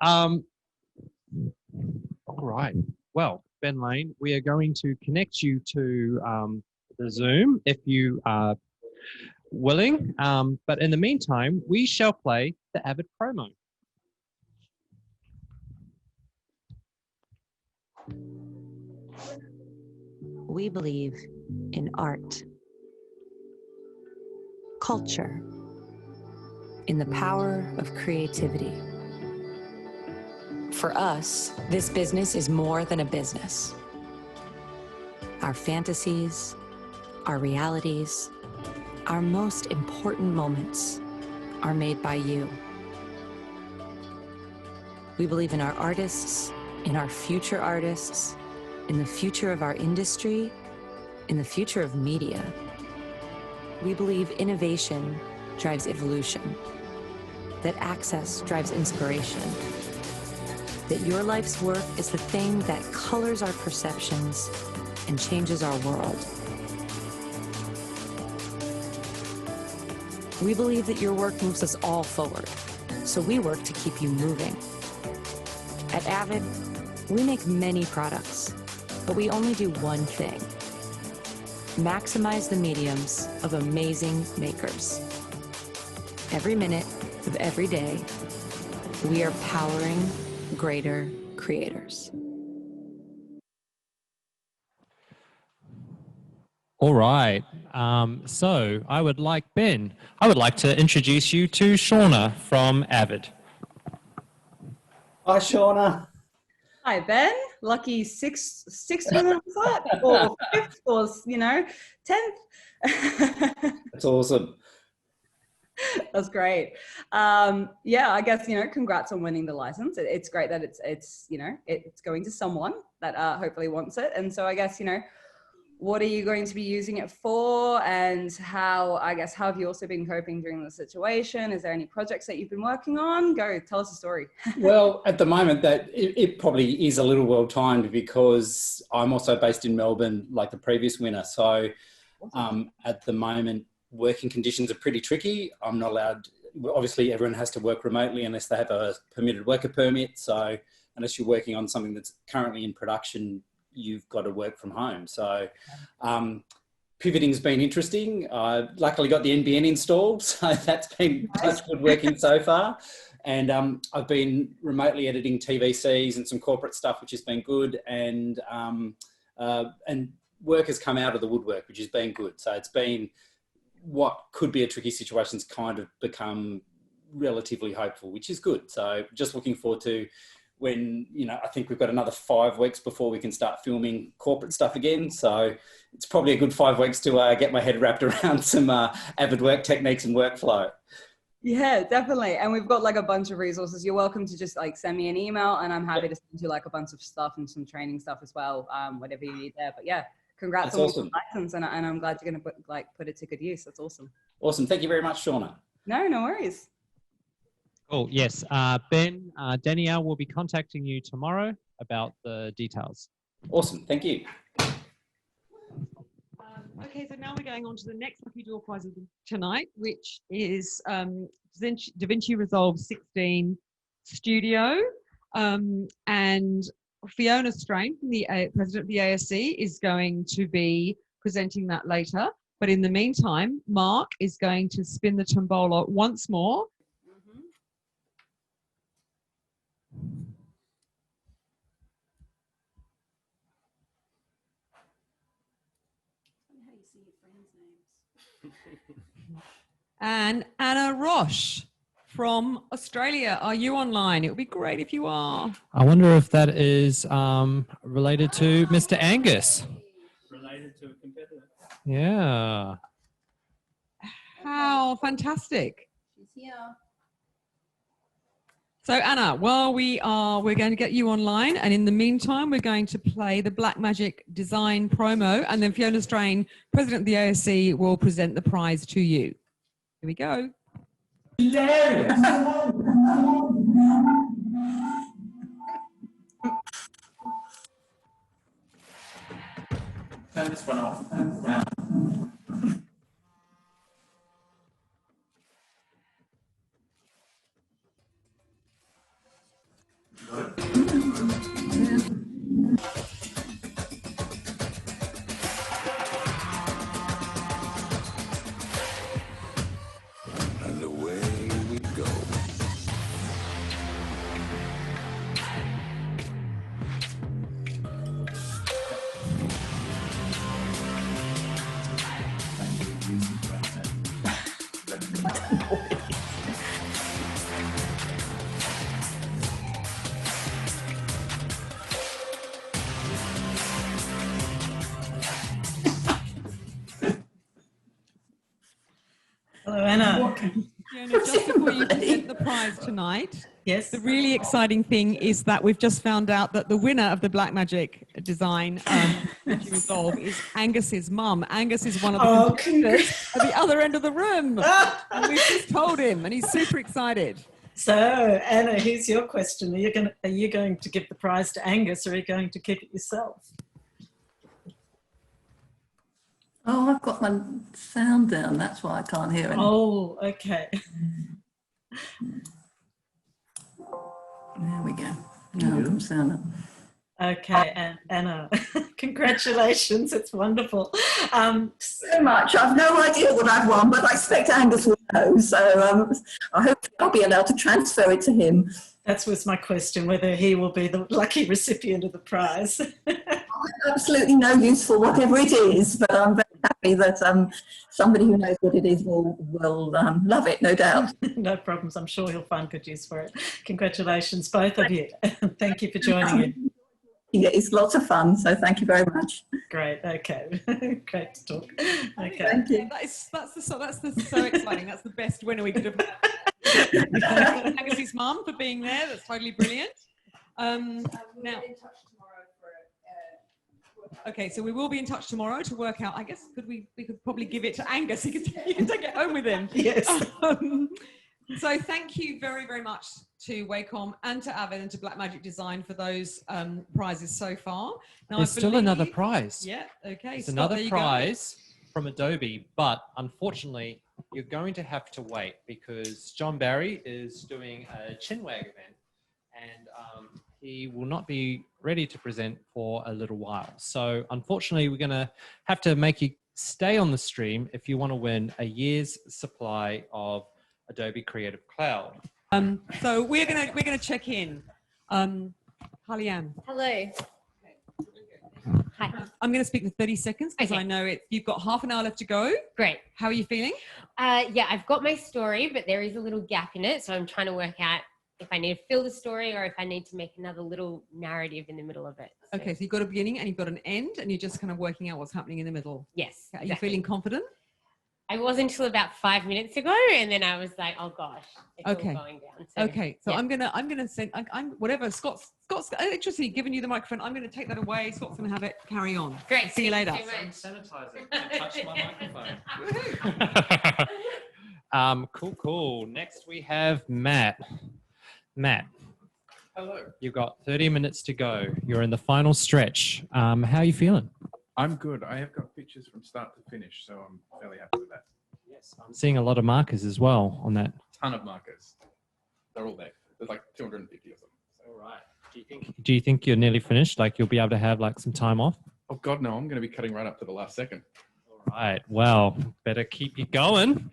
all. All right. Well, Ben Lane, we are going to connect you to the Zoom if you are willing. But in the meantime, we shall play the Avid promo. We believe in art, culture, in the power of creativity. For us, this business is more than a business. Our fantasies, our realities, our most important moments are made by you. We believe in our artists, in our future artists, in the future of our industry, in the future of media. We believe innovation drives evolution, that access drives inspiration, that your life's work is the thing that colors our perceptions and changes our world. We believe that your work moves us all forward, so we work to keep you moving. At Avid, we make many products, but we only do one thing: maximize the mediums of amazing makers. Every minute of every day, we are powering greater creators. All right. So I would like to introduce you to Shauna from Avid. Hi, Shauna. Hi, Ben. Lucky sixth winner, was that? Or fifth, or, 10th. That's awesome. That's great. Yeah, I guess, congrats on winning the license. It's great that it's going to someone that hopefully wants it. And so I guess, what are you going to be using it for, and how have you also been coping during the situation? Is there any projects that you've been working on? Go, tell us a story. Well, at the moment that it probably is a little well timed because I'm also based in Melbourne like the previous winner. So at the moment, working conditions are pretty tricky. I'm not allowed, obviously everyone has to work remotely unless they have a permitted worker permit. So unless you're working on something that's currently in production, you've got to work from home. So pivoting's been interesting. Luckily got the NBN installed, so that's been touch good working so far. And I've been remotely editing TVCs and some corporate stuff, which has been good. And work has come out of the woodwork, which has been good. So it's been what could be a tricky situation's kind of become relatively hopeful, which is good. So just looking forward to when, I think we've got another 5 weeks before we can start filming corporate stuff again. So it's probably a good 5 weeks to get my head wrapped around some Avid work techniques and workflow. Yeah, definitely. And we've got like a bunch of resources. You're welcome to just like send me an email, and I'm happy to send you like a bunch of stuff and some training stuff as well, whatever you need there. But yeah, congrats on the license, and I'm glad you're going to put it to good use. That's awesome. Awesome. Thank you very much, Shauna. No worries. Cool. Yes. Ben, Danielle will be contacting you tomorrow about the details. Awesome. Thank you. Okay, so now we're going on to the next lucky door prize of tonight, which is DaVinci Resolve 16 Studio. And Fiona Strain, the president of the ASE, is going to be presenting that later. But in the meantime, Mark is going to spin the tombola once more. And Anna Roche from Australia, are you online? It would be great if you are. I wonder if that is related to Mr. Angus. Related to a competitor. Yeah. How fantastic. She's here. So Anna, while we're going to get you online, and in the meantime, we're going to play the Blackmagic design promo, and then Fiona Strain, president of the ASE, will present the prize to you. Here we go. Turn this one off. And away we go. Hello, Anna. Fiona, just before you present the prize tonight, yes, the really exciting thing is that we've just found out that the winner of the Blackmagic design Resolve is Angus's mum. Angus is one of the contestants at the other end of the room. And we've just told him, and he's super excited. So, Anna, here's your question. Are you going to give the prize to Angus, or are you going to keep it yourself? Oh, I've got my sound down. That's why I can't hear it. Oh, okay. There we go. Now I'm sound up. Okay, and Anna, congratulations. It's wonderful. So much. I've no idea what I've won, but I expect Angus will know. So I hope I'll be allowed to transfer it to him. That was my question, whether he will be the lucky recipient of the prize. Absolutely no use for whatever it is, but I'm very happy that somebody who knows what it is will love it, no doubt. No problems. I'm sure he'll find good use for it. Congratulations, both of you. Thank you for joining in. Yeah, it's lots of fun, so thank you very much. Great. Okay. Great to talk. Okay. Thank you. That's so exciting. That's the best winner we could have had. Angus's mum for being there. That's totally brilliant. Now, Okay, so we will be in touch tomorrow to work out. I guess we could probably give it to Angus. He can take it home with him. Yes. So thank you very, very much to Wacom and to Avid and to Blackmagic Design for those prizes so far. Now, There's still another prize. Yeah. Okay. There's Scott, another there you go. prize from Adobe, but unfortunately, you're going to have to wait because John Barry is doing a Chinwag event, and he will not be ready to present for a little while. So unfortunately, we're going to have to make you stay on the stream if you want to win a year's supply of Adobe Creative Cloud. So we're gonna check in. Harley-Ann. Hello. Hi. I'm going to speak for 30 seconds because I know you've got half an hour left to go. Great. How are you feeling? Yeah, I've got my story, but there is a little gap in it. So I'm trying to work out if I need to fill the story or if I need to make another little narrative in the middle of it. So. Okay, so you've got a beginning and you've got an end and you're just kind of working out what's happening in the middle. Yes. Are you feeling confident? I wasn't until about 5 minutes ago, and then I was like, "Oh gosh, it's Okay. all going down." So, Okay, so yeah. I'm gonna send. I'm whatever. Scott's interesting. Giving you the microphone. I'm gonna take that away. Scott's gonna have it. Carry on. Great. See you later. Touch my microphone. Cool. Next we have Matt. Matt. Hello. You've got 30 minutes to go. You're in the final stretch. How are you feeling? I'm good. I have got pictures from start to finish, so I'm fairly happy with that. Yes, I'm seeing a lot of markers as well on that. Ton of markers. They're all there. There's like 250 of them. All right. Do you think you're nearly finished? Like you'll be able to have like some time off? Oh God, no! I'm going to be cutting right up to the last second. All right. Well, better keep you going.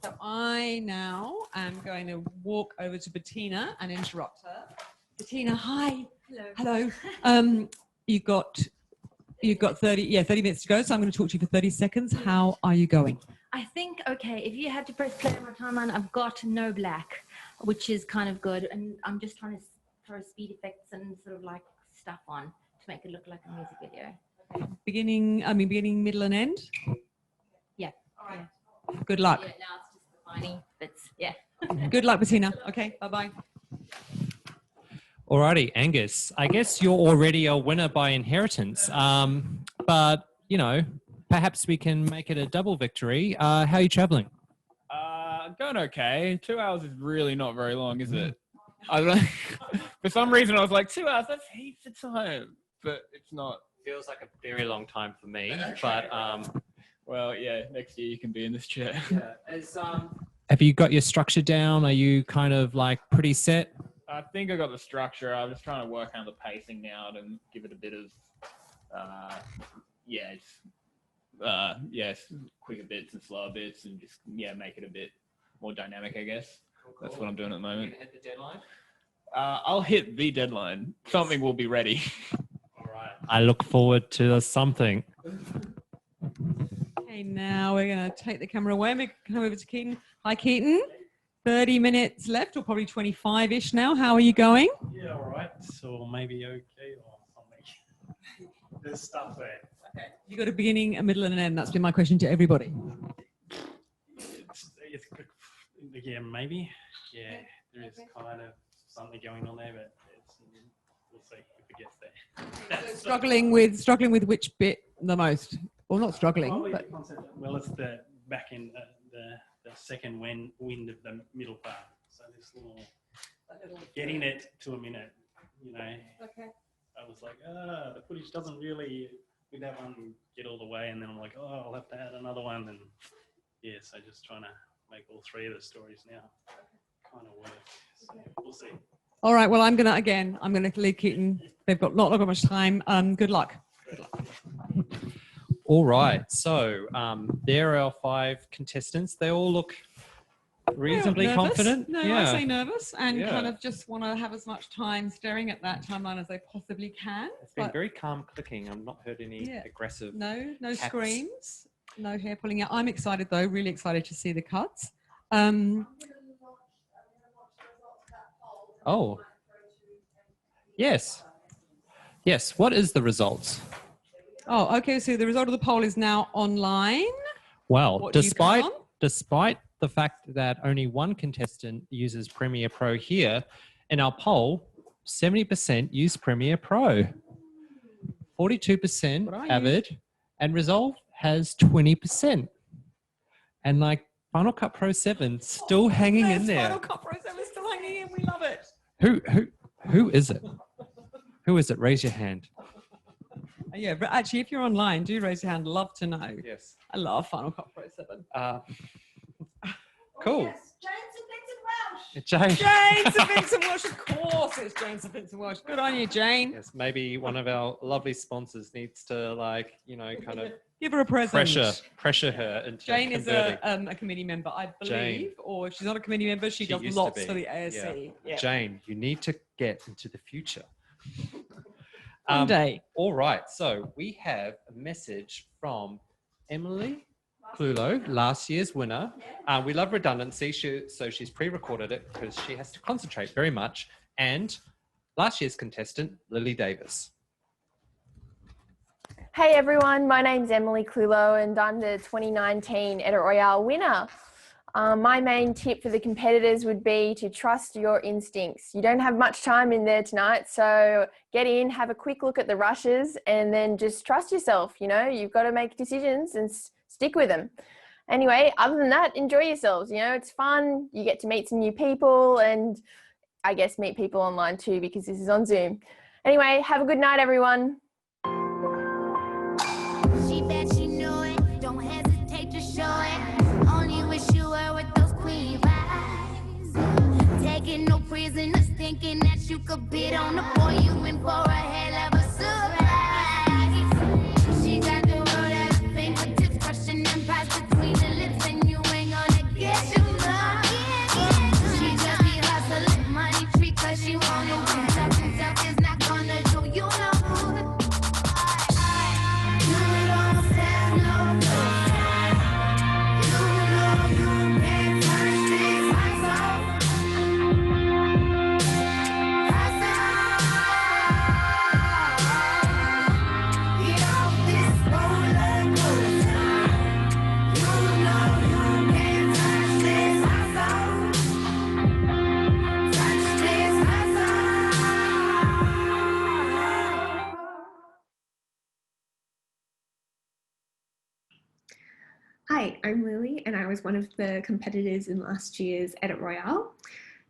So I now am going to walk over to Bettina and interrupt her. Bettina, hi. Hello. Hello. You've got 30 minutes to go. So I'm going to talk to you for 30 seconds. How are you going? I think, okay, if you had to press play on my timeline, I've got no black, which is kind of good. And I'm just trying to throw speed effects and sort of like stuff on to make it look like a music video. Beginning, middle and end? Yeah. All right. Good luck. Yeah, now it's just the defining bits. Yeah. Good luck, Bettina. Okay, bye-bye. Alrighty, Angus. I guess you're already a winner by inheritance. But, you know, perhaps we can make it a double victory. How are you traveling? Going okay. 2 hours is really not very long, is it? I don't know. For some reason, I was like, 2 hours, that's heaps of time. But it's not. Feels like a very long time for me. But, well, yeah, next year you can be in this chair. Yeah. Have you got your structure down? Are you kind of like pretty set? I think I got the structure. I'm just trying to work on the pacing now and give it a bit of, quicker bits and slower bits and just, make it a bit more dynamic, I guess. That's what I'm doing at the moment. Hit the deadline? I'll hit the deadline. Something will be ready. All right. I look forward to something. Okay, now we're going to take the camera away. We come over to Keaton. Hi, Keaton. 30 minutes left, or probably 25-ish now. How are you going? Yeah, all right. So maybe okay or something. There's stuff there. Okay. You got a beginning, a middle, and an end. That's been my question to everybody. It's good. Yeah, maybe. Yeah, there is kind of something going on there, but we'll see if it gets there. Struggling with which bit the most? Well, not struggling, Probably but the concept. Well, it's the back end, the second wind of the middle part. So this little getting it to a minute, you know. Okay. I was like, the footage doesn't really with that one get all the way, and then I'm like, oh, I'll have to add another one, and so just trying to make all three of the stories now kind of work. So we'll see. all right. Well, I'm gonna leave Keaton. They've got not got much time. Good luck. All right. So there are our 5 contestants. They all look reasonably Nervous. confident. No, yeah. I say nervous and Yeah. kind of just want to have as much time staring at that timeline as they possibly can. It's been But very calm clicking. I've not heard any aggressive. no taps. screams, no hair pulling out. I'm excited though, really excited to see the cuts. Oh. Yes. Yes. What is the results? Oh, okay. So the result of the poll is now online. Well, What do you come on? despite the fact that only one contestant uses Premiere Pro here, in our poll, 70% use Premiere Pro. 42% What are you? Avid, and Resolve has 20%. And like Final Cut Pro 7 still hanging in Yes, there. Final Cut Pro 7 is still hanging in. We love it. Who is it? Who is it? Raise your hand. Yeah, but actually, if you're online, do raise your hand. Love to know. Yes. I love Final Cut Pro 7. Cool. Jane Jane. St. Vincent Welsh, of course it's Jane St. Vincent Welsh. Good on you, Jane. Yes, maybe one of our lovely sponsors needs to kind of Give her a present. pressure her into Jane is converting. a committee member, I believe, Jane. or if she's not a committee member, she does used to lots be. for the ASE. Yeah. Yeah. Jane, you need to get into the future. One day. All right, so we have a message from Emily Clulo, last year's winner. We love redundancy, so she's pre-recorded it because she has to concentrate very much. And last year's contestant, Lily Davis. Hey everyone, my name's Emily Clulo and I'm the 2019 Edit Royale winner. My main tip for the competitors would be to trust your instincts. You don't have much time in there tonight, so get in, have a quick look at the rushes and then just trust yourself. You've got to make decisions and stick with them. Anyway, other than that, enjoy yourselves. It's fun. You get to meet some new people and I guess meet people online too because this is on Zoom. Anyway, have a good night, everyone. She bet she knew it, don't hesitate to show it. Only wish you were with those queen vibes. Taking no prisoners, thinking that you could bid on the boy you in for a hell of a surprise. She got the world at her fingertips, crushing them pies between the lips, and you ain't gonna get you none. She just be hustling, money tree, cause she wanna win. Self is not gonna do you no good. Hi, I'm Lily and I was one of the competitors in last year's Edit Royale.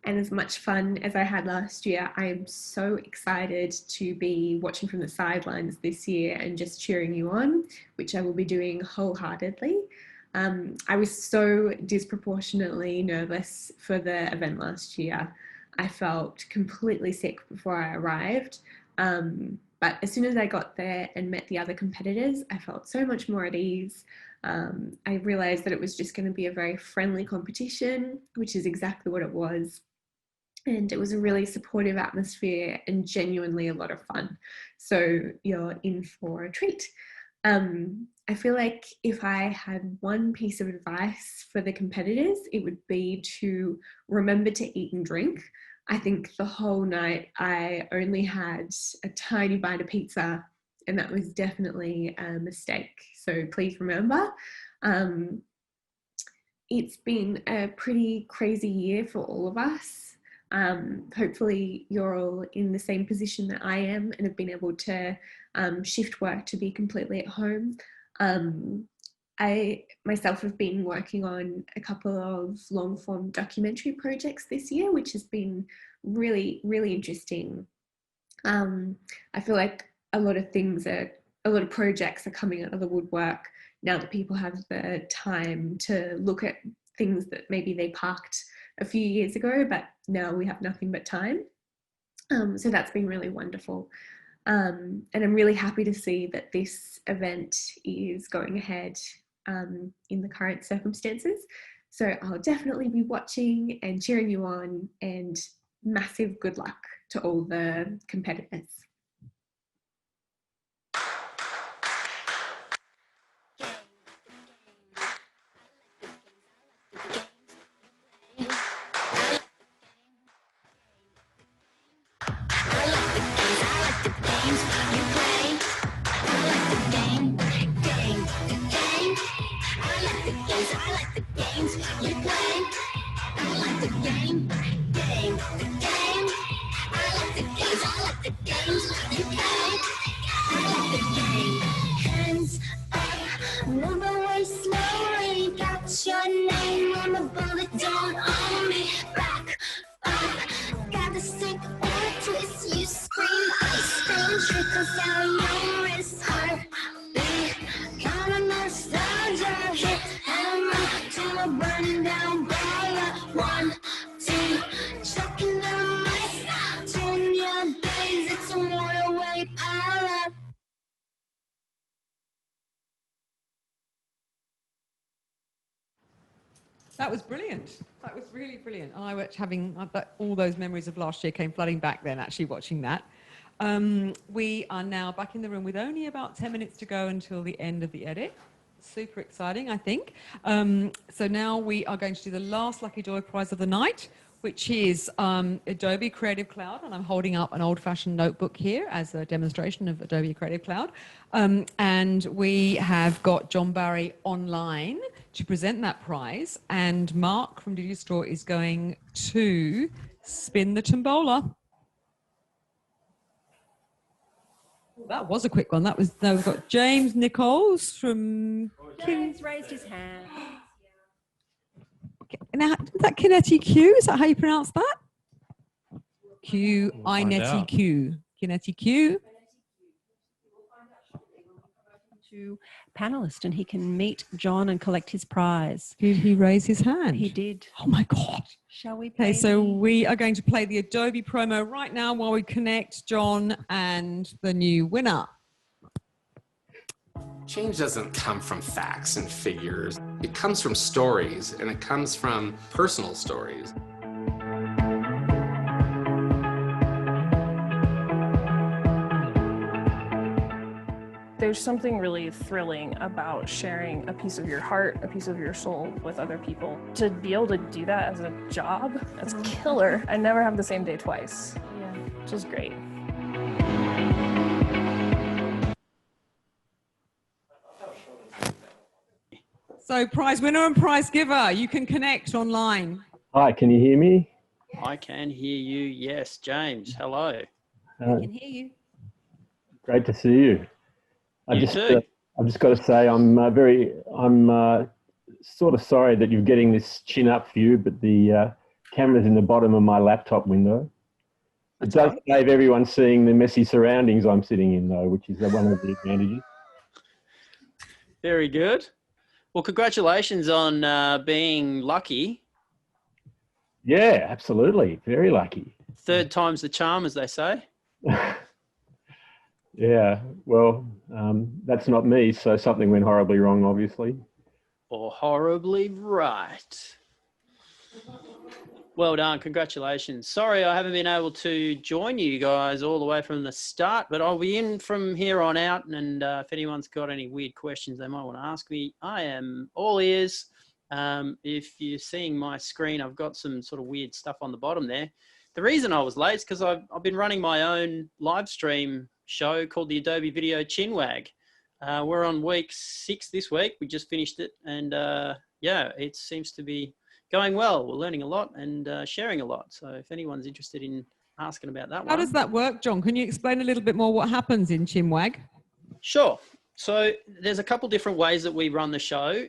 And as much fun as I had last year, I am so excited to be watching from the sidelines this year and just cheering you on, which I will be doing wholeheartedly. I was so disproportionately nervous for the event last year. I felt completely sick before I arrived. But as soon as I got there and met the other competitors, I felt so much more at ease. I realized that it was just going to be a very friendly competition, which is exactly what it was. And it was a really supportive atmosphere and genuinely a lot of fun. So you're in for a treat. I feel like if I had one piece of advice for the competitors, it would be to remember to eat and drink. I think the whole night I only had a tiny bite of pizza, and that was definitely a mistake. So please remember. It's been a pretty crazy year for all of us. Hopefully you're all in the same position that I am and have been able to shift work to be completely at home. I myself have been working on a couple of long form documentary projects this year, which has been really, really interesting. I feel like a lot of projects are coming out of the woodwork now that people have the time to look at things that maybe they parked a few years ago, but now we have nothing but time. So that's been really wonderful. And I'm really happy to see that this event is going ahead in the current circumstances. So I'll definitely be watching and cheering you on, and massive good luck to all the competitors. I like the 1, 2, chucking dynamite. Turn your days into waterway power. That was brilliant. That was really brilliant. I was having all those memories of last year came flooding back then, actually watching that. We are now back in the room with only about 10 minutes to go until the end of the edit. Super exciting, I think. So now we are going to do the last Lucky Joy prize of the night, which is Adobe Creative Cloud. And I'm holding up an old-fashioned notebook here as a demonstration of Adobe Creative Cloud. And we have got John Barry online to present that prize. And Mark from Digistor is going to spin the tombola. That was a quick one. That was, no, we've got James Nichols from... James raised his hand. Now, is that Kinetic Q? Is that how you pronounce that? Q, find out. Q. Kinetic Q. To panelist, and he can meet John and collect his prize. Did he raise his hand? He did. Oh my God. Shall we Okay, play so the- we are going to play the Adobe promo right now while we connect John and the new winner. Change doesn't come from facts and figures. It comes from stories, and it comes from personal stories. There's something really thrilling about sharing a piece of your heart, a piece of your soul with other people. To be able to do that as a job, that's killer. I never have the same day twice, which is great. So prize winner and prize giver, you can connect online. Hi, can you hear me? I can hear you. Yes, James. Hello. I can hear you. Great to see you. You too. I've just got to say I'm sort of sorry that you're getting this chin up view, but the camera's in the bottom of my laptop window. It does save everyone seeing the messy surroundings I'm sitting in though, which is one of the advantages. Very good. Well, congratulations on being lucky. Yeah, absolutely. Very lucky. Third time's the charm, as they say. Yeah, well, that's not me, so something went horribly wrong, obviously. Or horribly right. Well done. Congratulations. Sorry I haven't been able to join you guys all the way from the start, but I'll be in from here on out. And if anyone's got any weird questions they might want to ask me, I am all ears. If you're seeing my screen, I've got some sort of weird stuff on the bottom there. The reason I was late is because I've been running my own live stream show called the Adobe Video Chinwag. We're on week 6 this week. We just finished it, and yeah, it seems to be going well. We're learning a lot and sharing a lot. So if anyone's interested in asking about that one. How does that work, John? Can you explain a little bit more what happens in Chinwag? Sure. So there's a couple different ways that we run the show.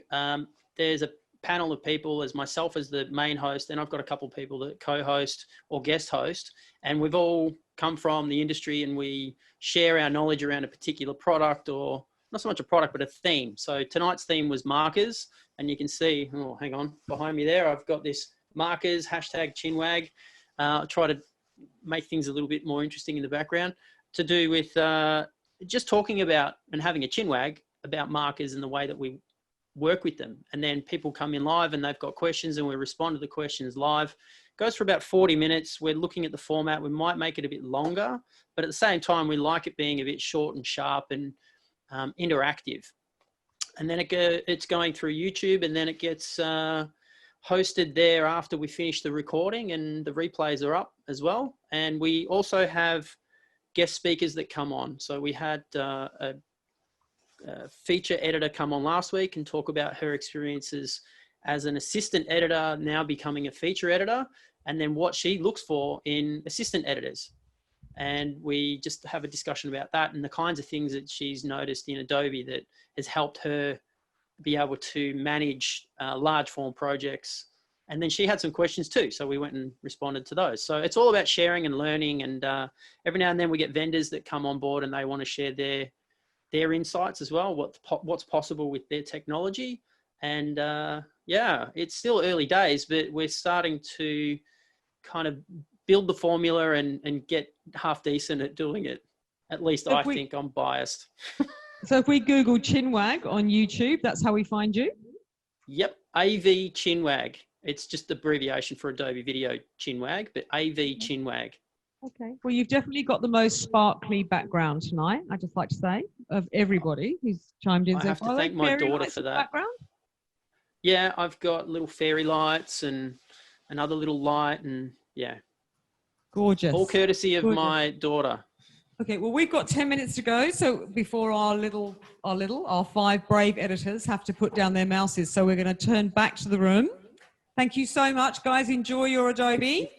There's a panel of people, as myself as the main host, and I've got a couple of people that co-host or guest host, and we've all come from the industry and we share our knowledge around a particular product, or not so much a product, but a theme. So tonight's theme was markers, and you can see, oh, hang on, behind me there, I've got this markers, hashtag Chinwag. Try to make things a little bit more interesting in the background to do with just talking about and having a Chinwag about markers and the way that we work with them. And then people come in live and they've got questions and we respond to the questions live. Goes for about 40 minutes. We're looking at the format. We might make it a bit longer, but at the same time, we like it being a bit short and sharp and interactive. And then it's going through YouTube, and then it gets hosted there after we finish the recording, and the replays are up as well. And we also have guest speakers that come on. So we had a feature editor come on last week and talk about her experiences as an assistant editor, now becoming a feature editor, and then what she looks for in assistant editors. And we just have a discussion about that and the kinds of things that she's noticed in Adobe that has helped her be able to manage large form projects. And then she had some questions too, so we went and responded to those. So it's all about sharing and learning, and every now and then we get vendors that come on board and they want to share their insights as well, what's possible with their technology. And yeah, it's still early days, but we're starting to kind of build the formula and get half decent at doing it. At least I think. I'm biased. So if we Google Chinwag on YouTube, that's how we find you? Yep, AV Chinwag. It's just abbreviation for Adobe Video Chinwag, but AV Chinwag. Okay. Well, you've definitely got the most sparkly background tonight, I'd just like to say, of everybody who's chimed in. I have to thank my daughter for that. Background? Yeah, I've got little fairy lights and another little light, and yeah. Gorgeous. All courtesy of my daughter. Okay, well, we've got 10 minutes to go. So before our 5 brave editors have to put down their mouses. So we're going to turn back to the room. Thank you so much, guys. Enjoy your Adobe.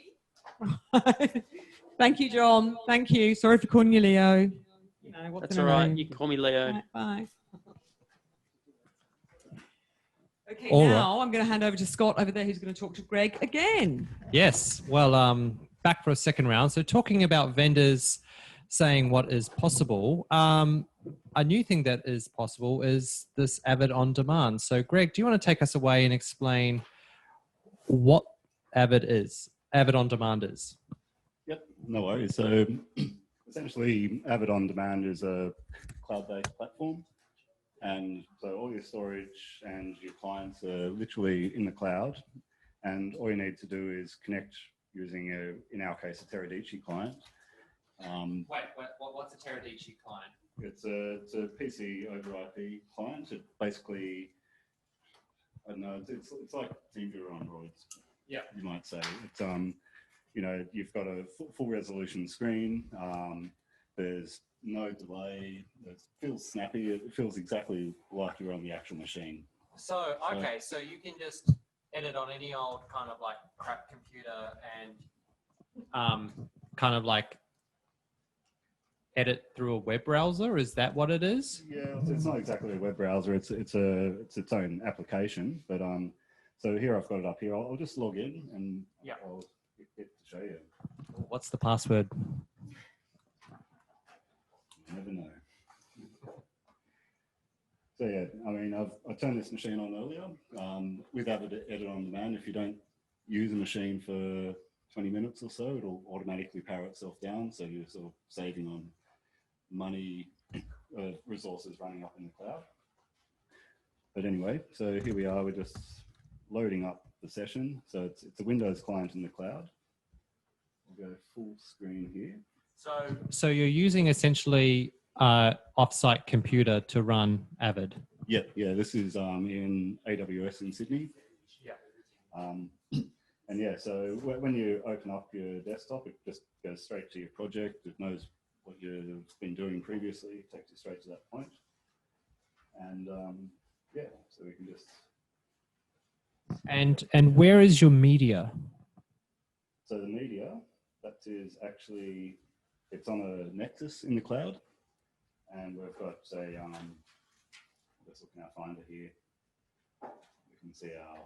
Thank you, John. Thank you. Sorry for calling you Leo. You know, That's all right. You can call me Leo. Right, bye. Okay, All now I'm going to hand over to Scott over there, who's going to talk to Greg again. Yes. Well, back for a second round. So talking about vendors saying what is possible, a new thing that is possible is this Avid on Demand. So Greg, do you want to take us away and explain what Avid on Demand is? Yep, no worries. So essentially, Avid on Demand is a cloud-based platform. And so all your storage and your clients are literally in the cloud. And all you need to do is connect using, in our case, a Teradici client. What's a Teradici client? It's a PC over IP client. It basically, I don't know, it's like TeamViewer on roids. Yeah, you might say. It's you know, you've got a full resolution screen. There's no delay. It feels snappy. It feels exactly like you're on the actual machine. So okay, so you can just edit on any old kind of like crap computer and kind of like edit through a web browser. Is that what it is? Yeah, it's not exactly a web browser. It's its own application. But so here I've got it up here. I'll just log in and I'll get to show you. What's the password? You never know. So yeah, I mean, I turned this machine on earlier with Avid Edit on Demand. If you don't use a machine for 20 minutes or so, it'll automatically power itself down. So you're sort of saving on money, resources running up in the cloud. But anyway, so here we are. We're just loading up the session. So it's a Windows client in the cloud. We'll go full screen here. So you're using essentially off-site computer to run Avid. Yeah. This is in AWS in Sydney. Yeah. And yeah, so when you open up your desktop, it just goes straight to your project. It knows what you've been doing previously. It takes you straight to that point. And yeah, so we can just. And where is your media? So the media, that is actually, it's on a Nexus in the cloud. And we've got just looking at Finder here. We can see our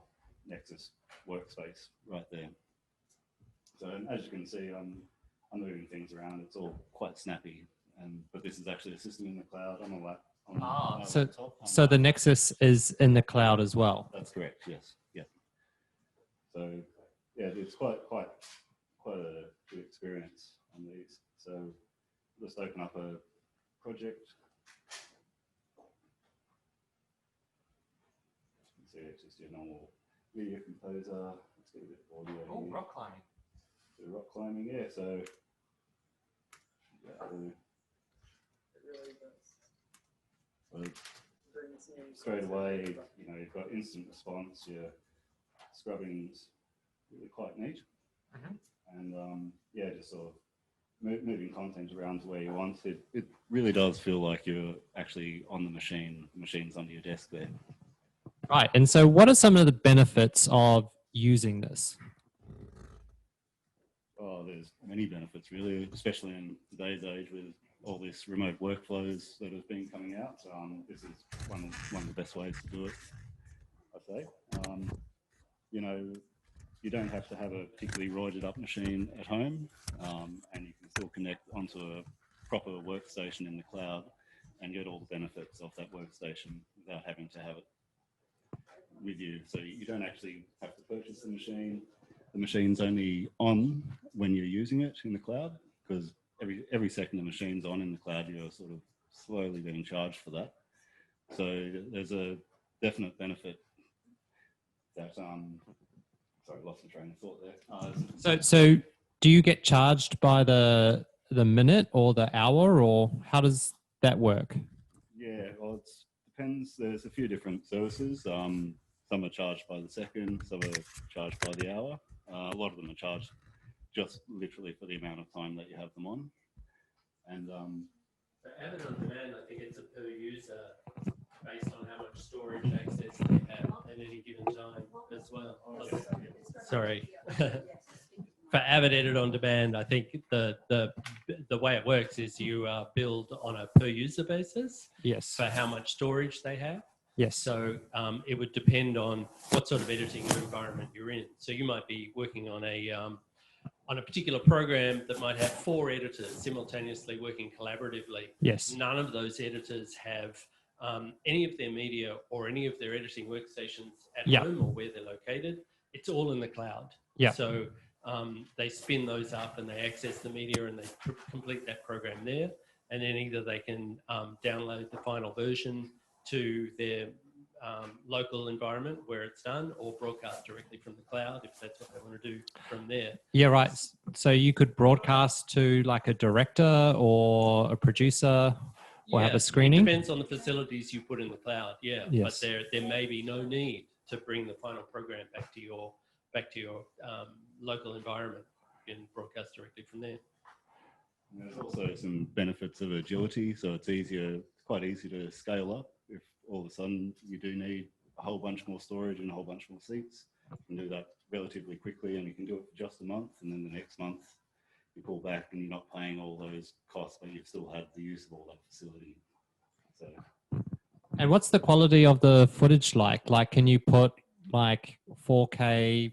Nexus workspace right there. So as you can see, I'm moving things around. It's all quite snappy. But this is actually a system in the cloud on a laptop. So the Nexus is in the cloud as well. That's correct. Yes. Yeah. So yeah, it's quite a good experience on these. So just open up a project. You can see it's just your normal video composer. Let's get a bit of audio. Oh, here. rock climbing. So rock climbing, yeah. So straight away, you know, you've got instant response. Your scrubbing's really quite neat, and yeah, just sort of moving content around to where you want. It really does feel like you're actually on the machine. The machine's under your desk there. Right. And so what are some of the benefits of using this? Oh, there's many benefits really, especially in today's age with all this remote workflows that have been coming out. This is one of the best ways to do it, I say. You know, you don't have to have a particularly roided up machine at home, and you can still connect onto a proper workstation in the cloud and get all the benefits of that workstation without having to have it with you. So you don't actually have to purchase the machine. The machine's only on when you're using it in the cloud, because every second the machine's on in the cloud, you're sort of slowly being charged for that. So there's a definite benefit that, sorry, lost the train of thought there. So do you get charged by the minute or the hour, or how does that work? Yeah, well, it depends. There's a few different services. Some are charged by the second, some are charged by the hour. A lot of them are charged just literally for the amount of time that you have them on. And for Edit on Demand, I think it's a per user based on how much storage access they have at any given time as well. Sorry. For Avid Edit on Demand, I think the way it works is you build on a per user basis. Yes. For how much storage they have. Yes. So it would depend on what sort of editing environment you're in. So you might be working on a particular program that might have 4 editors simultaneously working collaboratively. Yes. None of those editors have any of their media or any of their editing workstations at home or where they're located. It's all in the cloud. Yeah. So they spin those up and they access the media and they complete that program there. And then either they can download the final version to their local environment where it's done, or broadcast directly from the cloud if that's what they want to do from there. Yeah, right. So you could broadcast to like a director or a producer or have a screening? It depends on the facilities you put in the cloud, yeah. Yes. But there may be no need to bring the final program back to your local environment. You can broadcast directly from there. there's also some benefits of agility, so it's quite easy to scale up. If all of a sudden you do need a whole bunch more storage and a whole bunch more seats, you can do that relatively quickly, and you can do it for just a month, and then the next month you pull back and you're not paying all those costs, but you've still had the use of all that facility. So. And what's the quality of the footage like? Like, can you put like 4K,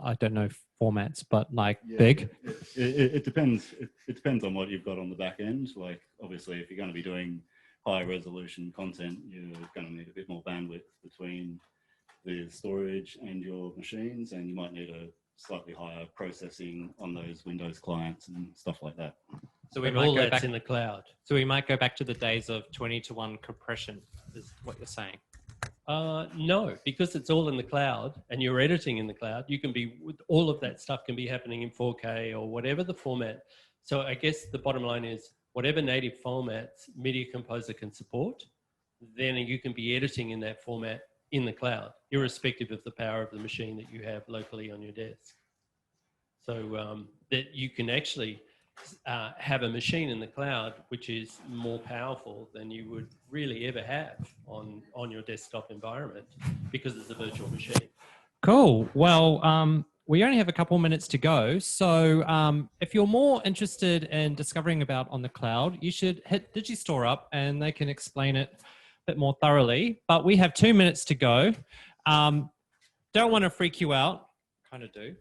I don't know formats, but like big? It depends. It depends on what you've got on the back end. Like, obviously, if you're going to be doing high resolution content, you're going to need a bit more bandwidth between the storage and your machines, and you might need a slightly higher processing on those Windows clients and stuff like that. So we And might all go that's back in the cloud. So we might go back to the days of 20:1 compression, is what you're saying. No, because it's all in the cloud and you're editing in the cloud, you can be, all of that stuff can be happening in 4K or whatever the format. So I guess the bottom line is whatever native formats Media Composer can support, then you can be editing in that format in the cloud, irrespective of the power of the machine that you have locally on your desk. So that you can actually have a machine in the cloud which is more powerful than you would really ever have on your desktop environment because it's a virtual machine. Cool. Well, we only have a couple minutes to go. So if you're more interested in discovering about on the cloud, you should hit Digistore up and they can explain it a bit more thoroughly. But we have 2 minutes to go. Don't want to freak you out. Kind of do.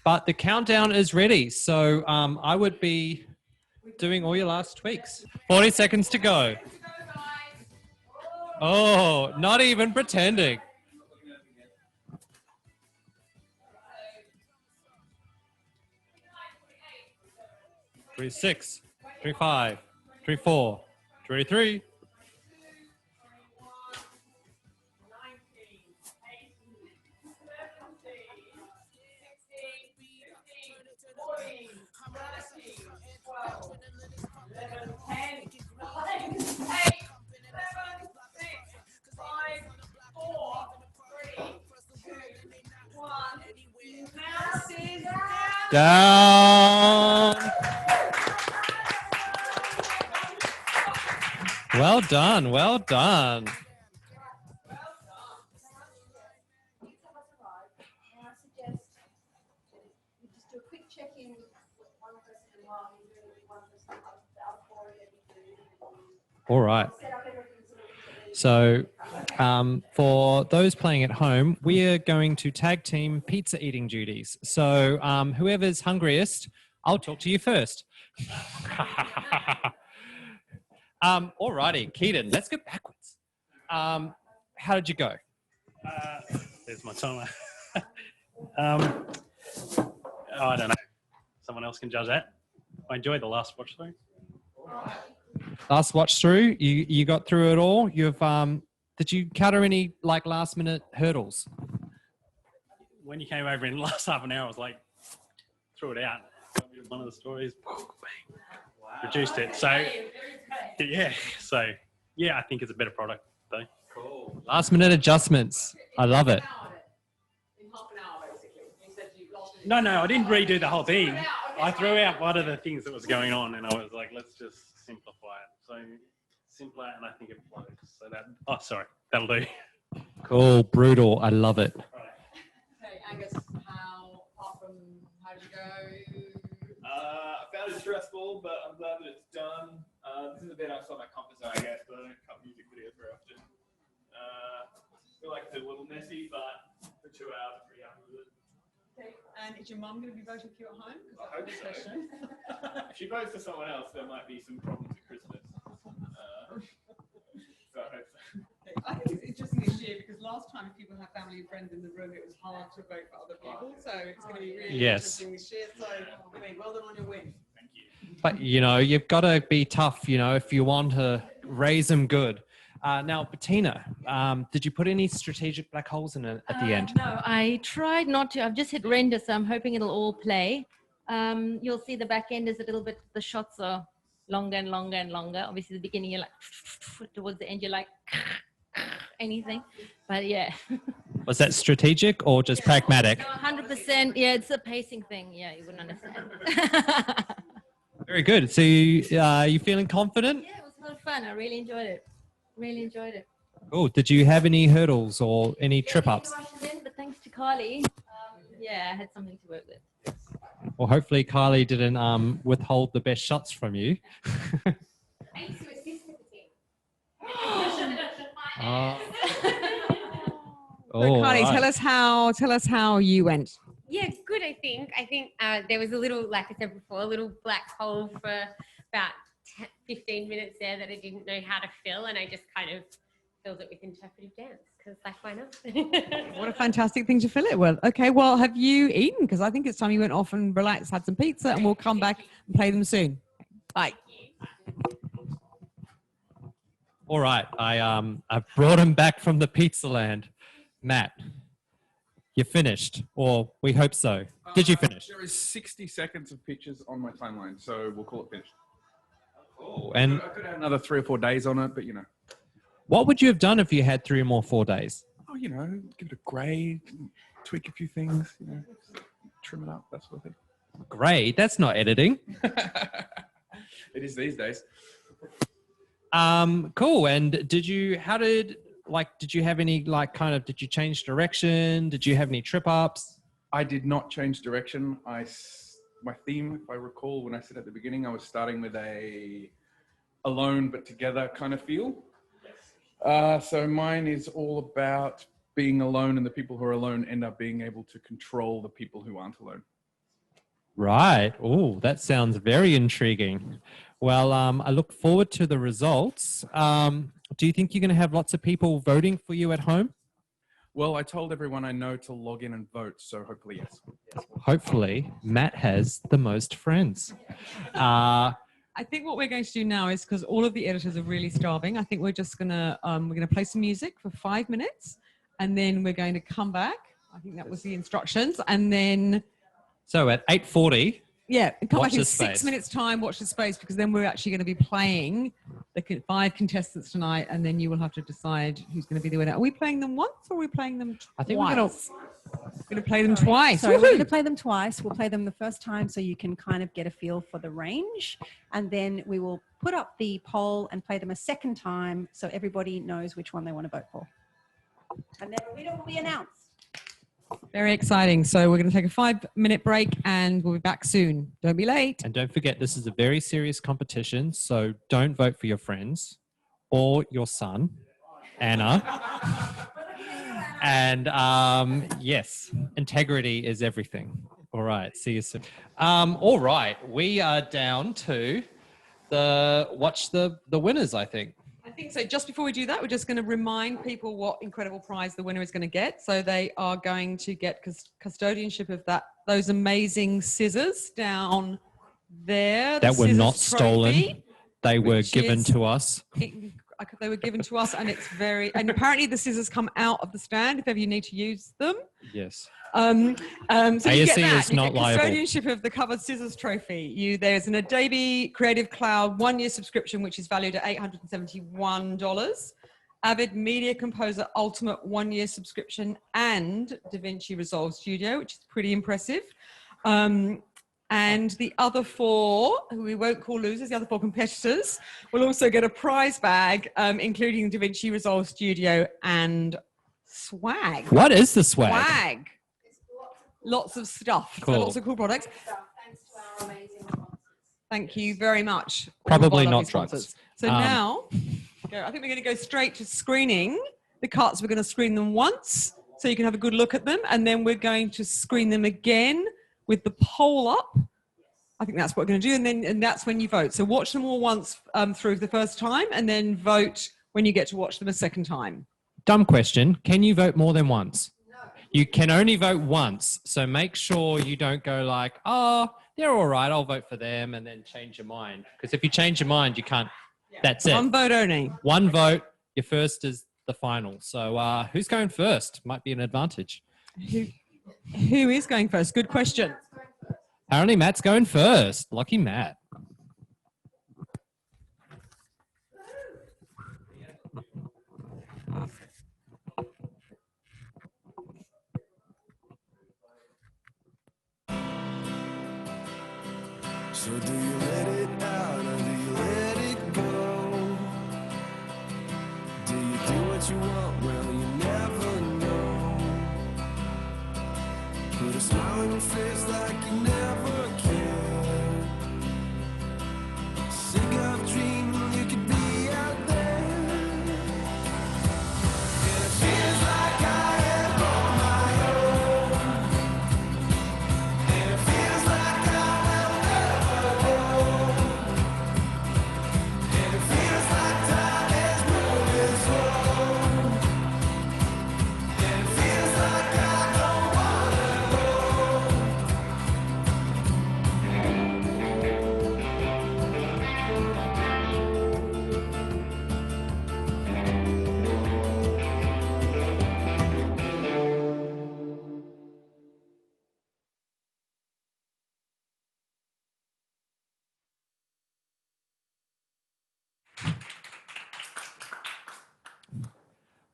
But the countdown is ready. So I would be doing all your last tweaks. 40 seconds to go. Oh, not even pretending. 36, 35, 34, 33. Down. Well done. Well done. All right. So for those playing at home, we are going to tag team pizza eating duties. So whoever's hungriest, I'll talk to you first. All righty, Keaton, let's go backwards. how did you go? There's my timer. I don't know. Someone else can judge that. I enjoyed the last watch through. Last watch through, you got through it all. You've did you encounter any like last minute hurdles? When you came over in the last half an hour, I was like, threw it out. One of the stories, bang, reduced it. So yeah, I think it's a better product though. Cool. Last minute adjustments. I love it. No, I didn't redo the whole thing. I threw out one of the things that was going on, and I was like, let's just simplify it. So simpler, and I think it flows. So that'll do. Cool, brutal. I love it. Hey, Angus, how'd you go? I found it stressful, but I'm glad that it's done. This is a bit outside my comfort zone, I guess, but I don't cut music videos very often. I feel like it's a little messy, but for 2 hours, I'm pretty happy with it. Okay. And is your mum going to be voting for you at home? I hope so. If she votes for someone else, there might be some problems at Christmas. So I hope so. Okay. I think it's interesting this year because last time people had family and friends in the room, it was hard to vote for other people. So it's going to be really interesting this year. So well done on your win. Thank you. But you've got to be tough. If you want to raise them good. Now, Bettina, did you put any strategic black holes in it at the end? No, I tried not to. I've just hit render, so I'm hoping it'll all play. You'll see the back end is a little bit, the shots are longer and longer and longer. Obviously, the beginning, you're like, towards the end, you're like, anything. But yeah. Was that strategic or just pragmatic? No, 100%. Yeah, it's a pacing thing. Yeah, you wouldn't understand. Very good. So you feeling confident? Yeah, it was a lot of fun. I really enjoyed it. Really enjoyed it. Cool. Did you have any hurdles or any trip ups? But thanks to Carly, yeah, I had something to work with. Well, hopefully Kylie didn't withhold the best shots from you. I used to assist with the team. So Carly, right. tell us how you went. Yeah, good. I think there was a little, like I said before, a little black hole for about 15 minutes there that I didn't know how to fill, and I just kind of filled it with interpretive dance because, like, why not? What a fantastic thing to fill it with. Okay, well, have you eaten? Because I think it's time you went off and relaxed, had some pizza, and we'll come back and play them soon. Bye. All right, I've brought him back from the pizza land. Matt, you finished, or we hope so. Did you finish? There is 60 seconds of pictures on my timeline, so we'll call it finished. Cool. And I could have another 3 or 4 days on it, but what would you have done if you had 3 or more 4 days? Oh, give it a grade, tweak a few things, trim it up, that sort of thing. Grade? That's not editing. It is these days. Cool. And did you have any did you change direction? Did you have any trip ups? I did not change direction. My theme, if I recall, when I said at the beginning, I was starting with a alone but together kind of feel. So mine is all about being alone, and the people who are alone end up being able to control the people who aren't alone. Right. Oh, that sounds very intriguing. Well, I look forward to the results. Do you think you're going to have lots of people voting for you at home? Well, I told everyone I know to log in and vote, so hopefully yes. Hopefully, Matt has the most friends. I think what we're going to do now is, because all of the editors are really starving, I think we're just gonna play some music for 5 minutes, and then we're going to come back. I think that was the instructions, and then. So at 8:40. Yeah, come watch back in this 6 space. minutes time, watch the space, because then we're actually going to be playing the 5 contestants tonight, and then you will have to decide who's going to be the winner. Are we playing them once, or are we playing them twice? I think we're going to play them twice. So we're going to play them twice. We'll play them the first time so you can kind of get a feel for the range, and then we will put up the poll and play them a second time so everybody knows which one they want to vote for. And then the winner will be announced. Very exciting. So we're going to take a 5-minute break, and we'll be back soon. Don't be late. And don't forget, this is a very serious competition, so don't vote for your friends or your son, Anna. And yes, integrity is everything. All right, see you soon. All right, we are down to watch the winners, I think. I think so. Just before we do that, we're just going to remind people what incredible prize the winner is going to get. So they are going to get custodianship of those amazing scissors down there. That were not stolen. Trophy, They were given to us. They were given to us, and it's and apparently the scissors come out of the stand if ever you need to use them. Yes. So you get ASE that. is not liable. Custodianship of the covered scissors trophy. There's an Adobe Creative Cloud 1-year subscription, which is valued at $871. Avid Media Composer Ultimate 1-year subscription, and DaVinci Resolve Studio, which is pretty impressive. And the other 4, who we won't call losers, the other 4 competitors, will also get a prize bag, including DaVinci Resolve Studio and swag. What is the swag? Swag. Lots of stuff. Cool. So lots of cool products. Thank you very much. Probably all of our not lovely drugs. sponsors. So now, I think we're going to go straight to screening the cuts. We're going to screen them once so you can have a good look at them. And then we're going to screen them again with the poll up. I think that's what we're going to do. And that's when you vote. So watch them all once through the first time, and then vote when you get to watch them a second time. Dumb question. Can you vote more than once? No. You can only vote once. So make sure you don't go like, oh, they're all right, I'll vote for them, and then change your mind. Because if you change your mind, you can't. Yeah. That's it. One vote only. One vote. Your first is the final. So who's going first? Might be an advantage. Who is going first? Good question. Apparently Matt's going first. Lucky Matt. So do you let it out or do you let it go? Do you do what you want? Well, you never know. Put a smile on your face like you never cared. Sick of dreaming you could be out there. And it feels like I am on my own. And it feels like I will never know. And it feels like time is moving slow. And it feels like I don't wanna go.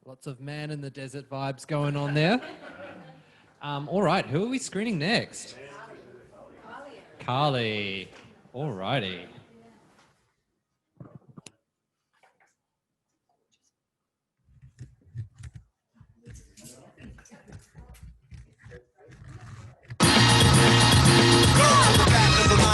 Lots of man in the desert vibes going on there. All right, who are we screening next? Carly. All righty.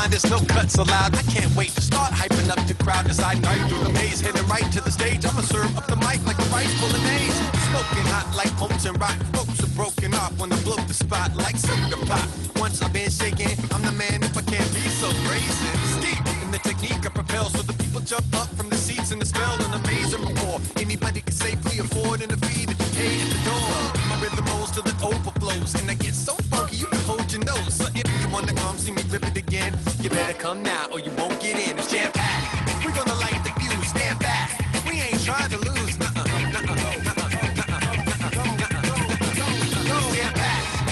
There's no cuts allowed. I can't wait to start hyping up the crowd as I knife through the maze, heading right to the stage. I'ma serve up the mic like a rice full of maize. Smoking hot like molten rock. Ropes are broken off when I blow the spot like soda pop. Once I've been shaking, I'm the man if I can't be so brazen. Steep in the technique I propel, so the people jump up from the seats and the spell and amazing rapport. Anybody can safely afford and the fee that you pay at the door. My rhythm rolls till it overflows, and I get so funky you can hold your nose. So if you wanna come see me rip it again, you better come now or you won't get in. It's jam packed. We're gonna light the fuse. Stand back. We ain't trying to lose. Stand back.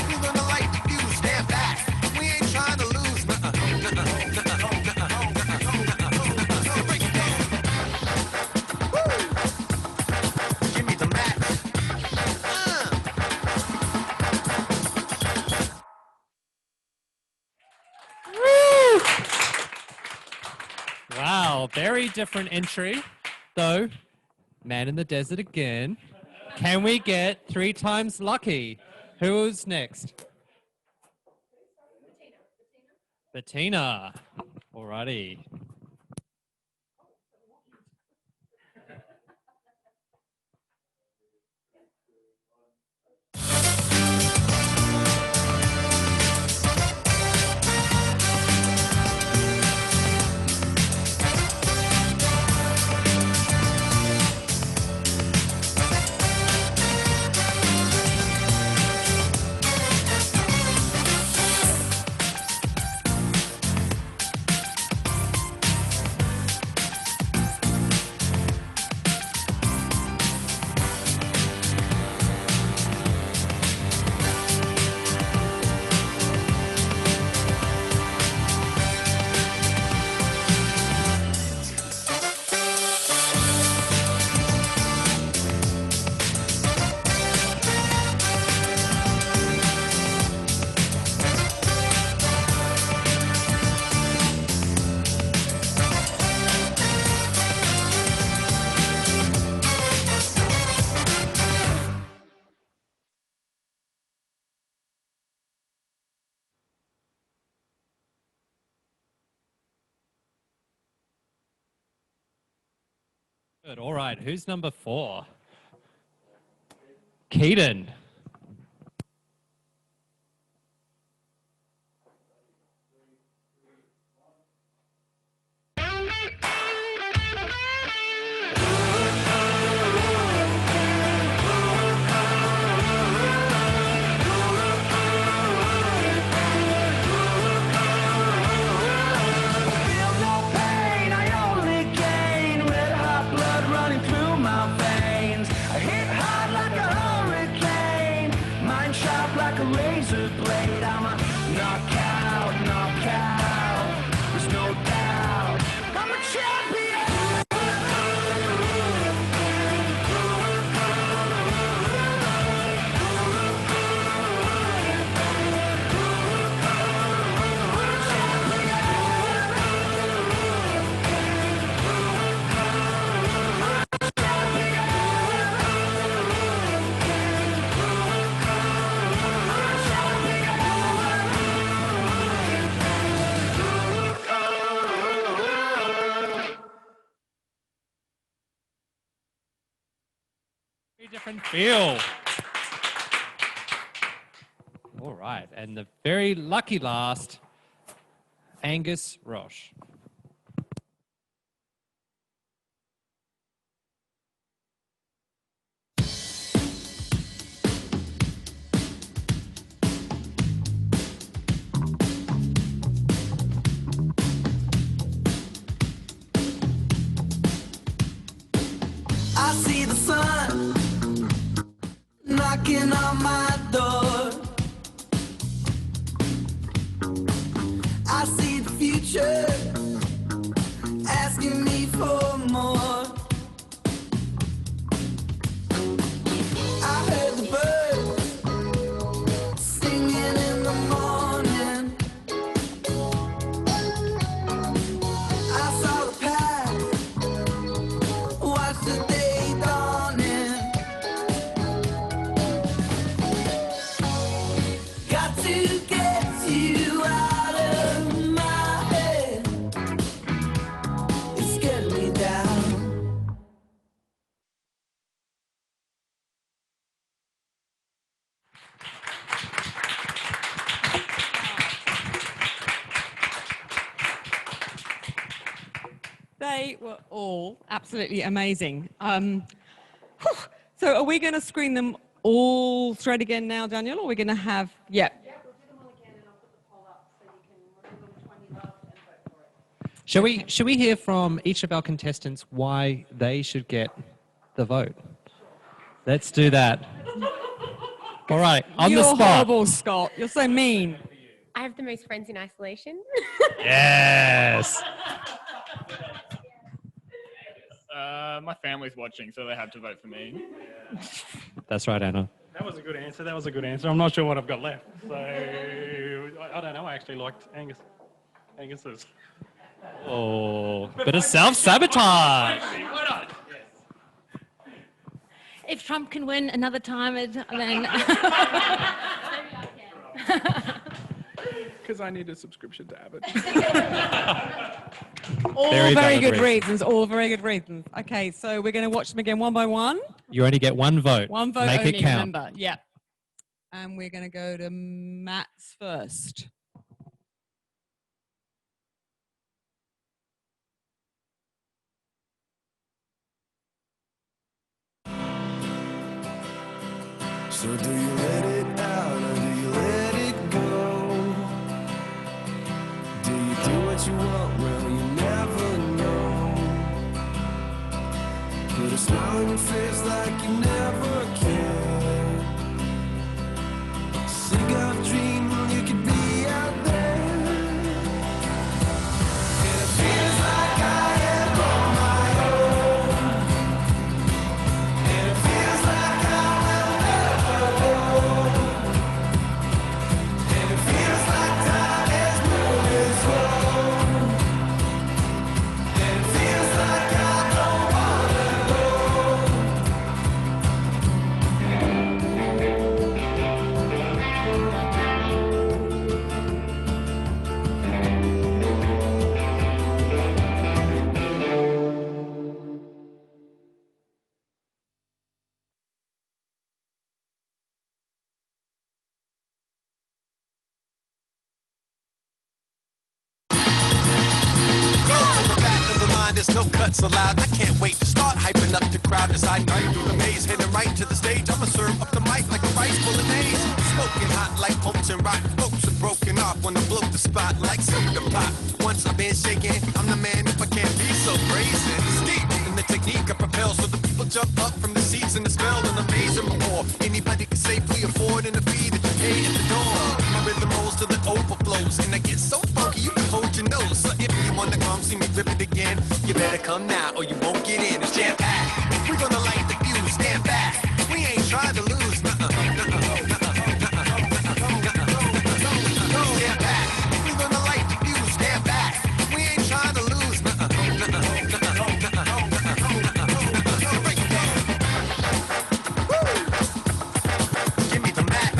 We're gonna light the fuse. Stand back. We ain't trying to lose. Break it down. Woo. Give me the max. Wow, very different entry, though. Man in the desert again. Can we get 3 times lucky? Who's next? Bettina. Alrighty. Good. All right. Who's number 4? Keaton. Different feel. All right, and the very lucky last, Angus Roche. I see the sun knocking on my door. I see the future asking me for more. I heard the birds singing in the morning. I saw the path, watched the day dawning. Got to get you out of my head. It's getting me down. They were all absolutely amazing. So are we going to screen them all straight again now, Daniel, or are we going to have... Yeah. Shall we hear from each of our contestants why they should get the vote? Let's do that. All right, on You're the spot. horrible, Scott. You're so mean. I have the most friends in isolation. Yes. My family's watching, so they had to vote for me. That's right, Anna. That was a good answer. That was a good answer. I'm not sure what I've got left. So I don't know. I actually liked Angus. Angus's. Oh, bit of self-sabotage. Why not? If Trump can win another time, then Because I need a subscription to Abbott. All Very very valid good reason. reasons. All very good reasons. Okay, so we're going to watch them again one by one. You only get one vote. One vote Make only, it count. remember. Yeah. And we're going to go to Matt's first. So do you let it out or do you let it go? Do you do what you want? Well, you never know. Put a smile on your face like you never cared. Sick of dreaming you could be out there. And it feels like I am on my own. And it feels like I will never know. And it feels like time is moving slow. And it feels like I don't wanna go. mind, there's no cuts allowed. I can't wait to start hyping up the crowd as I knife through the maze, heading right to the stage. I'ma serve up the mic like a rice bolognese, smoking hot like molten rock. Folks are broken off when I blow the spot like soda pop. Once I've been shaking, I'm the man if I can't be so brazen. Steep in the technique I propel, so the people jump up from the seats and the spell and amazing more. Anybody can safely afford and a fee that you pay at the door. My rhythm rolls till it overflows, and I get so funky you can hold your nose. So if you wanna come see me rip it again, you better come now or you won't get in. It's jam packed. We're gonna light the fuse, stand back. We ain't trying to lose. Stand back. We're gonna light the fuse, stand back. We ain't trying to lose. Give me the max.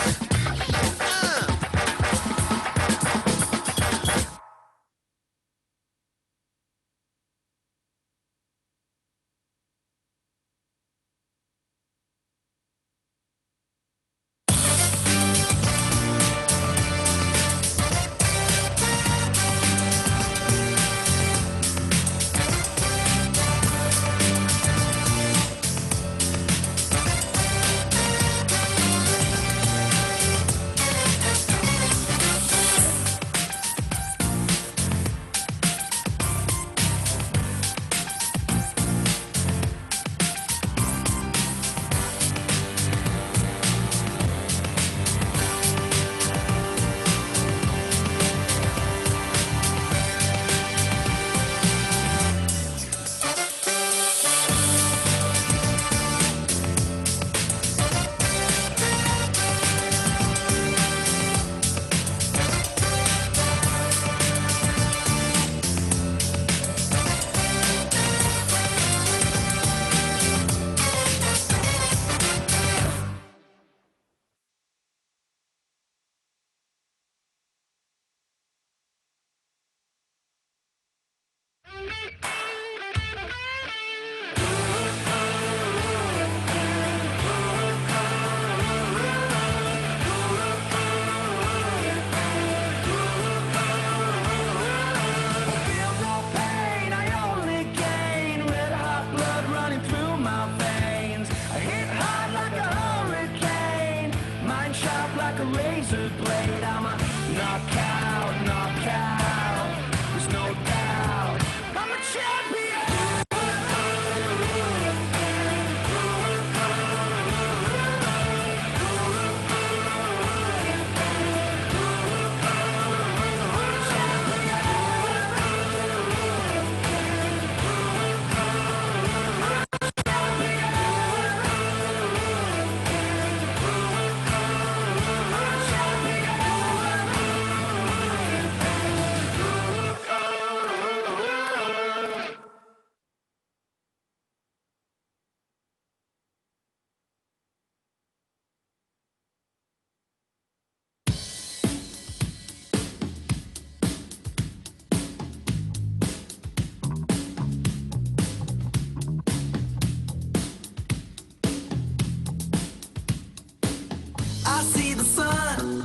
I see the sun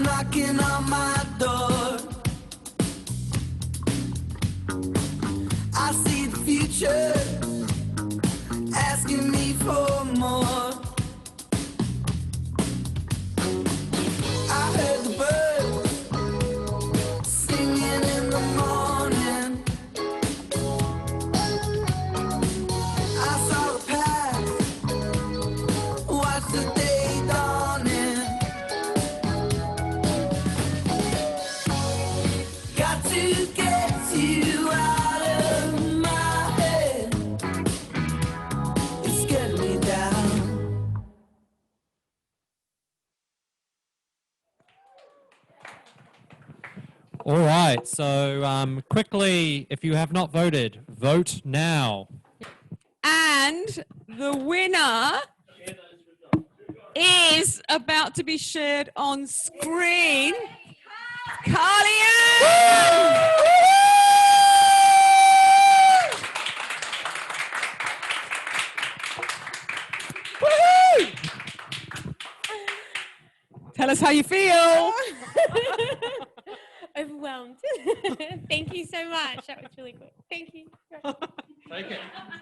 knocking on my door. I see the future asking me for more. I heard the birds singing in the morning. I saw the path, watched the day dawning. Got to get you out of my head. It's getting me down. All right, so quickly, if you have not voted, vote now. And the winner is about to be shared on screen. Carly Ann! Woohoo! Tell us how you feel. overwhelmed. Thank you so much. That was really good. Thank you. Take it.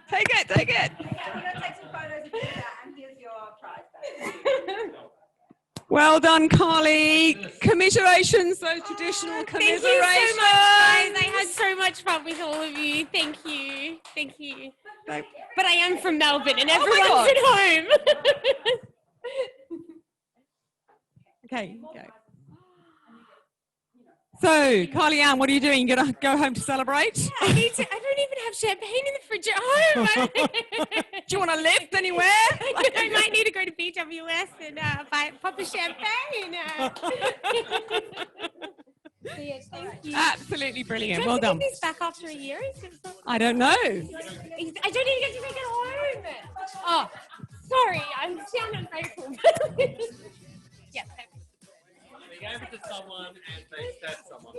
Take it, take it. Okay, we're going to take some photos of that, and here's your prize back. Well done, Carly. Commiserations, those traditional commiserations. Thank you so much, guys. I had so much fun with all of you. Thank you. Thank you. But I am from Melbourne and everyone's at home. Okay, go. So, Carly Ann, what are you doing? You gonna go home to celebrate? Yeah, I don't even have champagne in the fridge at home. Do you want to lift anywhere? I might need to go to BWS and pop a champagne. So yeah, thank you. Absolutely brilliant. Do I Well have to done. give this back after a year? I don't know. I don't even get to take it home. Oh, sorry. I'm sound ungrateful. Yeah. We gave it to someone and they stabbed someone.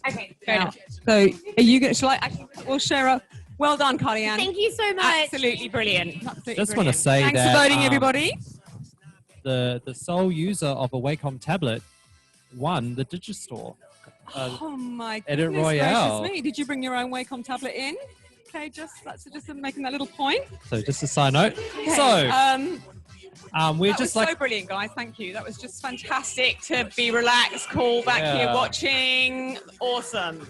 Okay. Now, so are you going to, shall I, we'll share up. Well done, Carly Ann. Thank you so much. Absolutely brilliant. Absolutely Just want to brilliant. say Thanks that for voting, everybody. The sole user of a Wacom tablet won the Digistore. Oh my Edit goodness Royale. gracious me. Did you bring your own Wacom tablet in? Okay, just making that little point. So just a side note. Okay, So we're that just was like so brilliant, guys. Thank you. That was just fantastic to be relaxed, cool, back here Yeah. watching. Awesome.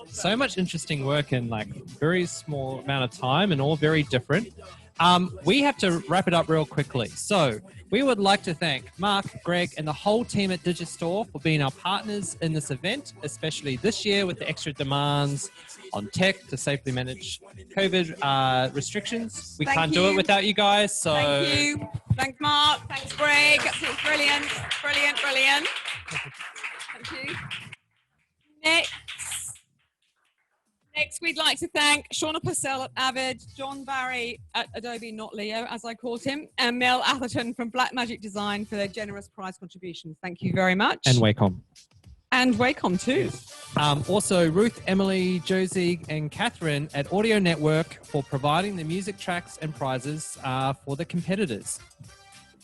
so much interesting work in like very small amount of time and all very different. We have to wrap it up real quickly. So we would like to thank Mark, Greg, and the whole team at Digistore for being our partners in this event, especially this year with the extra demands on tech to safely manage COVID restrictions. We Thank can't do you. it without you guys. So Thank you. Thanks, Mark. Thanks, Greg. Absolutely brilliant. Brilliant, brilliant. Thank you. Next, we'd like to thank Shauna Purcell at Avid, John Barry at Adobe, not Leo, as I called him, and Mel Atherton from Blackmagic Design for their generous prize contributions. Thank you very much. and Wacom. And Wacom too. Also, Ruth, Emily, Josie, and Catherine at Audio Network for providing the music tracks and prizes for the competitors.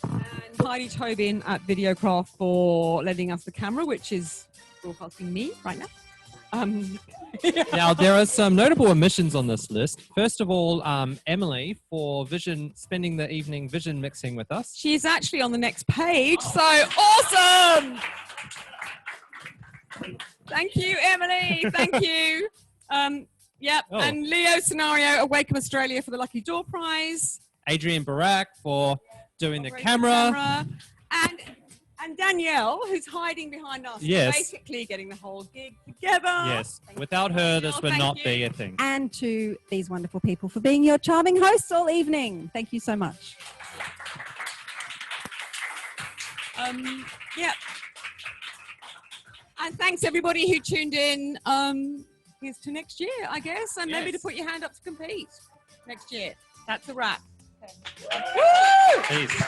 And Heidi Tobin at Videocraft for lending us the camera, which is broadcasting me right now. Now, there are some notable omissions on this list. First of all, Emily for spending the evening vision mixing with us. She's actually on the next page, so awesome! Thank you, Emily. Thank you. Yep. Oh. And Leo Scenario at Wacom Australia for the Lucky Door Prize. Adrian Barak for doing the Operating camera. And Danielle, who's hiding behind us. Yes. Basically getting the whole gig together. Yes. Without her, this would thank not you. be a thing. And to these wonderful people for being your charming hosts all evening. Thank you so much. Yep. And thanks everybody who tuned in. Here's to next year, I guess, and maybe to put your hand up to compete next year. That's a wrap. Woo! Peace.